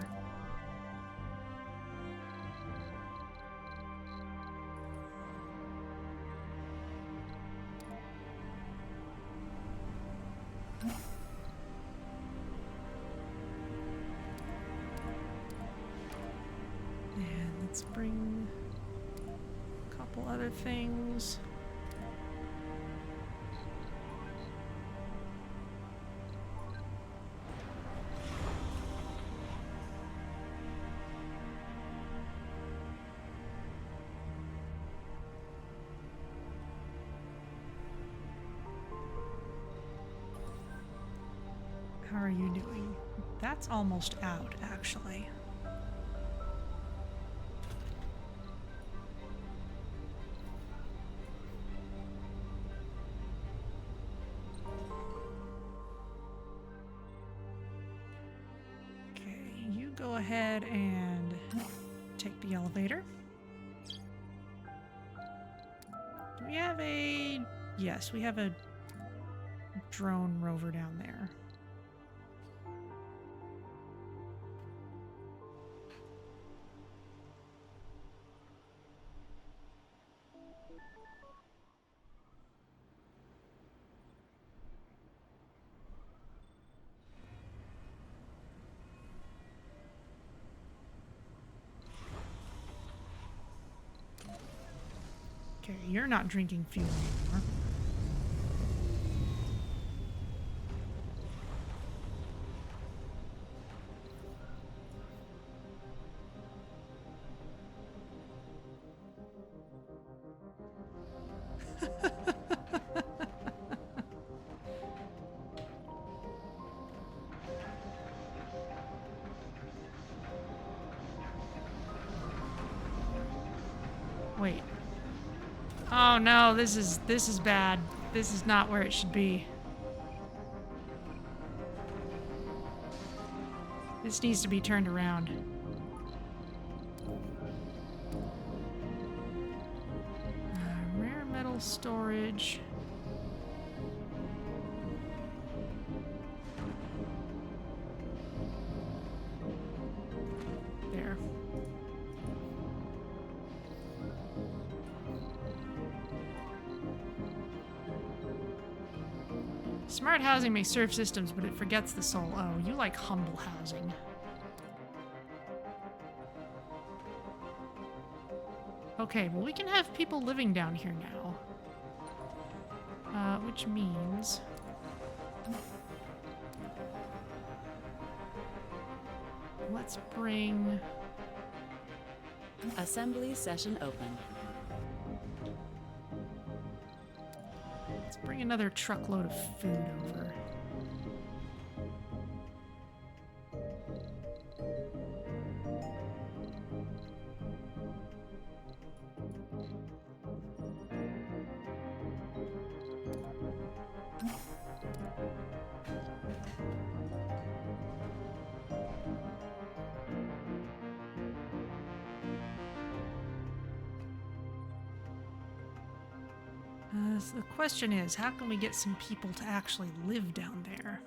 And let's bring a couple other things. How are you doing? That's almost out, actually. Okay, you go ahead and take the elevator. Do we have a... Yes, we have a drone rover down there. Okay, you're not drinking fuel anymore. Wait. Oh no, this is bad. This is not where it should be. This needs to be turned around. Rare metal storage. There. Smart housing may serve systems, but it forgets the soul. Oh, you like humble housing. Okay, well we can have people living down here now. Which means... Let's bring... Assembly session open. Let's bring another truckload of food over. So the question is, how can we get some people to actually live down there?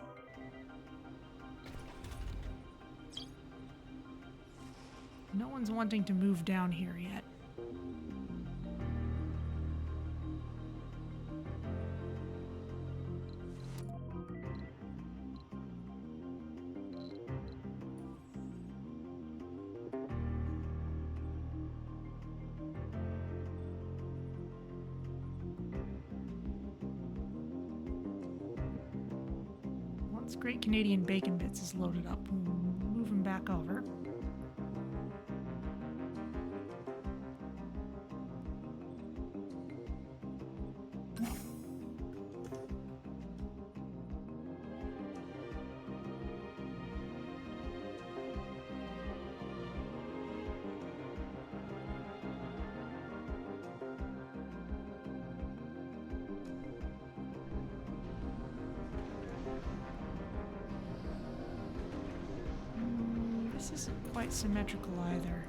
No one's wanting to move down here yet. Once Great Canadian Bacon Bits is loaded up, we'll move him back over. This isn't quite symmetrical either.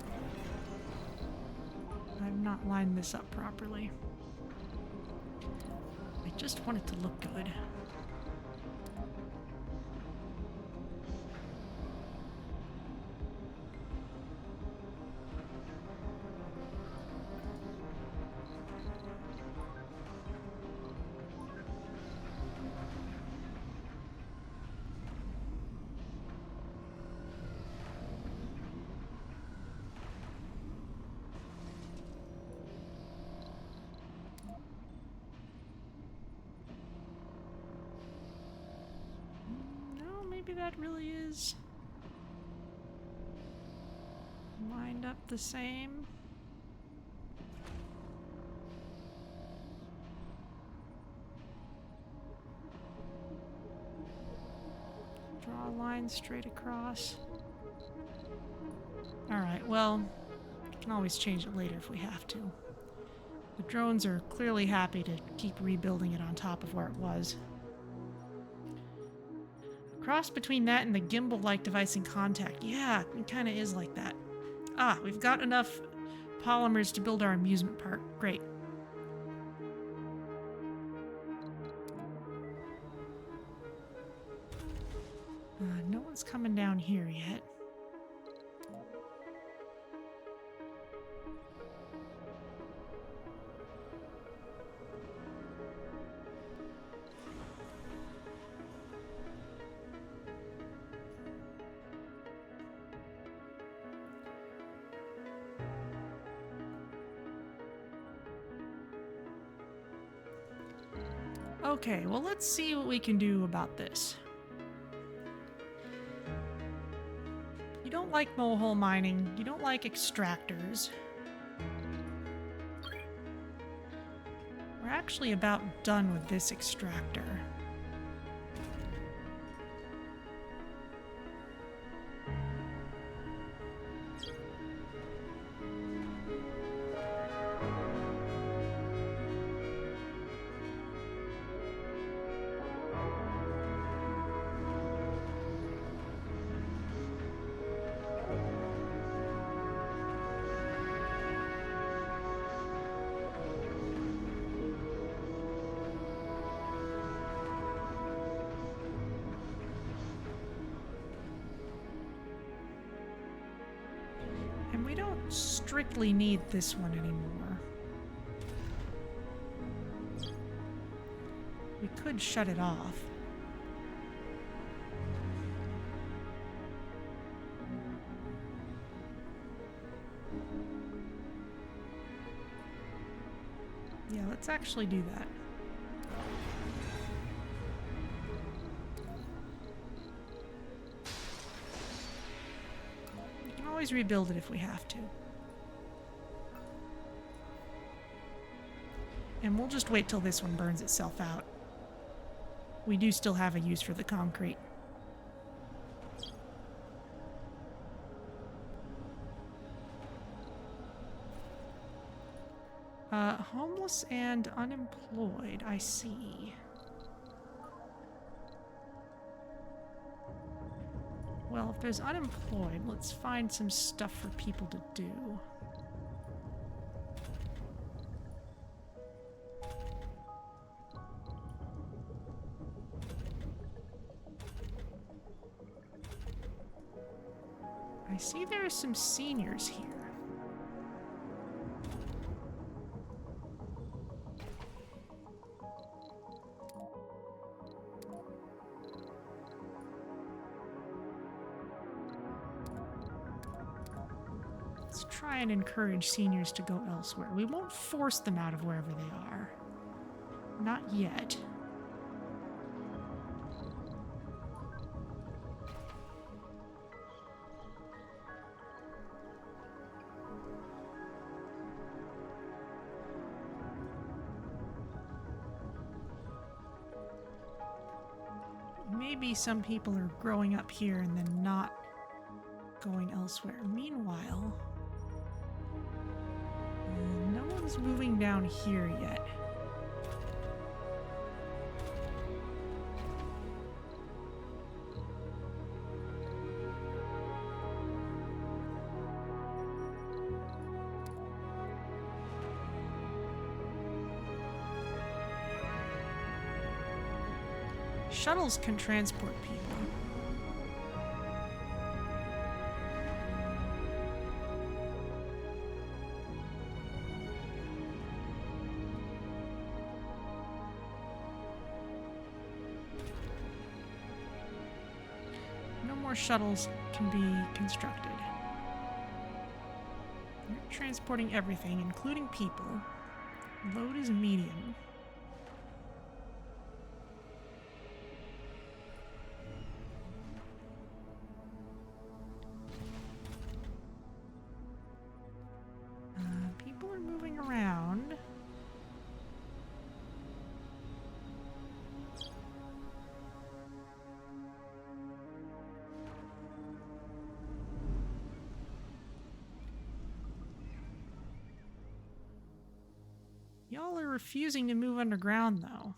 I've not lined this up properly. I just want it to look good. Maybe that really is lined up the same. Draw a line straight across. Alright, well, we can always change it later if we have to. The drones are clearly happy to keep rebuilding it on top of where it was. Cross between that and the gimbal-like device in contact. Yeah, it kind of is like that. Ah, we've got enough polymers to build our amusement park. Great. No one's coming down here yet. Okay, well, let's see what we can do about this. You don't like mohole mining. You don't like extractors. We're actually about done with this extractor. And we don't strictly need this one anymore. We could shut it off. Yeah, let's actually do that. Always rebuild it if we have to. And we'll just wait till this one burns itself out. We do still have a use for the concrete. Homeless and unemployed, I see. Well, if there's unemployed, let's find some stuff for people to do. I see there are some seniors here. Let's try and encourage seniors to go elsewhere. We won't force them out of wherever they are. Not yet. Maybe some people are growing up here and then not going elsewhere. Meanwhile, no one's moving down here yet. Shuttles can transport people. No more shuttles can be constructed. You're transporting everything, including people. Load is medium. People are moving around. Y'all are refusing to move underground, though.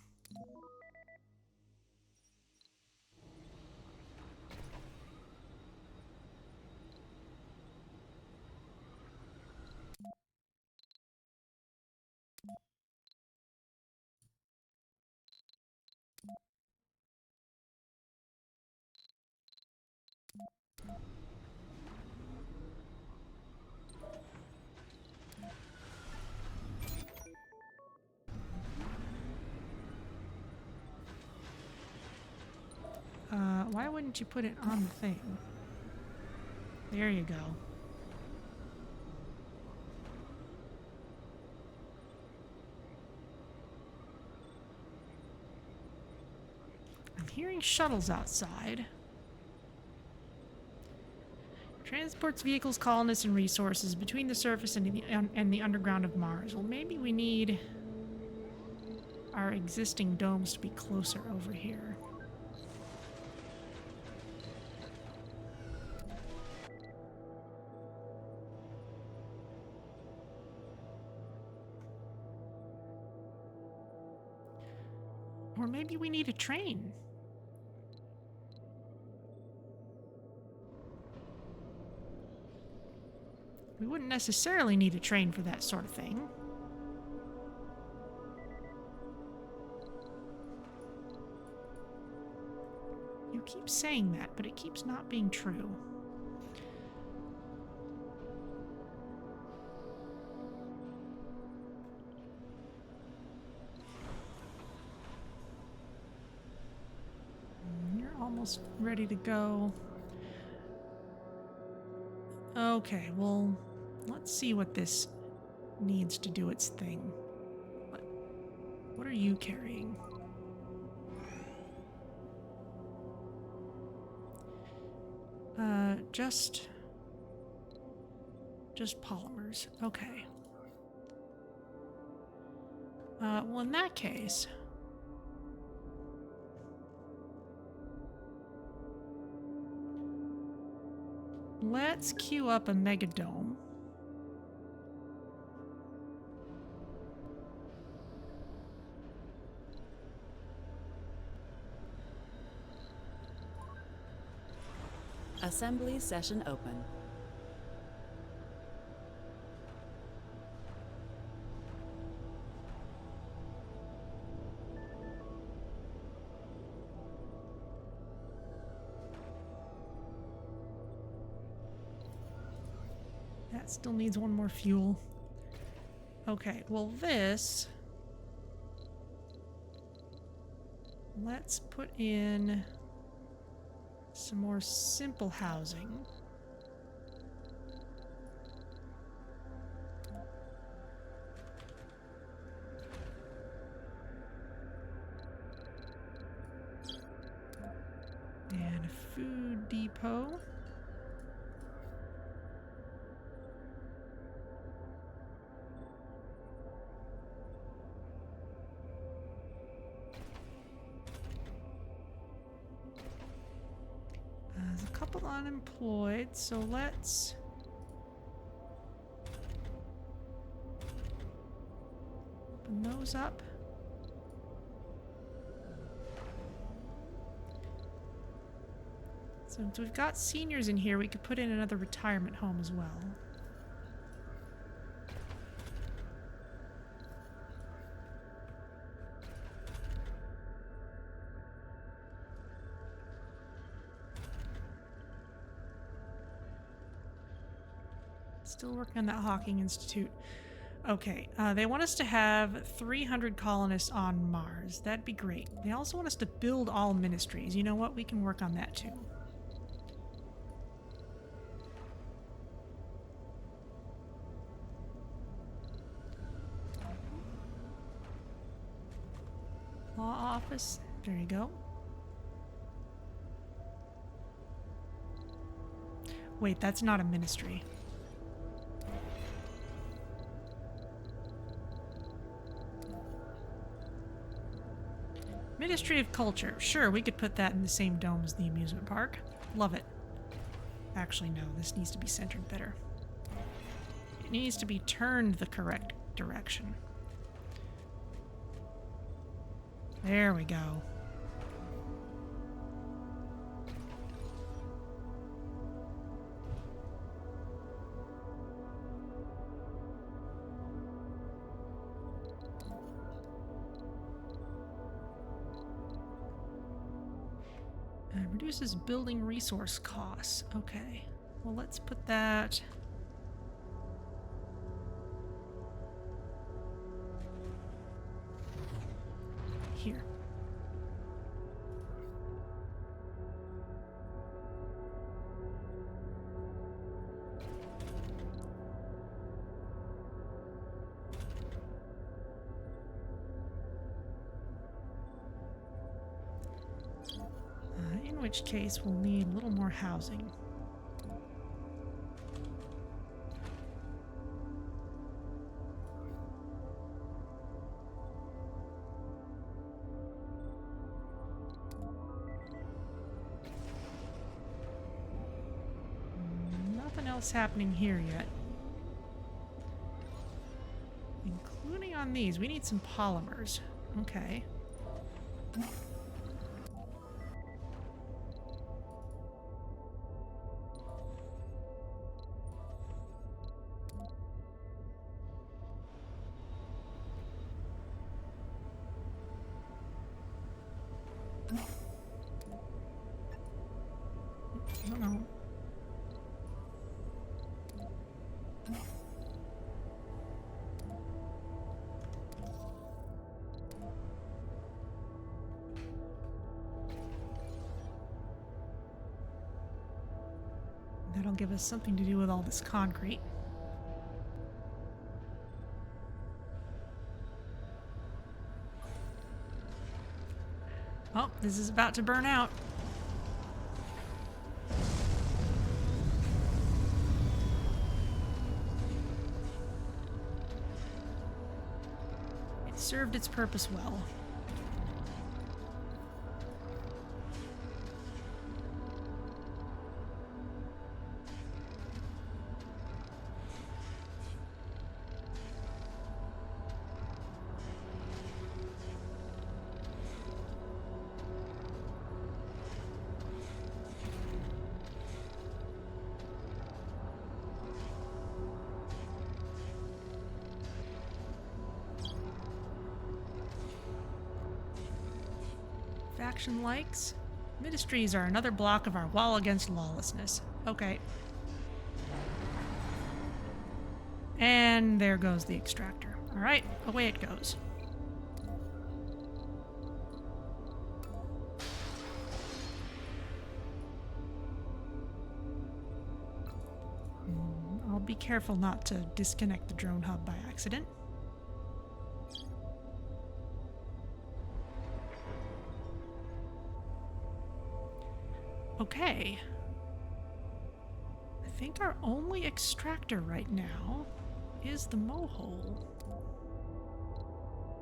Why wouldn't you put it on the thing? There you go. I'm hearing shuttles outside. Transports vehicles, colonists, and resources between the surface and the underground of Mars. Well, maybe we need our existing domes to be closer over here. Or maybe we need a train. We wouldn't necessarily need a train for that sort of thing. You keep saying that, but it keeps not being true. You're almost ready to go. Okay, well, let's see what this needs to do its thing. What are you carrying? Just polymers. Okay. Well, in that case, let's queue up a megadome. Assembly session open. That still needs one more fuel. Okay, well this... Let's put in some more simple housing. And a food depot. There's a couple unemployed, so let's open those up. So if we've got seniors in here, we could put in another retirement home as well. Still working on that Hawking Institute. Okay, they want us to have 300 colonists on Mars. That'd be great. They also want us to build all ministries. You know what? We can work on that too. Law office. There you go. Wait, that's not a ministry. Ministry of Culture. Sure, we could put that in the same dome as the amusement park. Love it. Actually, no, this needs to be centered better. It needs to be turned the correct direction. There we go. Reduces building resource costs. Okay. Well, let's put that... here. In which case, we'll need a little more housing. Nothing else happening here yet. Including on these. We need some polymers. Okay. No. That'll give us something to do with all this concrete. Oh, this is about to burn out. It served its purpose well. Faction likes. Ministries are another block of our wall against lawlessness. Okay. And there goes the extractor. Alright, away it goes. I'll be careful not to disconnect the drone hub by accident. Okay. I think our only extractor right now is the Mohole.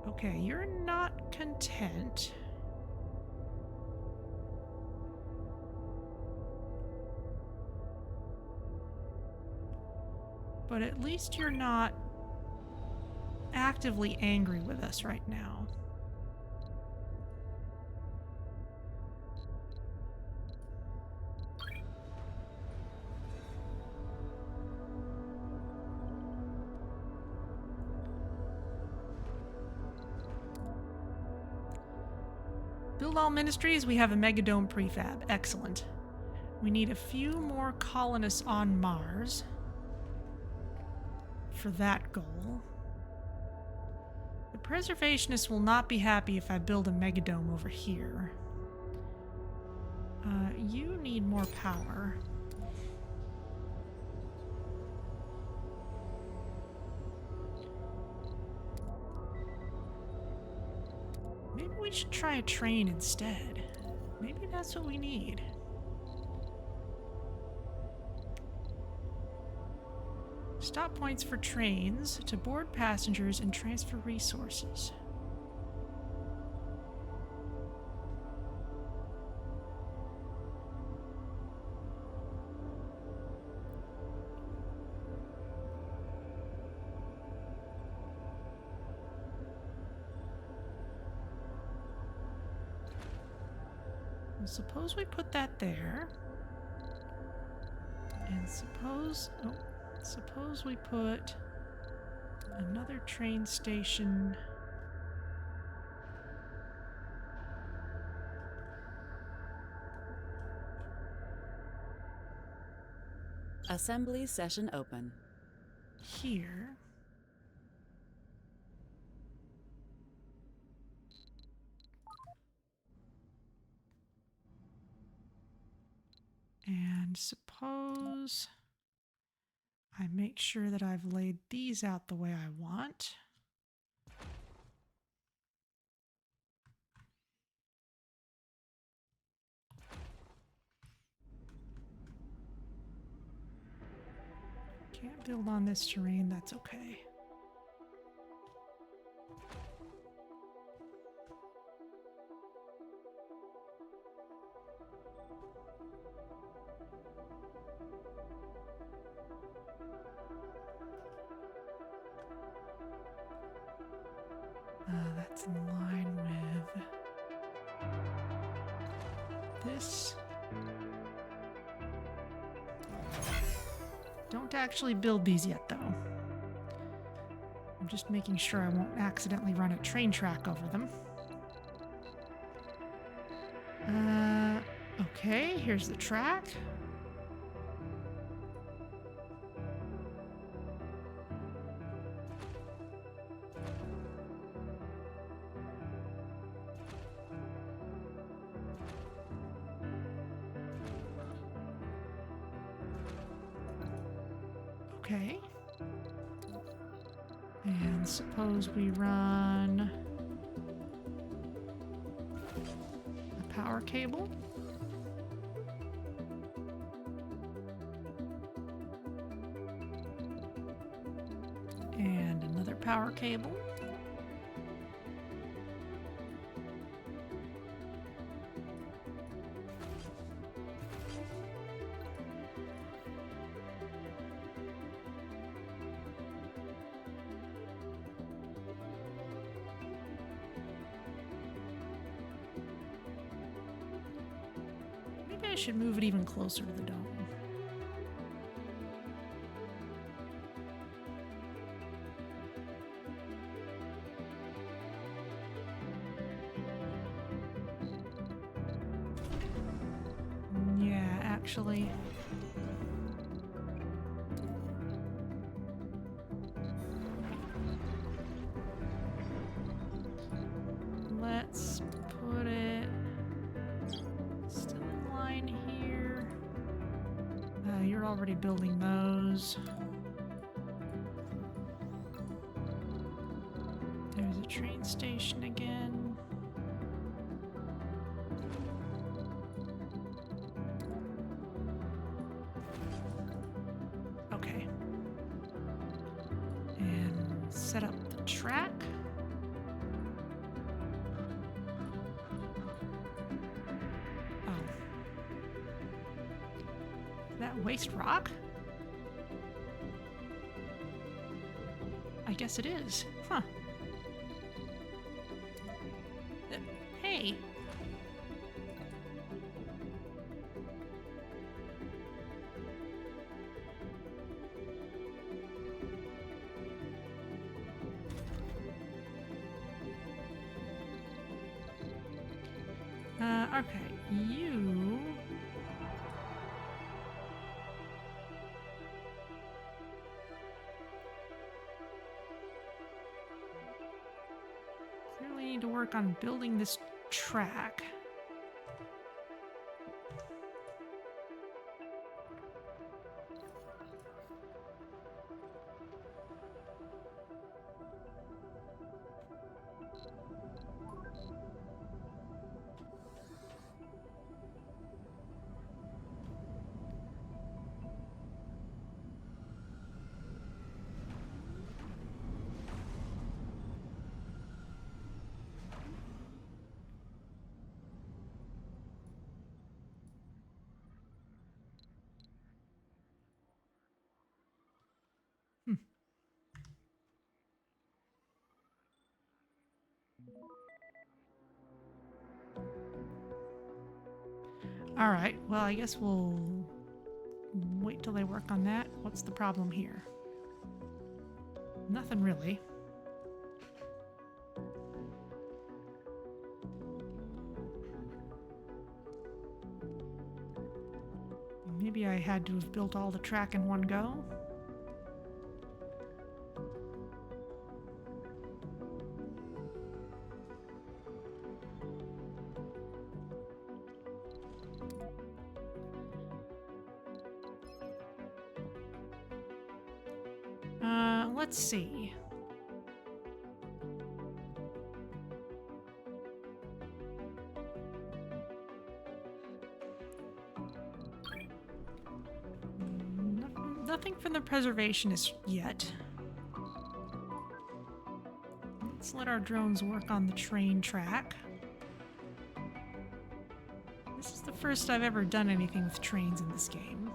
Okay, you're not content. But at least you're not actively angry with us right now. Build all ministries, we have a megadome prefab. Excellent. We need a few more colonists on Mars for that goal. The preservationists will not be happy if I build a megadome over here. You need more power. Maybe we should try a train instead. Maybe that's what we need. Stop points for trains to board passengers and transfer resources. Well, suppose we put that there. And suppose we put another train station. Assembly session open. Here. And suppose I make sure that I've laid these out the way I want. Can't build on this terrain, that's okay. That's in line with this. Don't actually build these yet, though. I'm just making sure I won't accidentally run a train track over them. Okay, here's the track. Okay. And suppose we run a power cable. And another power cable. Maybe I should move it even closer to the dome. Yeah, actually. Let's put it still in line here. You're already building those. There's a train station again. Okay. And set up the track. That waste rock? I guess it is. Huh. Hey. Okay, you... clearly need to work on building this track. Alright, well, I guess we'll wait till they work on that. What's the problem here? Nothing really. Maybe I had to have built all the track in one go. Let's see. Nothing from the preservationists yet. Let's let our drones work on the train track. This is the first I've ever done anything with trains in this game.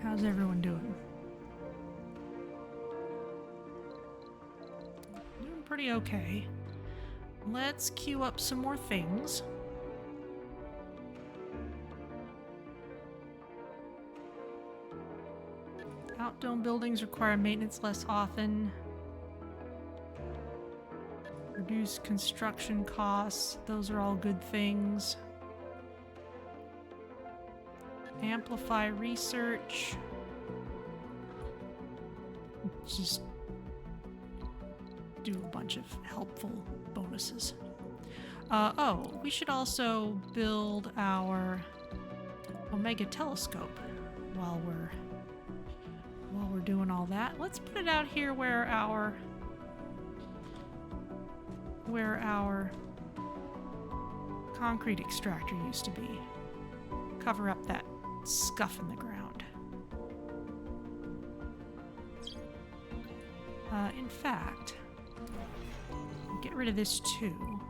How's everyone doing? Doing pretty okay. Let's queue up some more things. Outdome buildings require maintenance less often. Reduce construction costs. Those are all good things. Amplify research. Just do a bunch of helpful bonuses. Oh, we should also build our Omega telescope while we're doing all that. Let's put it out here where our concrete extractor used to be. Cover up that scuff in the ground. In fact, get rid of this too.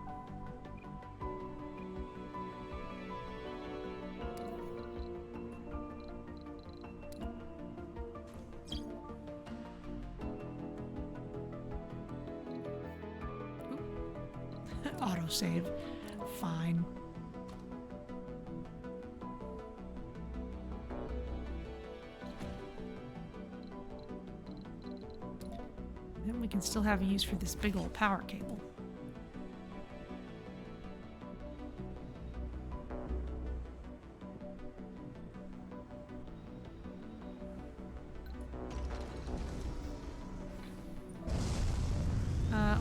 Autosave. Fine. Then we can still have a use for this big old power cable.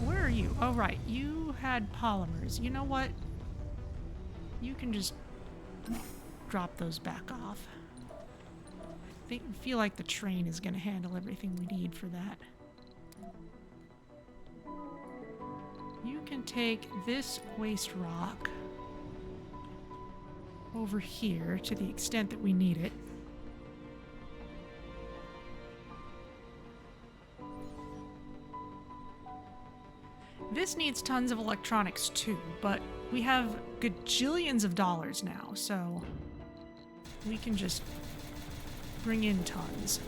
Where are you? Oh, right. You had polymers. You know what? You can just drop those back off. I feel like the train is going to handle everything we need for that. You can take this waste rock over here to the extent that we need it. This needs tons of electronics too, but we have gajillions of dollars now, so we can just bring in tons.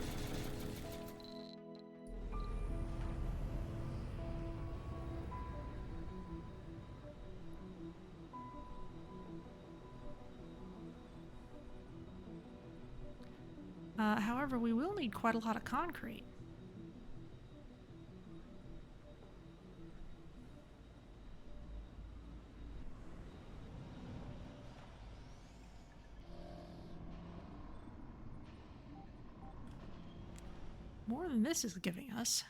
However, we will need quite a lot of concrete. More than this is giving us.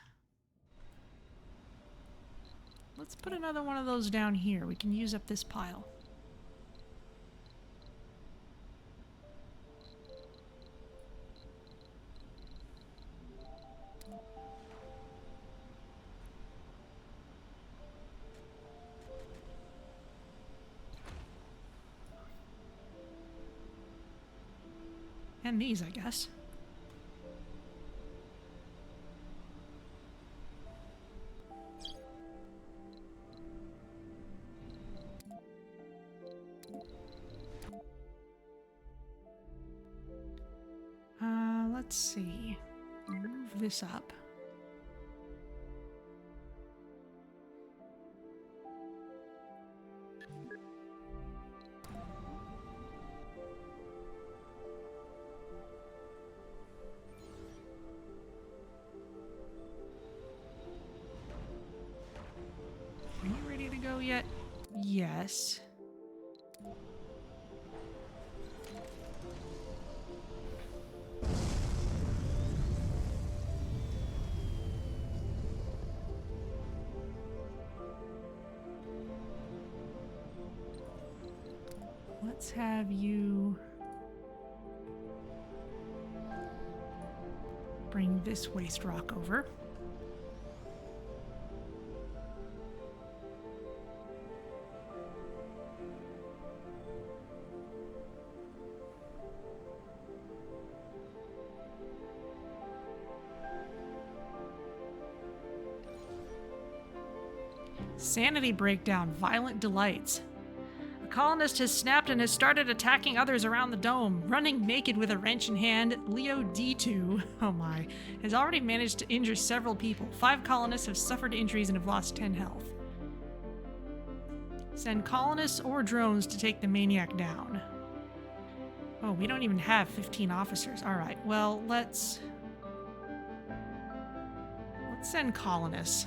Let's put another one of those down here. We can use up this pile. And these, I guess. let's see. Move this up. Are you ready to go yet? Yes. Let's have you bring this waste rock over. Sanity breakdown, violent delights. A colonist has snapped and has started attacking others around the dome. Running naked with a wrench in hand, Leo D2, oh my, has already managed to injure several people. 5 colonists have suffered injuries and have lost 10 health. Send colonists or drones to take the maniac down. Oh, we don't even have 15 officers. Alright, well, let's send colonists.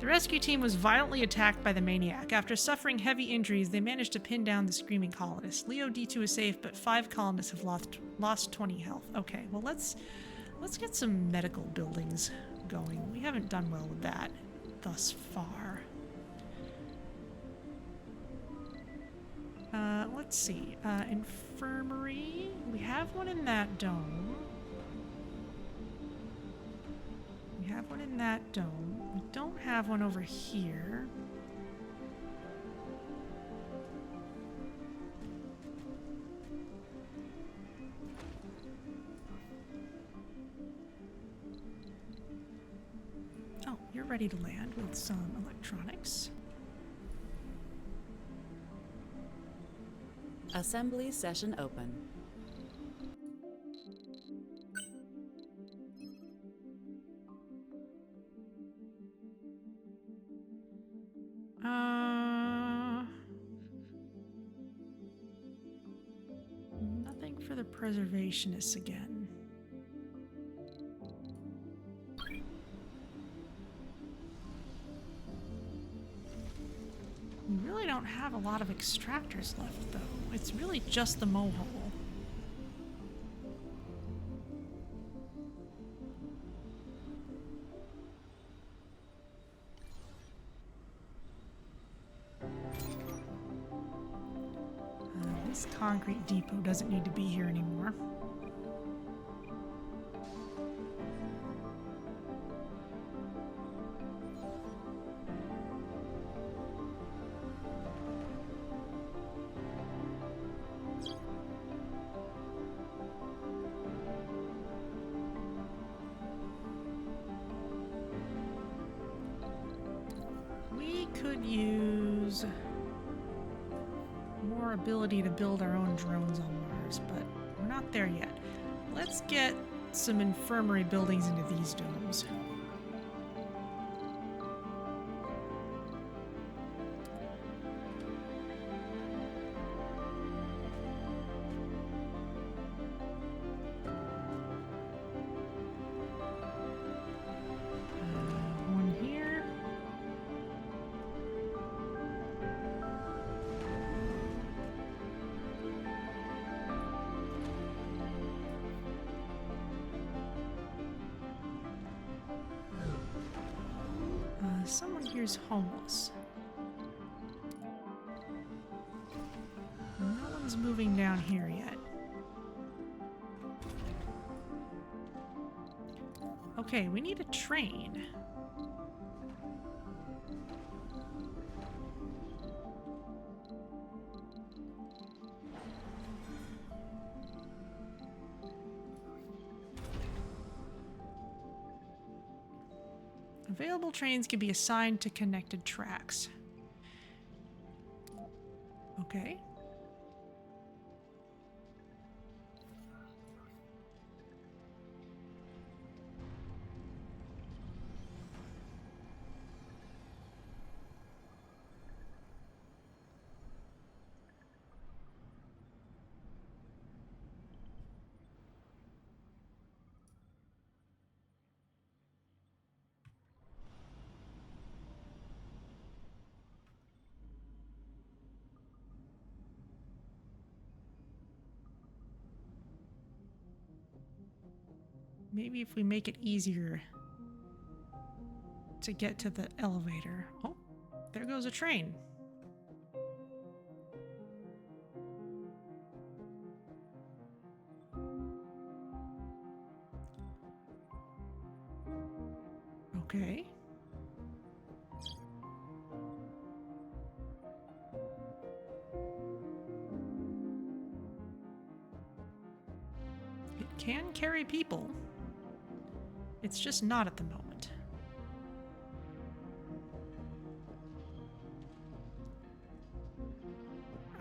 The rescue team was violently attacked by the maniac. After suffering heavy injuries, they managed to pin down the screaming colonists. Leo D2 is safe, but 5 colonists have lost 20 health. Okay, well let's get some medical buildings going. We haven't done well with that thus far. Let's see. Infirmary. We have one in that dome. We have one in that dome. We don't have one over here. Oh, you're ready to land with some electronics. Assembly session open. Nothing for the preservationists again. We really don't have a lot of extractors left, though. It's really just the Mohole. This concrete depot doesn't need to be here anymore. We could use more ability to build our own drones on Mars, but we're not there yet. Let's get some infirmary buildings into these domes. One here. Someone here's homeless. No one's moving down here yet. Okay, we need a train. Available trains can be assigned to connected tracks. Okay. Maybe if we make it easier to get to the elevator. Oh, there goes a train. Okay. It can carry people. It's just not at the moment.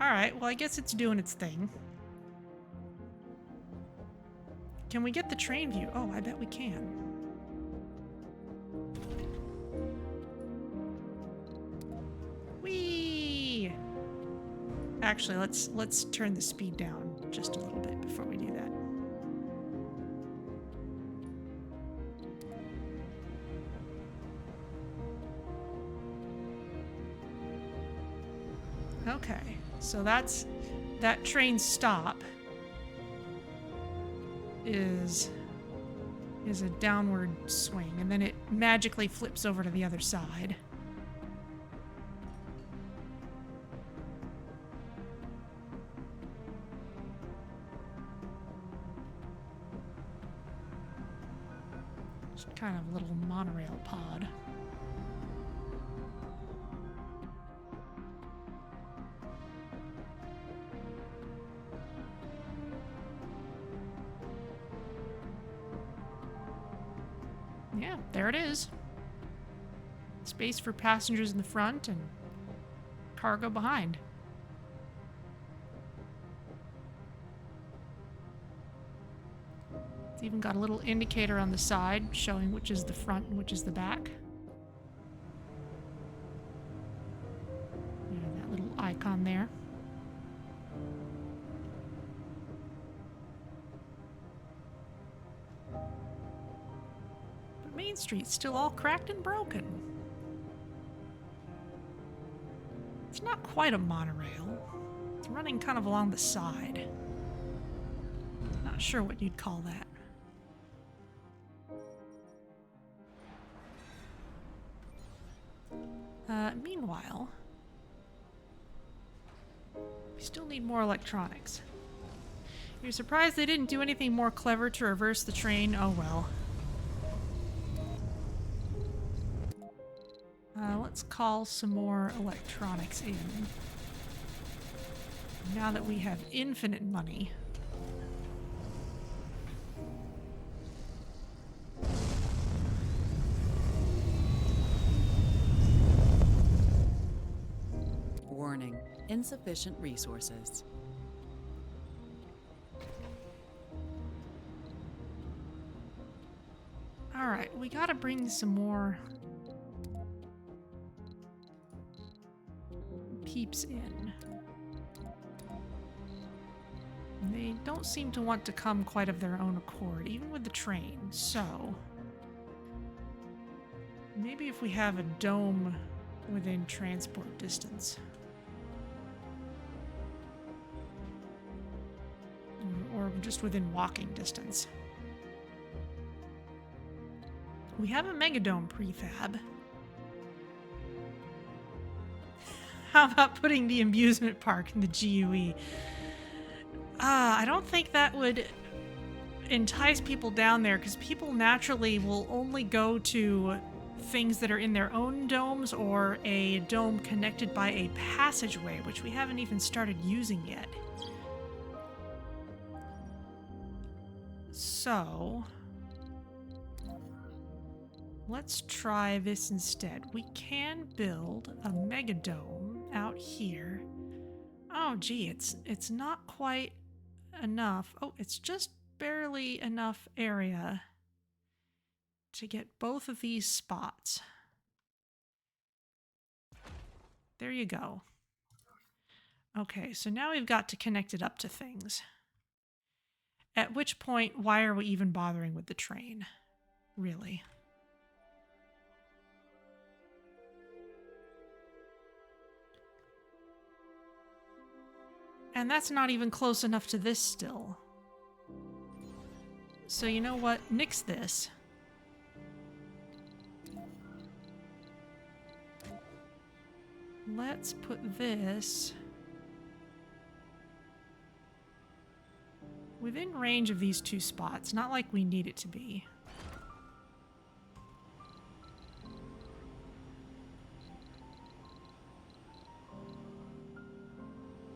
Alright, well I guess it's doing its thing. Can we get the train view? Oh, I bet we can. Whee! Actually, let's turn the speed down just a little bit before we do that. Okay, so that's that train stop is a downward swing, and then it magically flips over to the other side. Just kind of a little monorail pod. Yeah, there it is. Space for passengers in the front and cargo behind. It's even got a little indicator on the side showing which is the front and which is the back. Yeah, that little icon there. Main Street's still all cracked and broken. It's not quite a monorail. It's running kind of along the side. Not sure what you'd call that. Meanwhile, we still need more electronics. You're surprised they didn't do anything more clever to reverse the train? Oh well. Let's call some more electronics in. Now that we have infinite money. Warning, insufficient resources. Alright, we gotta bring some more peeps in. They don't seem to want to come quite of their own accord, even with the train, so maybe if we have a dome within transport distance. Or just within walking distance. We have a megadome prefab. How about putting the amusement park in the GUE? I don't think that would entice people down there, because people naturally will only go to things that are in their own domes or a dome connected by a passageway, which we haven't even started using yet. So let's try this instead. We can build a megadome out here. Oh gee, it's not quite enough. Oh, it's just barely enough area to get both of these spots. There you go. Okay, so now we've got to connect it up to things. At which point, why are we even bothering with the train? Really? And that's not even close enough to this still. So you know what? Nix this. Let's put this within range of these two spots. Not like we need it to be.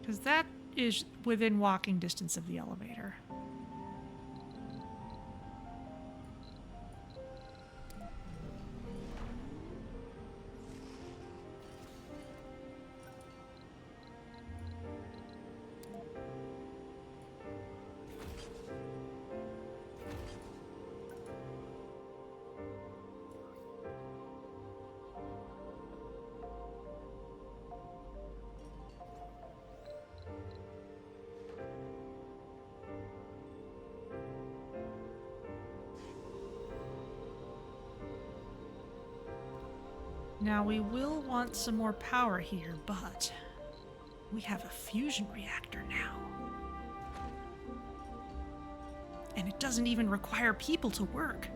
Because that is within walking distance of the elevator. Now we will want some more power here, but we have a fusion reactor now. And it doesn't even require people to work.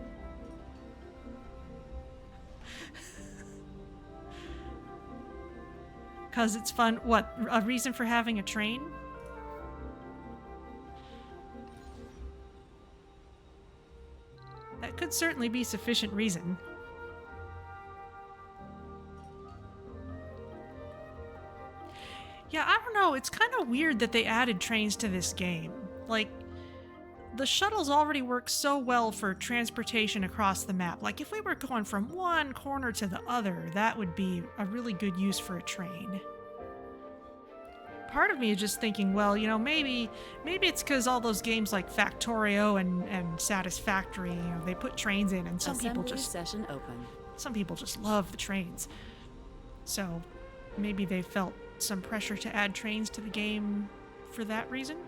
Because it's fun. What, a reason for having a train? That could certainly be sufficient reason. Yeah, I don't know. It's kind of weird that they added trains to this game. Like, the shuttles already work so well for transportation across the map. Like, if we were going from one corner to the other, that would be a really good use for a train. Part of me is just thinking, well, you know, maybe it's because all those games like Factorio and Satisfactory, you know, they put trains in, and some people just love the trains. So maybe they felt some pressure to add trains to the game for that reason.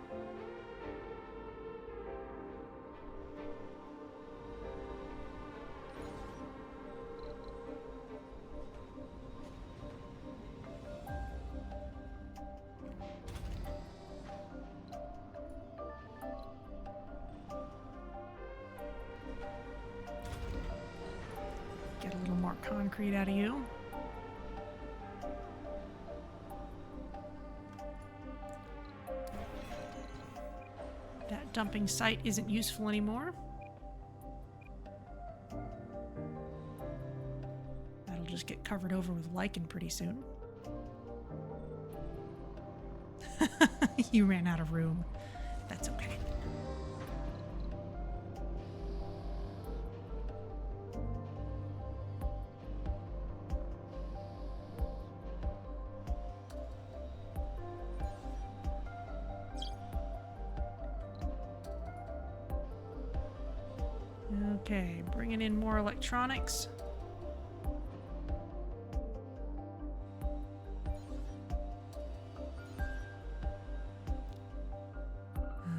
Get a little more concrete out of you. That dumping site isn't useful anymore. That'll just get covered over with lichen pretty soon. You ran out of room. That's okay. Okay, bringing in more electronics.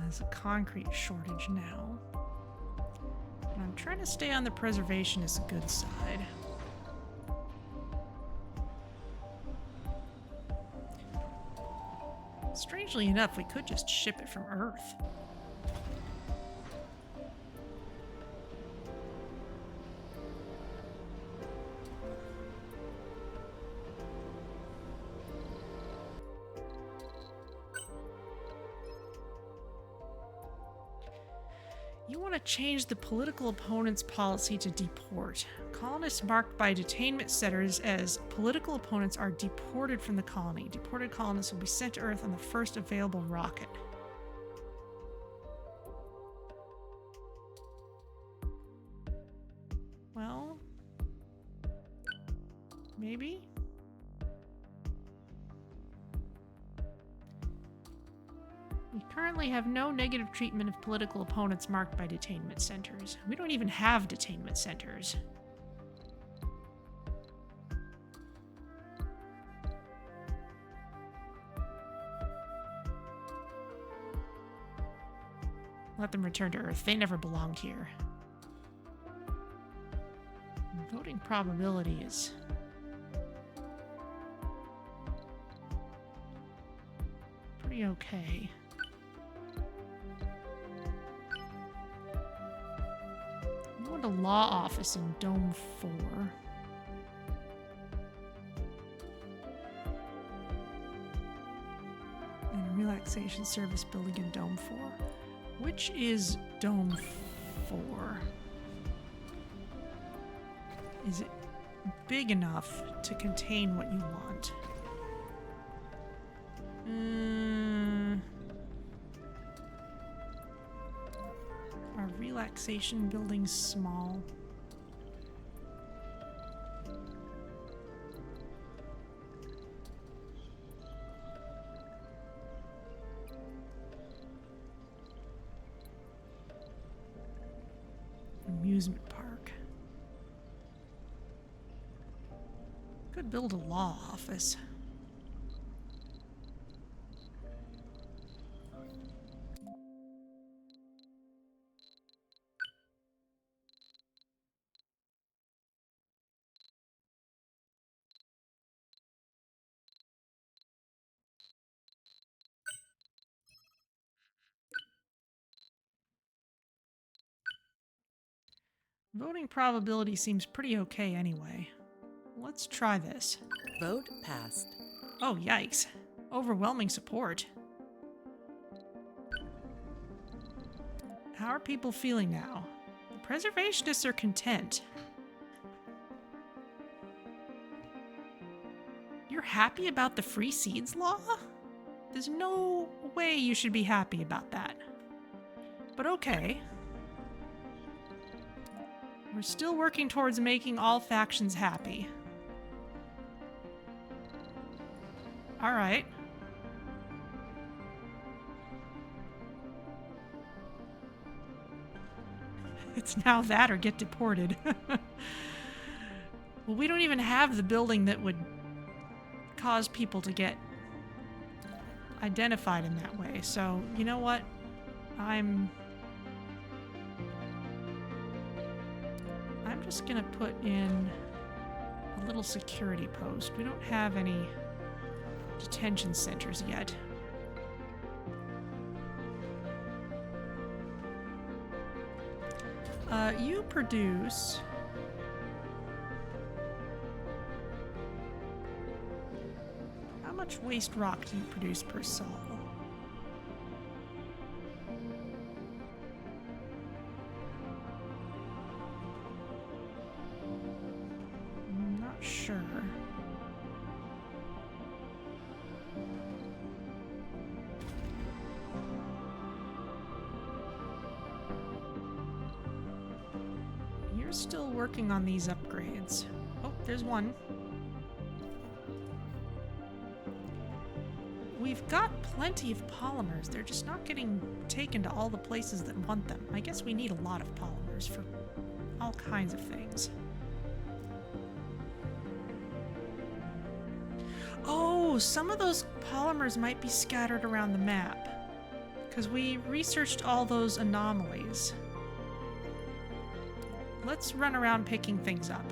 There's a concrete shortage now. And I'm trying to stay on the preservationist good side. Strangely enough, we could just ship it from Earth. You want to change the political opponent's policy to deport. Colonists marked by detainment centers as political opponents are deported from the colony. Deported colonists will be sent to Earth on the first available rocket. Well, maybe? We currently have no negative treatment of political opponents marked by detainment centers. We don't even have detainment centers. Let them return to Earth. They never belonged here. Voting probability is pretty okay. Go to law office in Dome 4. And relaxation service building in Dome 4. Which is Dome 4? Is it big enough to contain what you want? Are relaxation buildings small? Amusement park. Could build a law office. Voting probability seems pretty okay anyway. Let's try this. Vote passed. Oh, yikes. Overwhelming support. How are people feeling now? The preservationists are content. You're happy about the free seeds law? There's no way you should be happy about that. But okay. We're still working towards making all factions happy. Alright. It's now that or get deported. Well, we don't even have the building that would cause people to get identified in that way. So, you know what? I'm just gonna put in a little security post. We don't have any detention centers yet. You produce... How much waste rock do you produce per sol? I'm not sure. You're still working on these upgrades. Oh, there's one. We've got plenty of polymers. They're just not getting taken to all the places that want them. I guess we need a lot of polymers for all kinds of things. Oh, some of those polymers might be scattered around the map. Because we researched all those anomalies. Let's run around picking things up.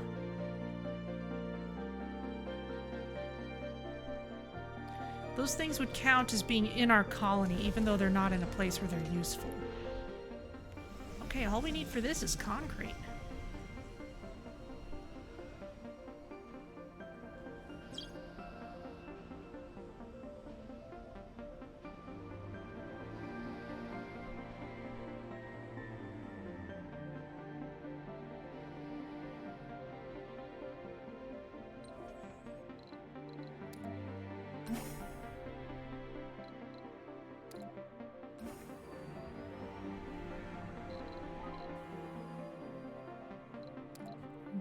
Those things would count as being in our colony, even though they're not in a place where they're useful. Okay, all we need for this is concrete.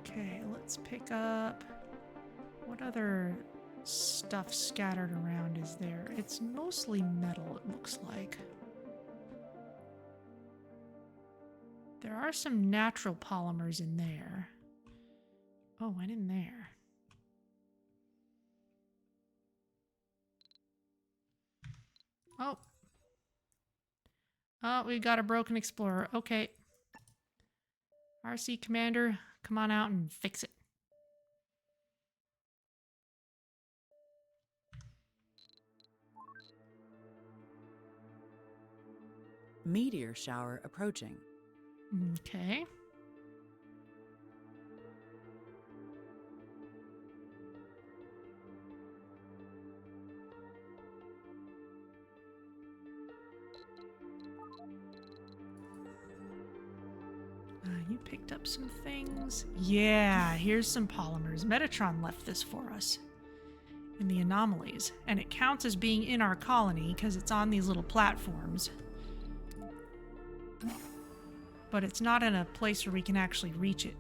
Okay, let's pick up... What other stuff scattered around is there? It's mostly metal, it looks like. There are some natural polymers in there. Oh, and in there. Oh. Oh, we got a broken explorer. Okay. RC Commander, come on out and fix it. Meteor shower approaching. Okay. You picked up some things. Yeah, here's some polymers. Metatron left this for us in the anomalies, and it counts as being in our colony because it's on these little platforms. But it's not in a place where we can actually reach it.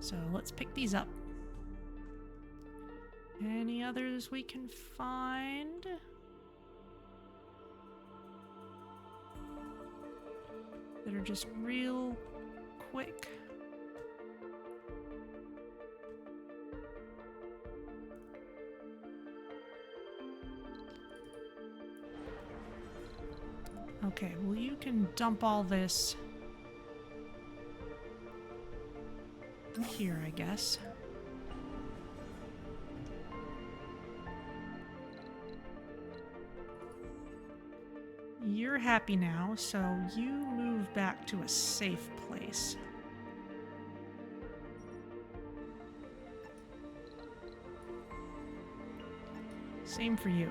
So let's pick these up. Any others we can find? That are just real quick. Okay, well you can dump all this here, I guess. You're happy now, so you move back to a safe place. Same for you.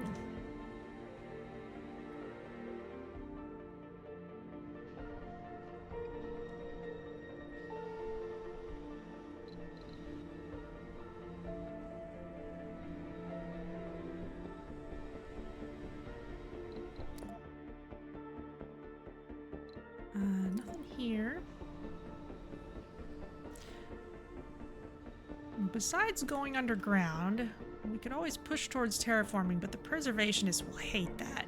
Nothing here. Besides going underground, we could always push towards terraforming, but the preservationists will hate that.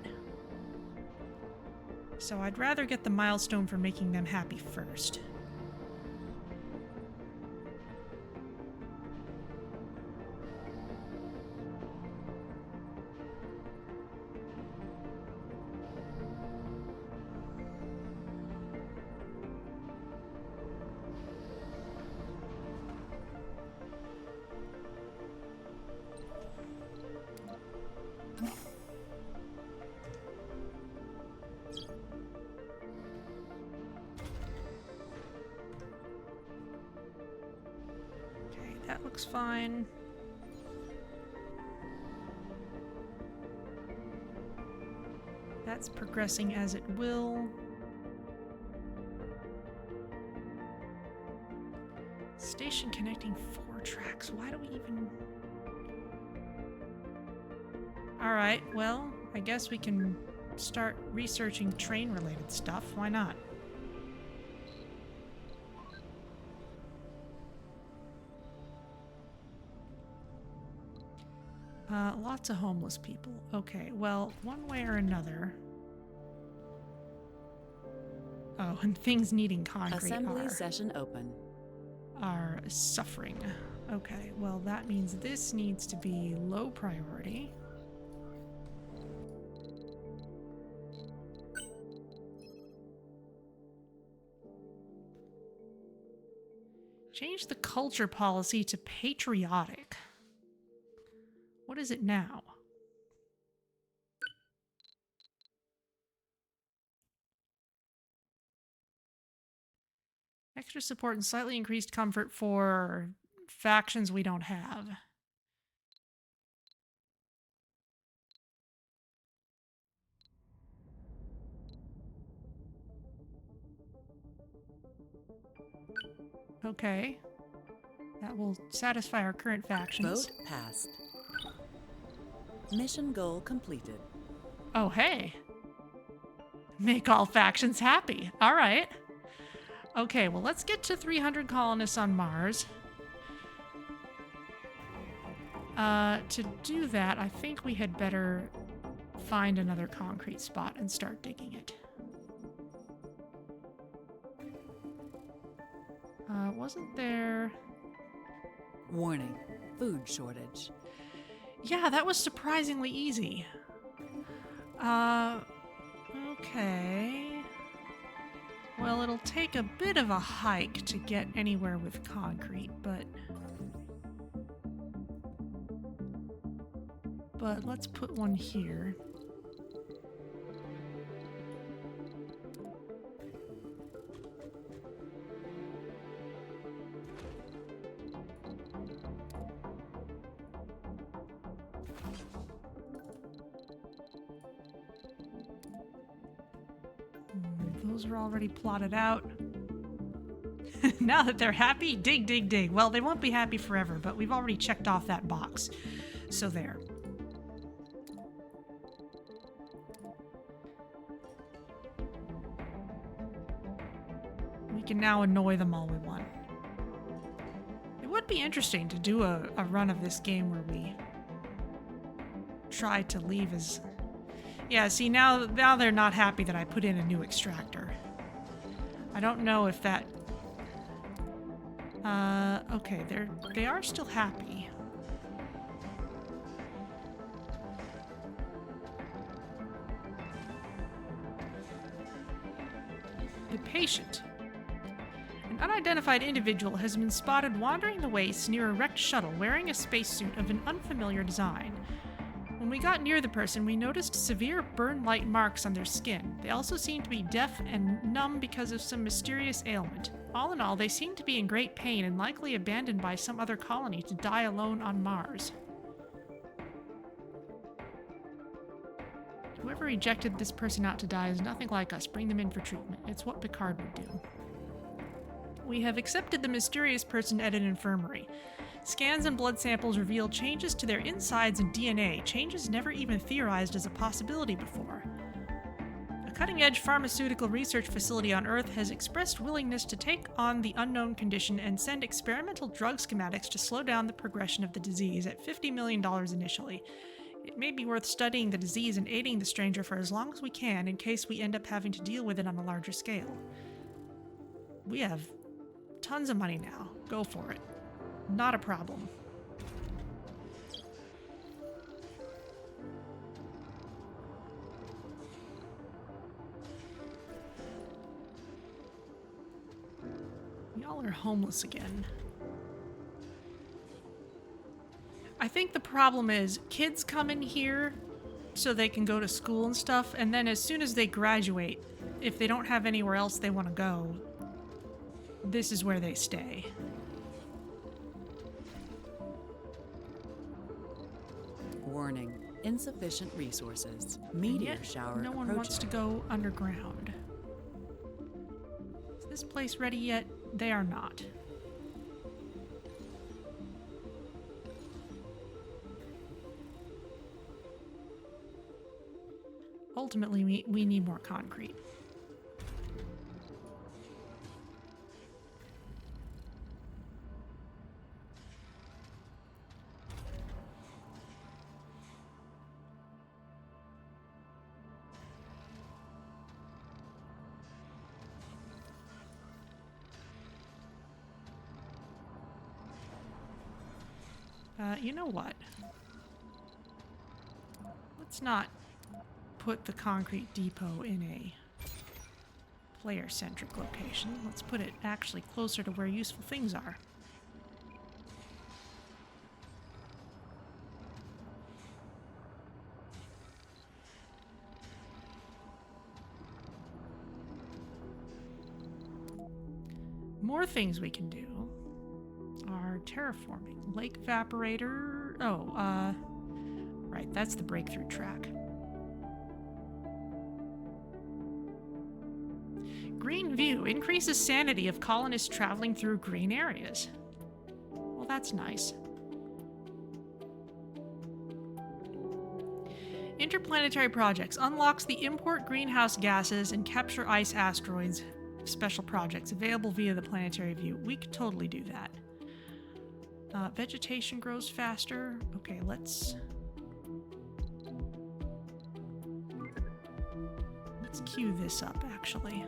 So I'd rather get the milestone for making them happy first. That looks fine. That's progressing as it will. Station connecting 4 tracks. Why do we even... Alright, well, I guess we can start researching train-related stuff. Why not? Lots of homeless people. Okay, well, one way or another... Oh, and things needing concrete Assembly session open. Are suffering. Okay, well, that means this needs to be low priority. Change the culture policy to patriotic. What is it now? Extra support and slightly increased comfort for factions we don't have. Okay. That will satisfy our current factions. Vote passed. Mission goal completed. Oh, hey. Make all factions happy. All right. Okay, well, let's get to 300 colonists on Mars. To do that, I think we had better find another concrete spot and start digging it. Wasn't there... Warning, food shortage. Yeah, that was surprisingly easy. Okay. Well, it'll take a bit of a hike to get anywhere with concrete, but let's put one here. Those are already plotted out. Now that they're happy, dig, dig, dig. Well, they won't be happy forever, but we've already checked off that box. So there. We can now annoy them all we want. It would be interesting to do a run of this game where we try to leave as... Yeah, see, now they're not happy that I put in a new extractor. I don't know if that... okay, they are still happy. The patient. An unidentified individual has been spotted wandering the wastes near a wrecked shuttle wearing a spacesuit of an unfamiliar design. When we got near the person, we noticed severe burn-like marks on their skin. They also seemed to be deaf and numb because of some mysterious ailment. All in all, they seem to be in great pain and likely abandoned by some other colony to die alone on Mars. Whoever ejected this person out to die is nothing like us. Bring them in for treatment. It's what Picard would do. We have accepted the mysterious person at an infirmary. Scans and blood samples reveal changes to their insides and DNA, changes never even theorized as a possibility before. A cutting-edge pharmaceutical research facility on Earth has expressed willingness to take on the unknown condition and send experimental drug schematics to slow down the progression of the disease at $50 million initially. It may be worth studying the disease and aiding the stranger for as long as we can in case we end up having to deal with it on a larger scale. We have tons of money now. Go for it. Not a problem. Y'all are homeless again. I think the problem is kids come in here so they can go to school and stuff, and then as soon as they graduate, if they don't have anywhere else they want to go, this is where they stay. Warning. Insufficient resources. Meteor shower No one wants to go underground. Is this place ready yet? They are not. Ultimately, we need more concrete. You know what? Let's not put the concrete depot in a player-centric location. Let's put it actually closer to where useful things are. More things we can do are terraforming. Lake evaporator. Oh, right, that's the breakthrough track. Green view increases sanity of colonists traveling through green areas. Well, that's nice. Interplanetary projects unlocks the import greenhouse gases and capture ice asteroids. Special projects available via the planetary view. We could totally do that. Vegetation grows faster. Okay, let's queue this up, actually.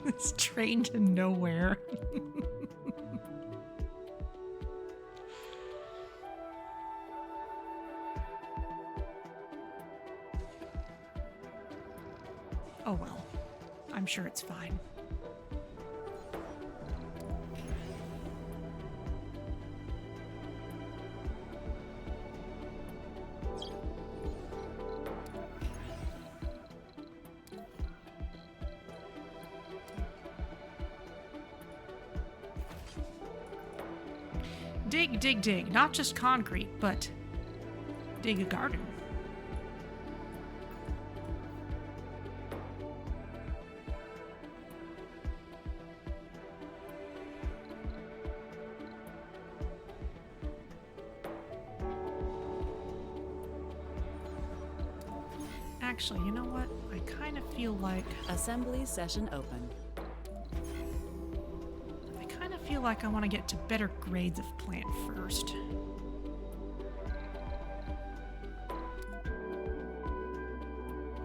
This train to nowhere. Oh well, I'm sure it's fine. Dig, dig, dig. Not just concrete, but dig a garden. Actually, you know what? I kind of feel like... Assembly session open. I kind of feel like I want to get to better grades of plant first.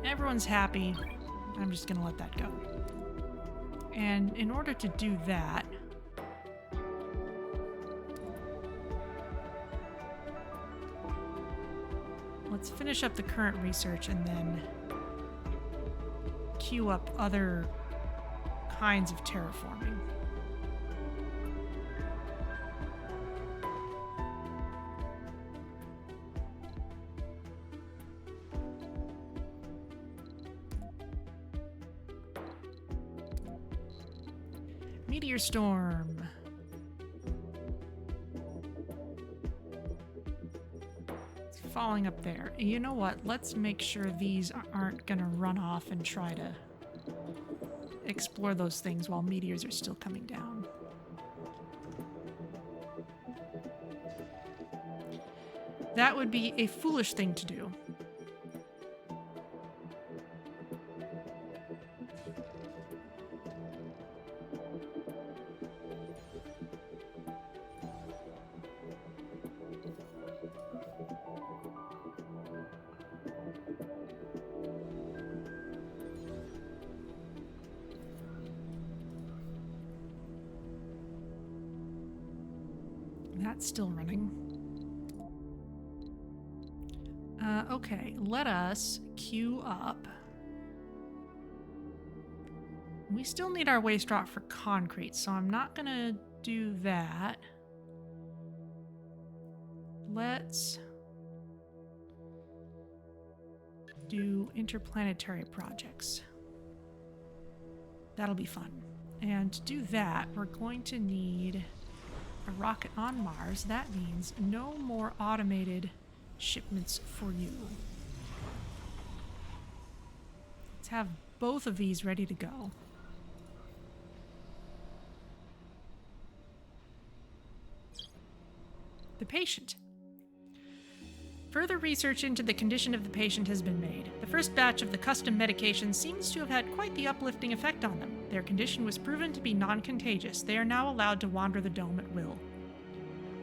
Everyone's happy. I'm just gonna let that go. And in order to do that, let's finish up the current research and then queue up other kinds of terraforming. Meteor storm. It's falling up there. You know what? Let's make sure these aren't gonna run off and try to explore those things while meteors are still coming down. That would be a foolish thing to do. That's still running. Okay, let us queue up. We still need our waste rock for concrete, so I'm not gonna do that. Let's do interplanetary projects. That'll be fun. And to do that, we're going to need a rocket on Mars. That means no more automated shipments for you. Let's have both of these ready to go. The patient. Further research into the condition of the patient has been made. The first batch of the custom medication seems to have had quite the uplifting effect on them. Their condition was proven to be non-contagious. They are now allowed to wander the dome at will.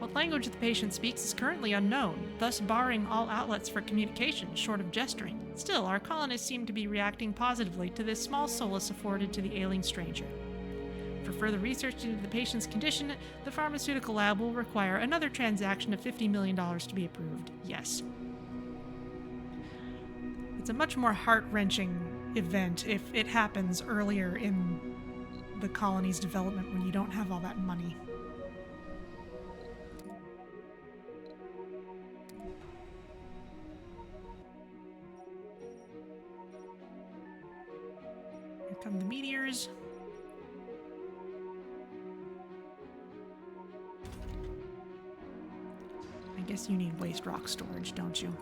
What language the patient speaks is currently unknown, thus barring all outlets for communication, short of gesturing. Still, our colonists seem to be reacting positively to this small solace afforded to the ailing stranger. For further research into the patient's condition, the pharmaceutical lab will require another transaction of $50 million to be approved. Yes. It's a much more heart-wrenching event if it happens earlier in the colony's development when you don't have all that money. Here come the meteors. I guess you need waste rock storage, don't you?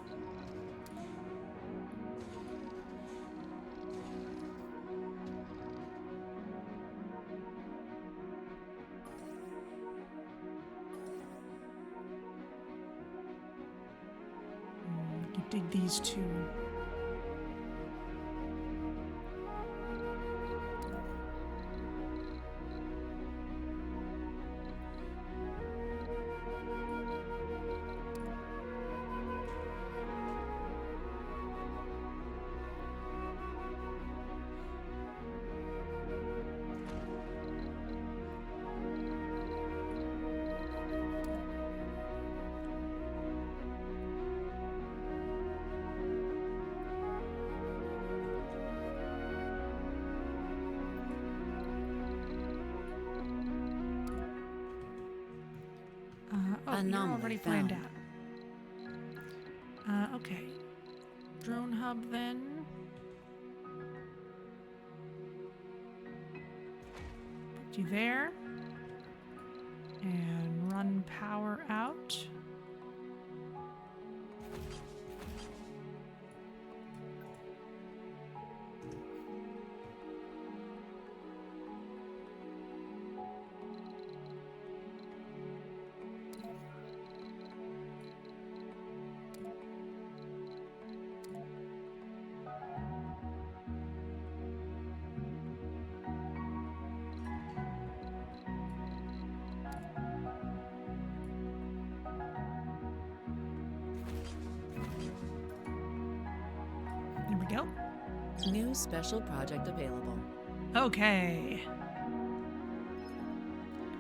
You dig these two. You're already planned out. Okay. Drone hub then. Put you there. And run power out. There we go. New special project available. Okay.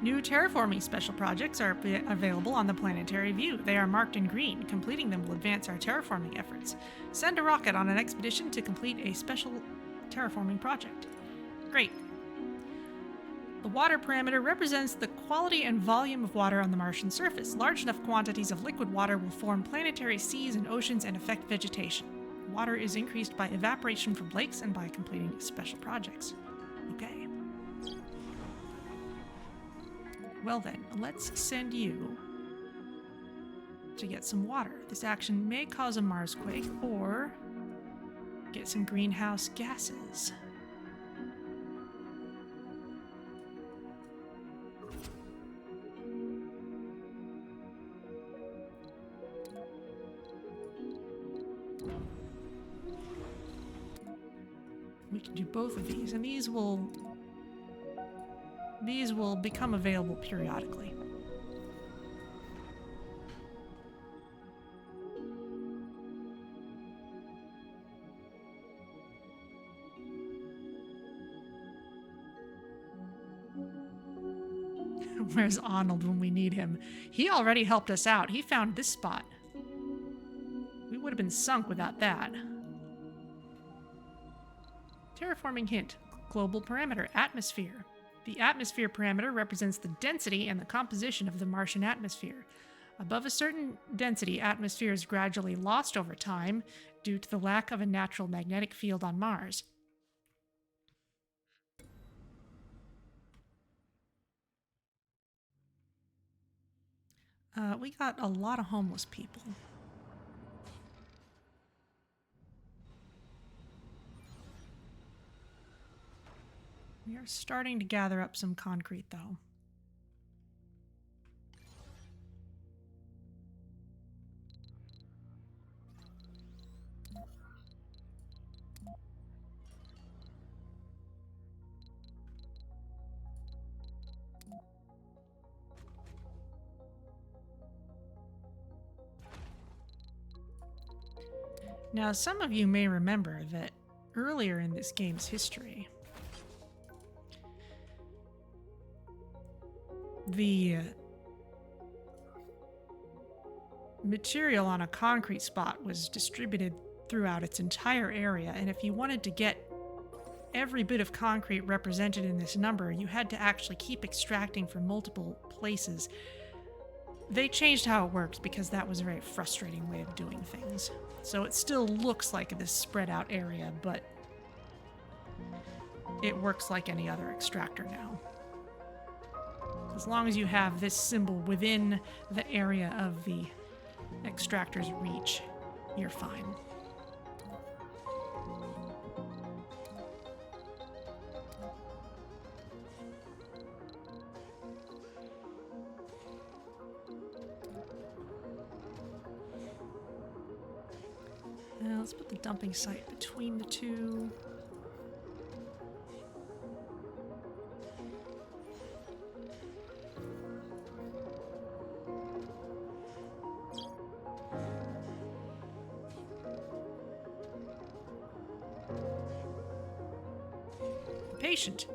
New terraforming special projects are available on the planetary view. They are marked in green. Completing them will advance our terraforming efforts. Send a rocket on an expedition to complete a special terraforming project. Great. The water parameter represents the quality and volume of water on the Martian surface. Large enough quantities of liquid water will form planetary seas and oceans and affect vegetation. Water is increased by evaporation from lakes and by completing special projects. Okay. Well then, let's send you to get some water. This action may cause a Marsquake or get some greenhouse gases. We can do both of these, and these will become available periodically. Where's Arnold when we need him? He already helped us out. He found this spot. We would have been sunk without that. Terraforming hint. Global parameter. Atmosphere. The atmosphere parameter represents the density and the composition of the Martian atmosphere. Above a certain density, atmosphere is gradually lost over time due to the lack of a natural magnetic field on Mars. We got a lot of homeless people. We are starting to gather up some concrete, though. Now, some of you may remember that earlier in this game's history, the material on a concrete spot was distributed throughout its entire area, and if you wanted to get every bit of concrete represented in this number, you had to actually keep extracting from multiple places. They changed how it worked because that was a very frustrating way of doing things. So it still looks like this spread out area, but it works like any other extractor now. As long as you have this symbol within the area of the extractor's reach, you're fine. Now let's put the dumping site between the two. Patient.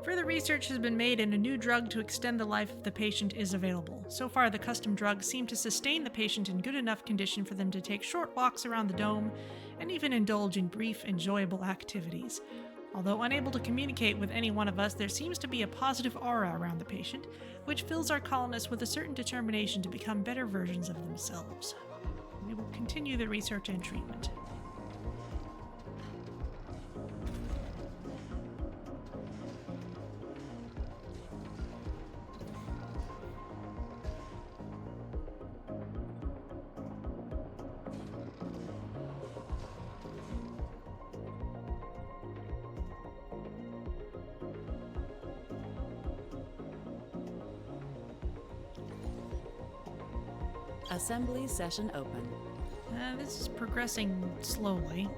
Further research has been made and a new drug to extend the life of the patient is available. So far, the custom drugs seem to sustain the patient in good enough condition for them to take short walks around the dome and even indulge in brief, enjoyable activities. Although unable to communicate with any one of us, there seems to be a positive aura around the patient, which fills our colonists with a certain determination to become better versions of themselves. We will continue the research and treatment. Assembly session open. This is progressing slowly.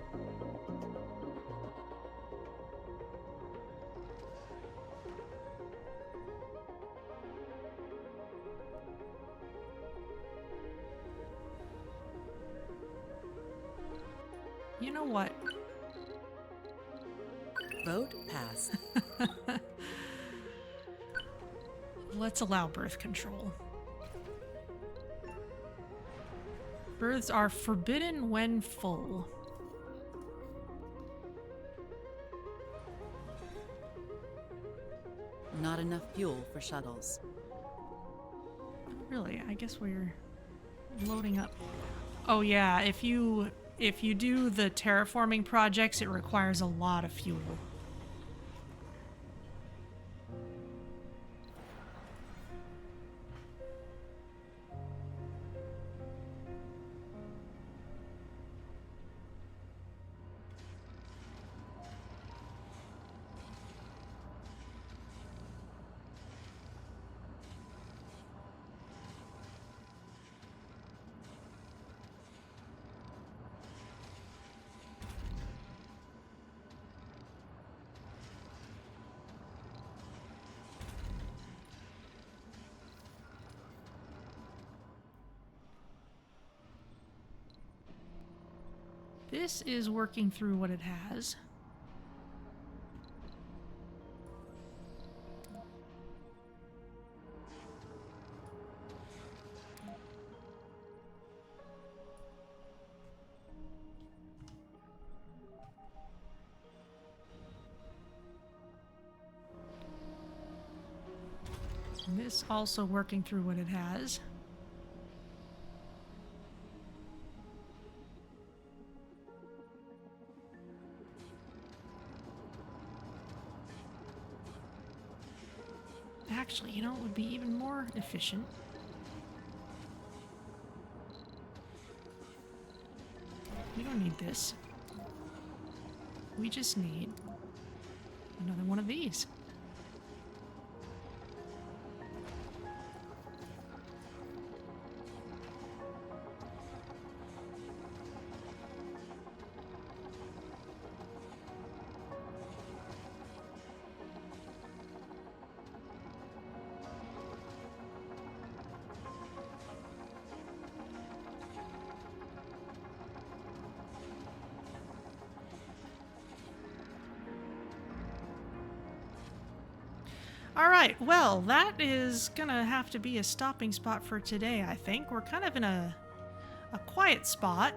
You know what? Vote passed. Let's allow birth control. Births are forbidden when full. Not enough fuel for shuttles. Really, I guess we're loading up. Oh yeah, if you do the terraforming projects, it requires a lot of fuel. This is working through what it has. And this also working through what it has. Actually, you know, it would be even more efficient. We don't need this. We just need another one of these. All right, well, that is gonna have to be a stopping spot for today, I think. We're kind of in a quiet spot,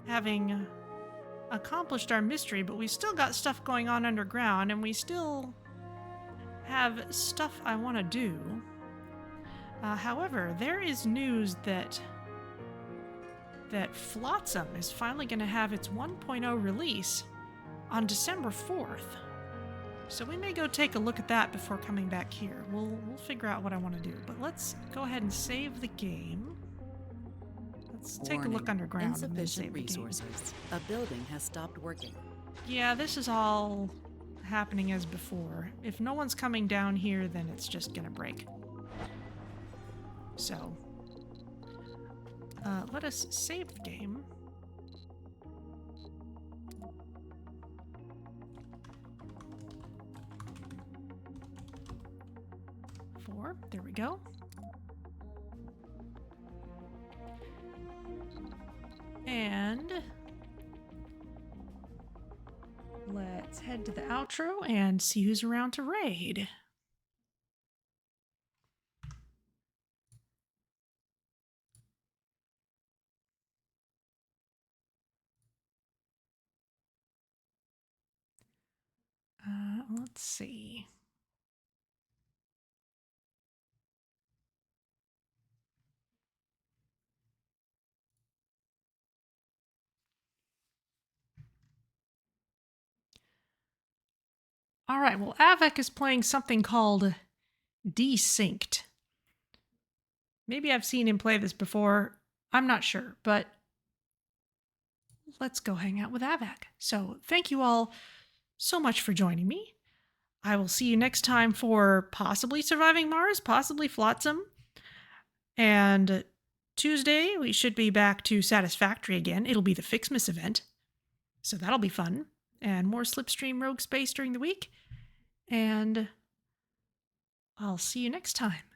having accomplished our mystery, but we still got stuff going on underground, and we still have stuff I want to do. However, there is news that Flotsam is finally going to have its 1.0 release on December 4th. So we may go take a look at that before coming back here. We'll figure out what I want to do. But let's go ahead and save the game. Let's take a look underground and then save the game. Resources. A building has stopped working. Yeah, this is all happening as before. If no one's coming down here, then it's just gonna break. So, let us save the game. There we go. And let's head to the outro and see who's around to raid. Let's see. All right, well, Avec is playing something called Desynced. Maybe I've seen him play this before. I'm not sure, but let's go hang out with Avec. So thank you all so much for joining me. I will see you next time for possibly Surviving Mars, possibly Flotsam. And Tuesday, we should be back to Satisfactory again. It'll be the Fixmas event. So that'll be fun. And more Slipstream Rogue Space during the week. And I'll see you next time.